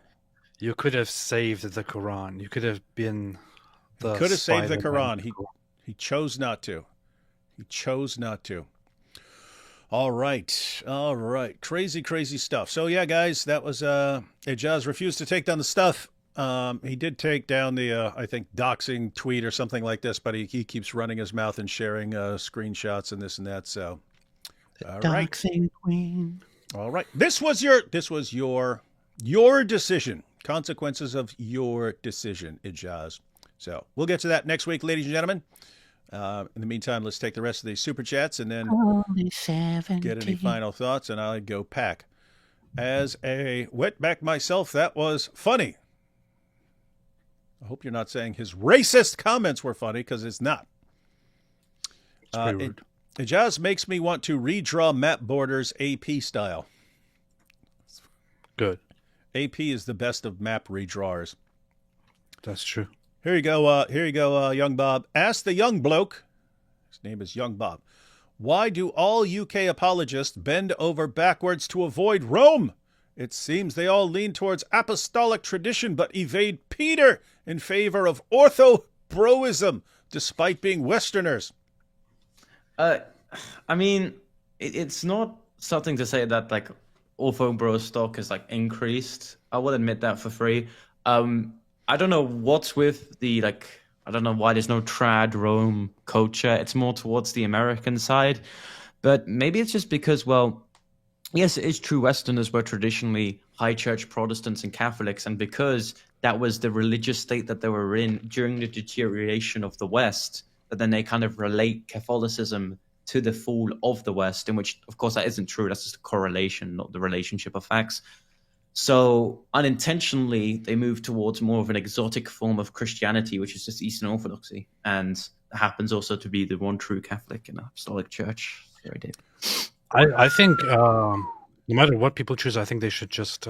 You could have saved the Quran. You could have been the
He could have saved the
spy
Quran.
behind
He chose not to. All right. Crazy stuff. So yeah, guys, that was Ijaz refused to take down the stuff. He did take down the I think doxing tweet or something like this, but he keeps running his mouth and sharing screenshots and this and that. So all right.
Doxing queen.
All right. This was your decision. Consequences of your decision, Ijaz. So we'll get to that next week, ladies and gentlemen. In the meantime, let's take the rest of these super chats and then get any final thoughts, and I'll go pack. As a wetback myself, that was funny. I hope you're not saying his racist comments were funny, because it's not. It just makes me want to redraw map borders AP style.
Good.
AP is the best of map redrawers.
That's true.
Here you go, young Bob. Ask the young bloke, his name is Young Bob, why do all UK apologists bend over backwards to avoid Rome? It seems they all lean towards apostolic tradition but evade Peter in favor of ortho-broism, despite being Westerners.
I mean, it's not something to say that, like, ortho-bro stock is, like, increased. I will admit that for free. I don't know what's with the, like, I don't know why there's no trad Rome culture. It's more towards the American side. But maybe it's just because, well, yes, it is true Westerners were traditionally high church Protestants and Catholics. And because that was the religious state that they were in during the deterioration of the West, but then they kind of relate Catholicism to the fall of the West, in which, of course, that isn't true. That's just a correlation, not the relationship of facts. So unintentionally, they move towards more of an exotic form of Christianity, which is just Eastern Orthodoxy, and happens also to be the one true Catholic and Apostolic Church. Sorry, Dave.
I think no matter what people choose, I think they should just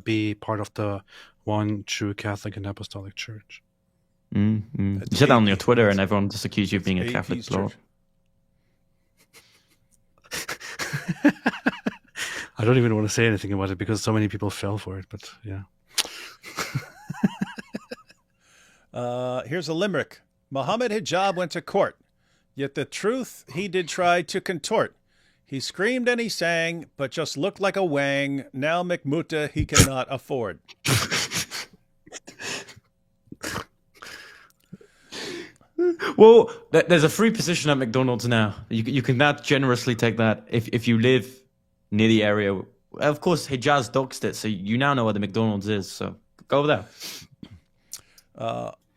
be part of the one true Catholic and Apostolic Church.
Mm-hmm. You said that on your Twitter, and everyone just accused you of being a Catholic lord.
I don't even want to say anything about it because so many people fell for it. But yeah.
Here's a limerick. Muhammad Hijab went to court, yet the truth he did try to contort. He screamed and he sang, but just looked like a wang. Now McMuta he cannot afford.
Well, there's a free position at McDonald's now. You can now generously take that if you live near the area. Of course, Ijaz doxed it, so you now know where the McDonald's is. So go over there.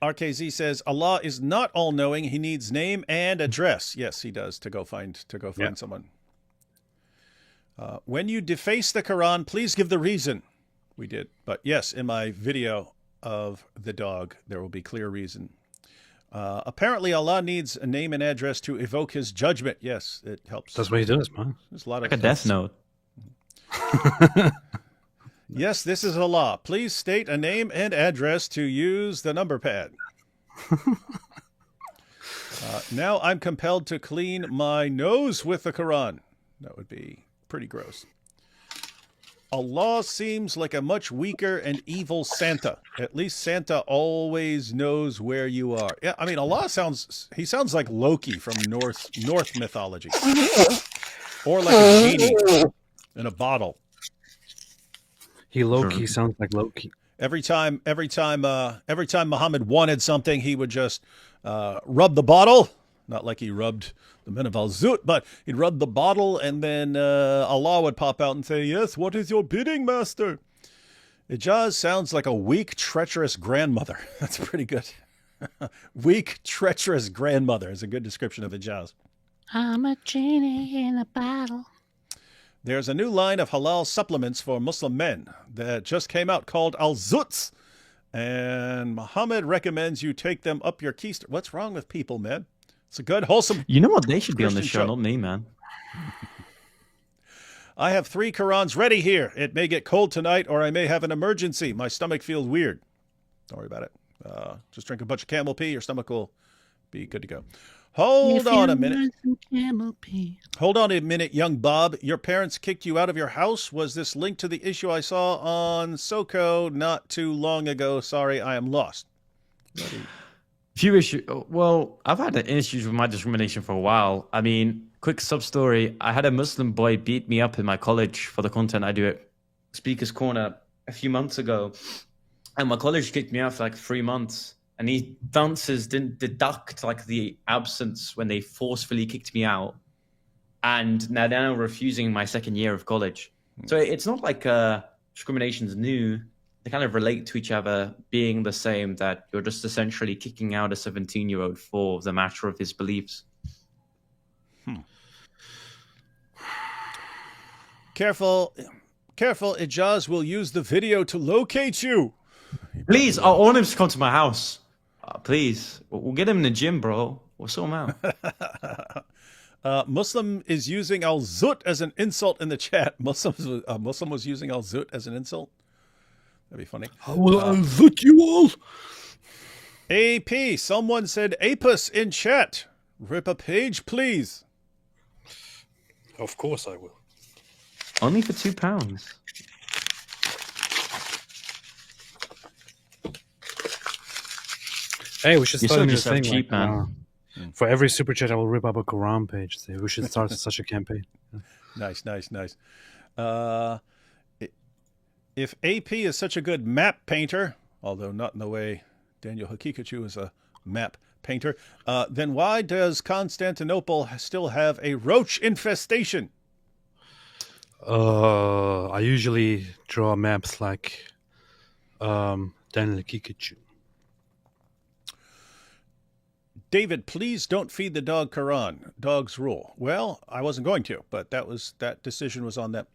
RKZ says Allah is not all-knowing. He needs name and address. Yes, he does to go find someone. When you deface the Quran, please give the reason. We did, but yes, in my video of the dog, there will be clear reason. Apparently, Allah needs a name and address to evoke His judgment. Yes, it helps.
That's what He does, man.
There's a lot
like a death note.
Yes, this is Allah. Please state a name and address to use the number pad. Now I'm compelled to clean my nose with the Quran. That would be pretty gross. Allah seems like a much weaker and evil Santa. At least Santa always knows where you are. Yeah, I mean, Allah sounds like Loki from North mythology. Or like a genie in a bottle.
He sounds like Loki.
Every time Muhammad wanted something, he would just rub the bottle. Not like he rubbed the men of Al-Zut, but he'd rub the bottle, and then Allah would pop out and say, "Yes, what is your bidding, master?" Ijaz sounds like a weak, treacherous grandmother. That's pretty good. Weak, treacherous grandmother is a good description of Ijaz.
I'm a genie in a bottle.
There's a new line of halal supplements for Muslim men that just came out called Al-Zuts, and Muhammad recommends you take them up your keister. What's wrong with people, man? It's a good, wholesome.
You know what? They should be on the
Christian
show, not me, man.
I have 3 Qurans ready here. It may get cold tonight, or I may have an emergency. My stomach feels weird. Don't worry about it. Just drink a bunch of camel pee. Your stomach will be good to go. Hold on a minute. Hold on a minute, young Bob. Your parents kicked you out of your house? Was this linked to the issue I saw on SoCo not too long ago? Sorry, I am lost.
Few issues. Well, I've had issues with my discrimination for a while. I mean, quick sub story. I had a Muslim boy beat me up in my college for the content I do at Speaker's Corner a few months ago. And my college kicked me out for like 3 months. And these dancers didn't deduct like the absence when they forcefully kicked me out. And now they're refusing my second year of college. So it's not like discrimination's new. They kind of relate to each other, being the same, that you're just essentially kicking out a 17-year-old for the matter of his beliefs.
Careful, Ijaz will use the video to locate you.
Please, I want him to come to my house. Please, we'll get him in the gym, bro. We'll sort him out.
Muslim is using Al-Zut as an insult in the chat. Muslim was using Al-Zut as an insult? That'd be funny.
I will Al-Zut you all.
AP, someone said Apis in chat. Rip a page, please.
Of course I will.
Only for £2.
Hey, we should start a new
yourself
thing.
cheap, man.
For every super chat, I will rip up a Quran page. So we should start such a campaign.
Nice. If AP is such a good map painter, although not in the way Daniel Hakikachu is a map painter, then why does Constantinople still have a roach infestation?
I usually draw maps like Daniel Hakikachu.
David, please don't feed the dog Quran. Dogs rule. Well, I wasn't going to, but that decision was on them.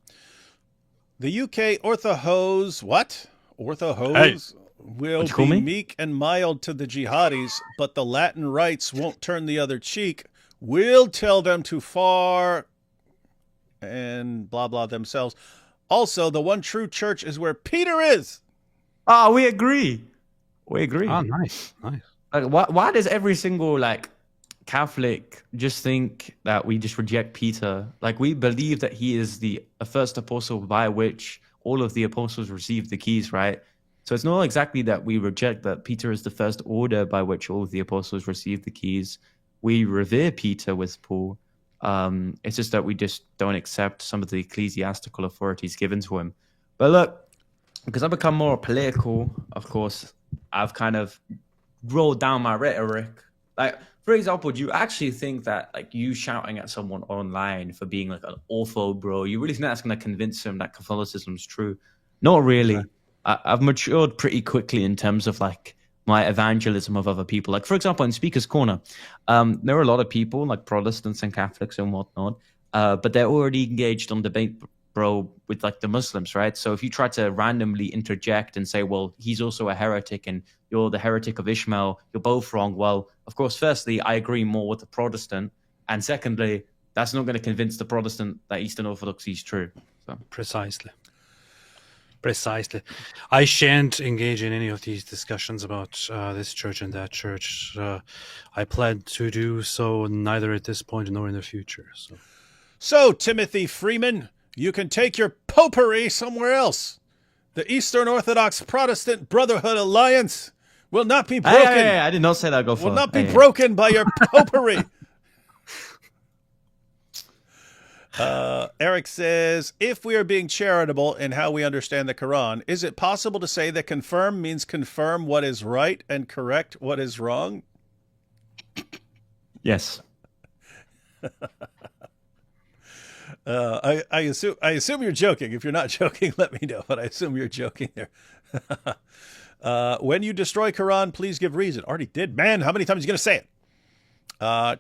The UK orthohose, what? Orthohose will be meek and mild to the jihadis, but the Latin rights won't turn the other cheek. We'll tell them to far and blah, blah themselves. Also, the one true church is where Peter is.
Oh, we agree. We agree.
Oh, nice.
Like, why does every single Catholic just think that we just reject Peter? Like, we believe that he is the first apostle by which all of the apostles received the keys, right? So it's not exactly that we reject that Peter is the first order by which all of the apostles received the keys. We revere Peter with Paul. It's just that we just don't accept some of the ecclesiastical authorities given to him. But look, because I've become more political, of course, I've kind of rolled down my rhetoric. Like, for example, do you actually think that you shouting at someone online for being an ortho bro, you really think that's going to convince them that Catholicism's true? Not really. Yeah. I've matured pretty quickly in terms of my evangelism of other people. Like, for example, in Speaker's Corner, there are a lot of people like Protestants and Catholics and whatnot, but they're already engaged on debate, bro, with the Muslims, right? So if you try to randomly interject and say, well, he's also a heretic and you're the heretic of Ishmael, you're both wrong. Well, of course, firstly, I agree more with the Protestant. And secondly, that's not going to convince the Protestant that Eastern Orthodoxy is true. So.
Precisely. I shan't engage in any of these discussions about this church and that church. I plan to do so neither at this point nor in the future.
So Timothy Freeman, you can take your popery somewhere else. The Eastern Orthodox Protestant Brotherhood Alliance will not be broken.
Hey, I did not say that.
Will not be broken by your popery. Eric says, if we are being charitable in how we understand the Quran, is it possible to say that confirm means confirm what is right and correct what is wrong?
Yes.
I assume you're joking. If you're not joking, let me know. But I assume you're joking there. When you destroy Quran, please give reason. Already did. Man, how many times are you going to say it?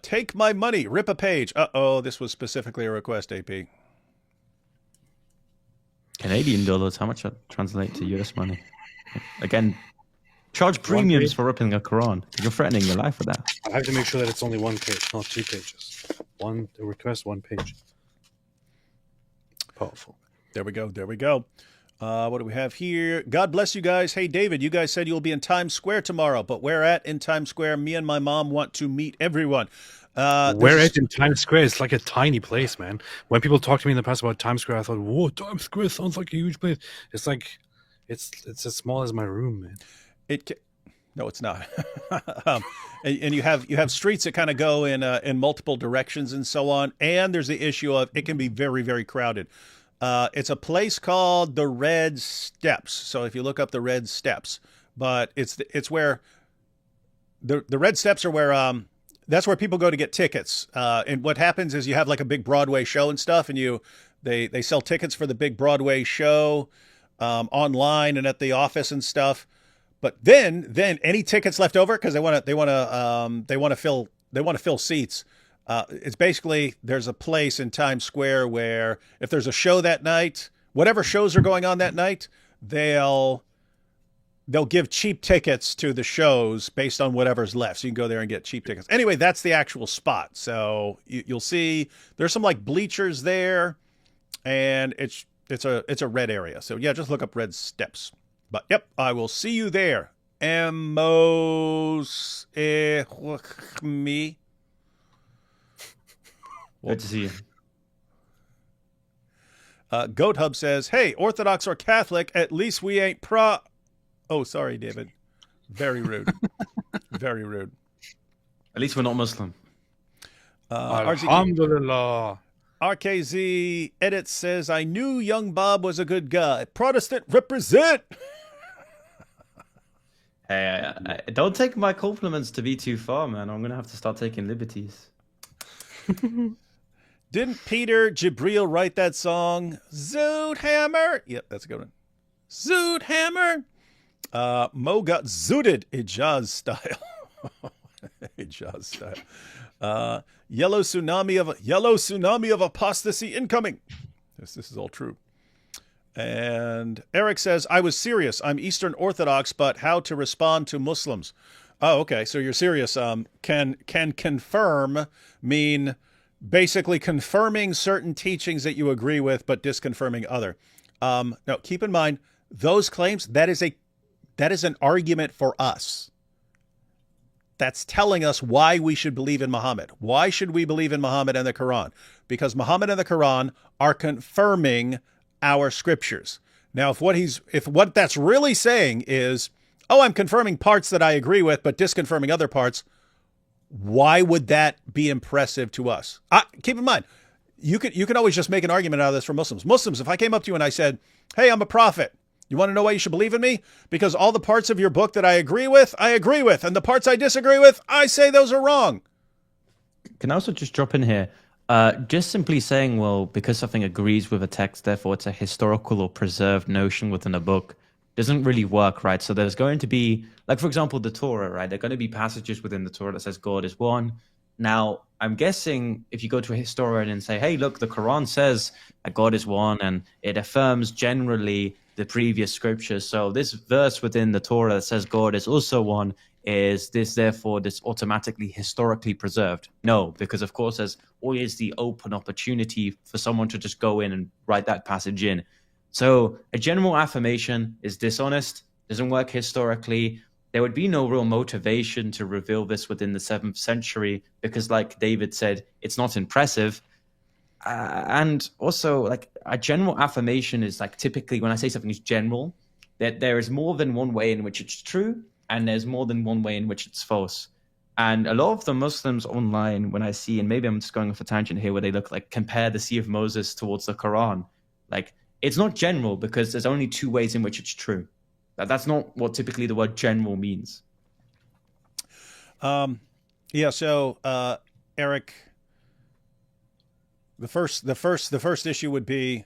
Take my money. Rip a page. Uh-oh, this was specifically a request, AP.
Canadian dollars. How much that translate to US money? Again, charge premiums for ripping a Quran. You're threatening your life with that.
I have to make sure that it's only one page, not 2 pages. Request 1 page. Powerful.
There we go. What do we have here? God bless you guys. Hey, David, you guys said you'll be in Times Square tomorrow, but where at in Times Square? Me and my mom want to meet everyone.
Where at in Times Square? It's like a tiny place, man. When people talk to me in the past about Times Square, I thought, whoa, Times Square sounds like a huge place. It's like, it's as small as my room, man.
No, it's not. And you have streets that kind of go in multiple directions and so on. And there's the issue of it can be very, very crowded. It's a place called the Red Steps. So if you look up the Red Steps, but it's where the Red Steps are where that's where people go to get tickets. And what happens is you have a big Broadway show and stuff, and they sell tickets for the big Broadway show online and at the office and stuff. But then any tickets left over because they want to fill seats. It's basically there's a place in Times Square where if there's a show that night, whatever shows are going on that night, they'll give cheap tickets to the shows based on whatever's left. So you can go there and get cheap tickets. Anyway, that's the actual spot. So you'll see there's some bleachers there, and it's a red area. So yeah, just look up Red Steps. But yep, I will see you there. Me.
Good to see you.
Goat Hub says, hey, Orthodox or Catholic, at least we ain't Oh, sorry, David. Very rude. Very rude.
At least we're not Muslim.
Alhamdulillah.
RKZ Edit says, I knew young Bob was a good guy. Protestant represent.
Hey, don't take my compliments to be too far, man. I'm going to have to start taking liberties.
Didn't Peter Jibril write that song? Zoot Hammer. Yep, that's a good one. Zoot Hammer. Mo got zooted Ijaz style. Ijaz style. Yellow tsunami of apostasy incoming. This is all true. And Eric says, I was serious. I'm Eastern Orthodox, but how to respond to Muslims? Oh, okay. So you're serious. Can confirm mean basically confirming certain teachings that you agree with, but disconfirming other? No, keep in mind, those claims, that is an argument for us. That's telling us why we should believe in Muhammad. Why should we believe in Muhammad and the Quran? Because Muhammad and the Quran are confirming our scriptures. Now, if what that's really saying is, oh, I'm confirming parts that I agree with, but disconfirming other parts, why would that be impressive to us? Keep in mind, you can always just make an argument out of this for Muslims. Muslims, if I came up to you and I said, hey, I'm a prophet, you want to know why you should believe in me? Because all the parts of your book that I agree with, and the parts I disagree with, I say those are wrong.
Can I also just drop in here? Just simply saying, well, because something agrees with a text, therefore it's a historical or preserved notion within a book, doesn't really work, right? So there's going to be, like, for example, the Torah, right? There are going to be passages within the Torah that says God is one. Now, I'm guessing if you go to a historian and say, hey, look, the Quran says that God is one, and it affirms generally the previous scriptures. So this verse within the Torah that says God is also one, is this therefore this automatically historically preserved? No, because of course there's always the open opportunity for someone to just go in and write that passage in. So a general affirmation is dishonest, doesn't work historically. There would be no real motivation to reveal this within the 7th century because, like David said, it's not impressive. And also, like, a general affirmation is like typically when I say something is general, that there is more than one way in which it's true, and there's more than one way in which it's false. And a lot of the Muslims online, when I see, and maybe I'm just going off a tangent here, where they look like compare the Sea of Moses towards the Quran, like it's not general because there's only 2 ways in which it's true. That's not what typically the word general means.
Yeah. So, Eric, the first issue would be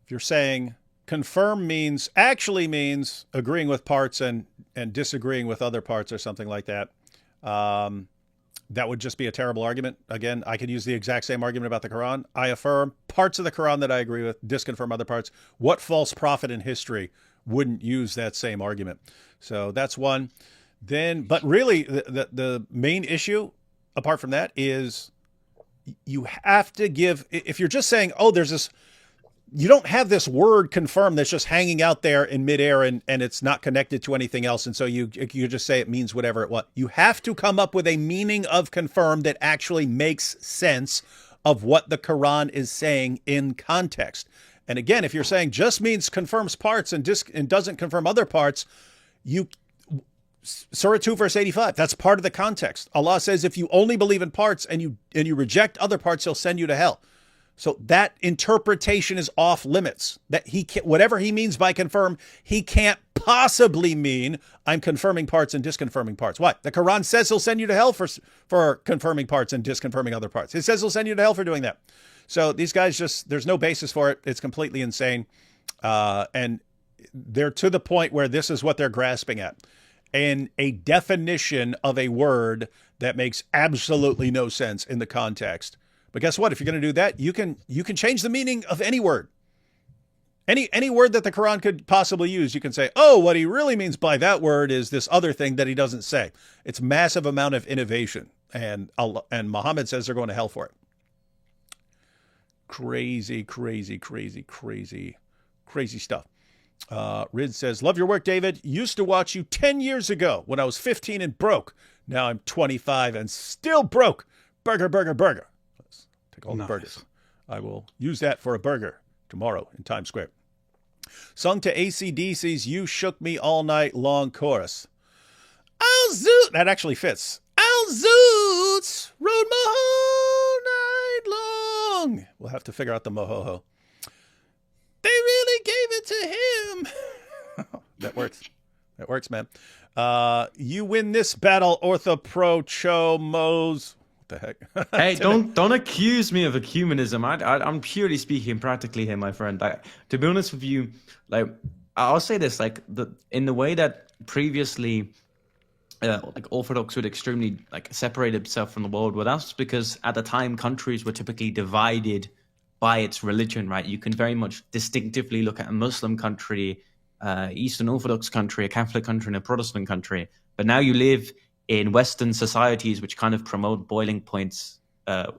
if you're saying confirm actually means agreeing with parts and disagreeing with other parts or something like that. That would just be a terrible argument. Again, I could use the exact same argument about the Quran. I affirm parts of the Quran that I agree with, disconfirm other parts. What false prophet in history wouldn't use that same argument? So that's one. Then, but really the main issue apart from that is you have to give, if you're just saying, oh, there's this, you don't have this word confirm that's just hanging out there in midair and it's not connected to anything else. And so you just say it means whatever it was. You have to come up with a meaning of confirm that actually makes sense of what the Quran is saying in context. And again, if you're saying just means confirms parts and doesn't confirm other parts, Surah 2 verse 85, that's part of the context. Allah says if you only believe in parts and you reject other parts, he'll send you to hell. So that interpretation is off limits. That whatever he means by confirm, he can't possibly mean I'm confirming parts and disconfirming parts. Why? The Quran says he'll send you to hell for confirming parts and disconfirming other parts. It says he'll send you to hell for doing that. So these guys there's no basis for it. It's completely insane. And they're to the point where this is what they're grasping at. And a definition of a word that makes absolutely no sense in the context. But guess what? If you're going to do that, you can change the meaning of any word. Any word that the Quran could possibly use, you can say, oh, what he really means by that word is this other thing that he doesn't say. It's massive amount of innovation. And Muhammad says they're going to hell for it. Crazy, crazy, crazy, crazy, crazy stuff. Rid says, love your work, David. Used to watch you 10 years ago when I was 15 and broke. Now I'm 25 and still broke. Burger, burger, burger. Let's take all the burgers. I will use that for a burger tomorrow in Times Square. Sung to AC/DC's You Shook Me All Night Long chorus. Oh, zoot. That actually fits. Oh, zoots. Rode my whole night long. We'll have to figure out the mohoho. They really gave it to him. That works. That works, man. You win this battle, Ortho Pro Cho Mose. What the heck?
Hey, don't accuse me of ecumenism. I'm purely speaking practically here, my friend. To be honest with you, like I'll say this, like in the way that previously like Orthodox would extremely like separate itself from the world. Well, that's because at the time countries were typically divided by its religion, right? You can very much distinctively look at a Muslim country, Eastern Orthodox country, a Catholic country, and a Protestant country. But now you live in Western societies which kind of promote boiling points,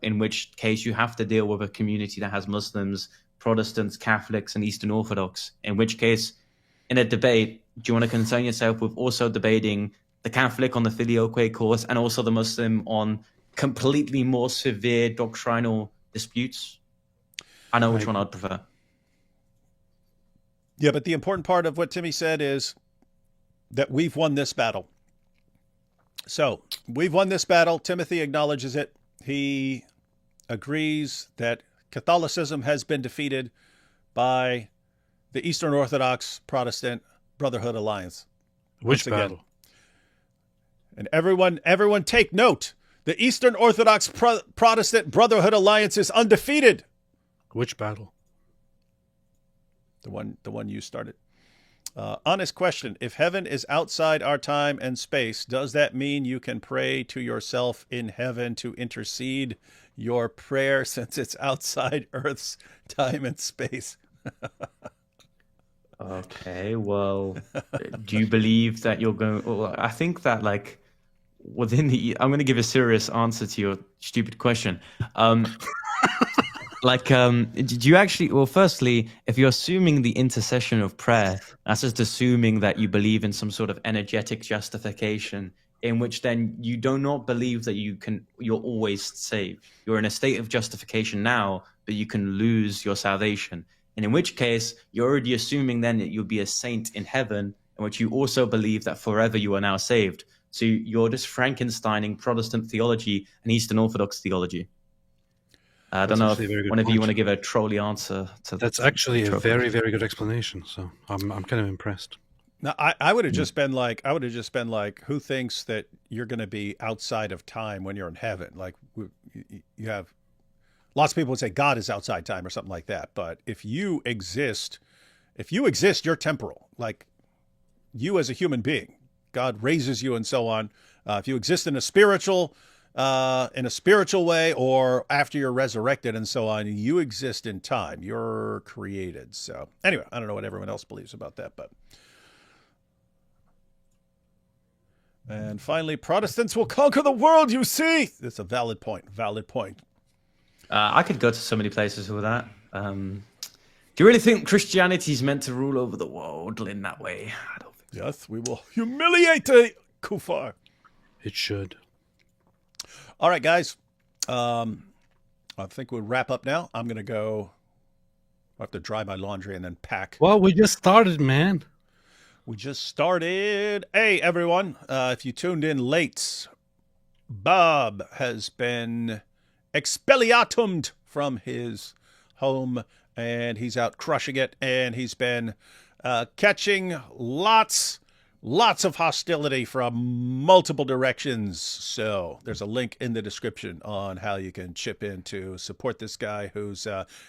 in which case you have to deal with a community that has Muslims, Protestants, Catholics, and Eastern Orthodox. In which case, in a debate, do you want to concern yourself with also debating the Catholic on the filioque course and also the Muslim on completely more severe doctrinal disputes? I know which one I'd prefer.
Yeah, but the important part of what Timmy said is that we've won this battle. So we've won this battle. Timothy acknowledges it. He agrees that Catholicism has been defeated by the Eastern Orthodox Protestant Brotherhood Alliance.
Which battle?
And everyone take note. The Eastern Orthodox Protestant Brotherhood Alliance is undefeated.
Which battle?
The one you started. Honest question. If heaven is outside our time and space, does that mean you can pray to yourself in heaven to intercede your prayer since it's outside Earth's time and space?
Okay, well, do you believe that you're going... Well, I think that, like, within the... I'm going to give a serious answer to your stupid question. Do you actually... Well, firstly, if you're assuming the intercession of prayer, that's just assuming that you believe in some sort of energetic justification, in which then you do not believe that you're always saved. You're in a state of justification now, but you can lose your salvation. And in which case, you're already assuming then that you'll be a saint in heaven, in which you also believe that forever you are now saved. So you're just Frankensteining Protestant theology and Eastern Orthodox theology. I don't know if one of you want to give a trolley answer to that.
That's actually a very, very good explanation. So I'm kind of impressed.
Now, I would have just been like, who thinks that you're going to be outside of time when you're in heaven? Like, you have lots of people would say God is outside time or something like that. But if you exist, you're temporal. Like, you as a human being, God raises you and so on. If you exist in a spiritual way, or after you're resurrected and so on, you exist in time. You're created. So anyway, I don't know what everyone else believes about that, but. And finally, Protestants will conquer the world, you see. That's a valid point.
I could go to so many places with that. Do you really think Christianity is meant to rule over the world in that way? I don't think so.
Yes, we will humiliate the kuffar.
It should.
All right, guys. I think we'll wrap up now. I'm going to go. I have to dry my laundry and then pack.
Well, we just started, man.
We just started. Hey, everyone. If you tuned in late, Bob has been expelliatumed from his home, and he's out crushing it, and he's been catching lots of hostility from multiple directions. So there's a link in the description on how you can chip in to support this guy who's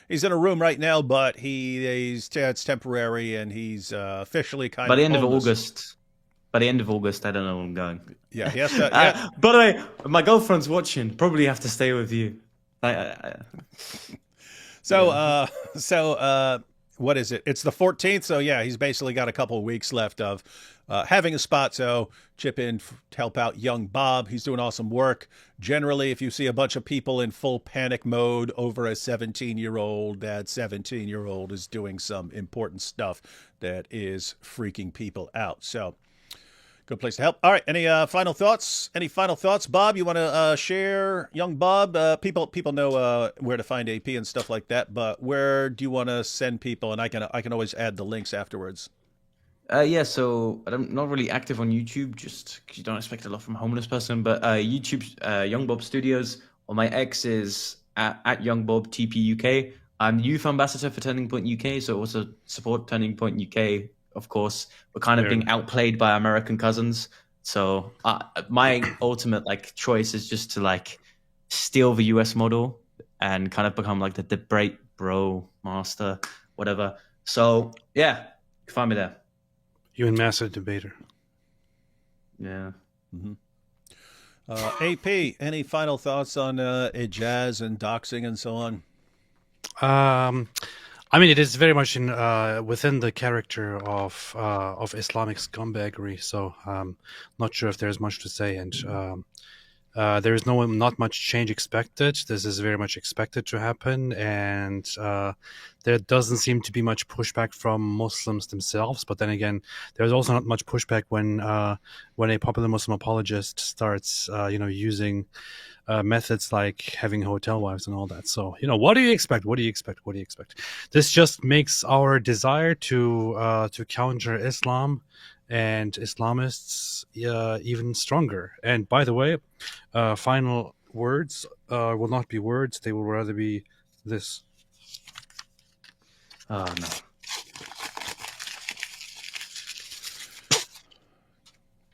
he's in a room right now, but it's temporary, and he's officially kind of
by the end of
homeless.
August. By the end of August, I don't know where I'm going.
Yeah, he has to. Yeah.
By the way, my girlfriend's watching. Probably have to stay with you.
So what is it? It's the 14th. So yeah, he's basically got a couple of weeks left of having a spot. So chip in to help out young Bob. He's doing awesome work. Generally, if you see a bunch of people in full panic mode over a 17-year-old, that 17-year-old is doing some important stuff that is freaking people out. So good place to help. All right. Any final thoughts? Bob, you want to share? Young Bob, people know where to find AP and stuff like that, but where do you want to send people? And I can always add the links afterwards.
Yeah, so I'm not really active on YouTube, just because you don't expect a lot from a homeless person. But YouTube, Young Bob Studios, or my X is at Young Bob TP UK. I'm youth ambassador for Turning Point UK, so also support Turning Point UK. Of course, we're kind of being outplayed by American cousins. So my ultimate choice is just to steal the US model and kind of become the debate bro master, whatever. So yeah, find me there.
You and master debater.
Yeah.
Mm-hmm. AP, any final thoughts on Ijaz and doxing and so on?
I mean, it is very much in within the character of Islamic scumbaggery. So, not sure if there's much to say, and there is not much change expected. This is very much expected to happen, and there doesn't seem to be much pushback from Muslims themselves. But then again, there's also not much pushback when a popular Muslim apologist starts, using methods like having hotel wives and all that. So, what do you expect? What do you expect? What do you expect? This just makes our desire to counter Islam and Islamists even stronger. And by the way, final words will not be words; they will rather be this.
Oh no!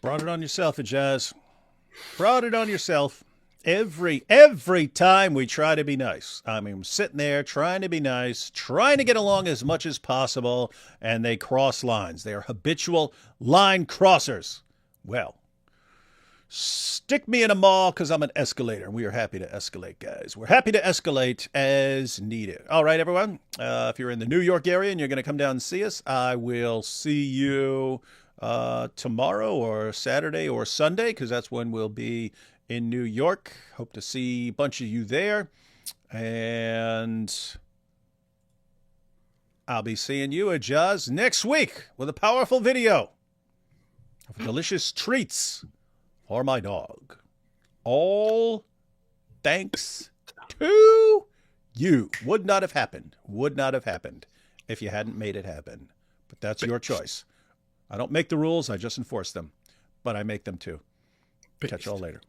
Brought it on yourself, Ijaz. Brought it on yourself. Every time we try to be nice. I mean, I'm sitting there trying to be nice, trying to get along as much as possible, and they cross lines. They are habitual line crossers. Well, stick me in a mall because I'm an escalator. We are happy to escalate, guys. We're happy to escalate as needed. All right, everyone. If you're in the New York area and you're going to come down and see us, I will see you tomorrow or Saturday or Sunday, because that's when we'll be in New York. Hope to see a bunch of you there. And I'll be seeing you at Ijaz next week with a powerful video of delicious treats for my dog. All thanks to you. Would not have happened if you hadn't made it happen. But that's your choice. I don't make the rules, I just enforce them. But I make them too. Catch you all later.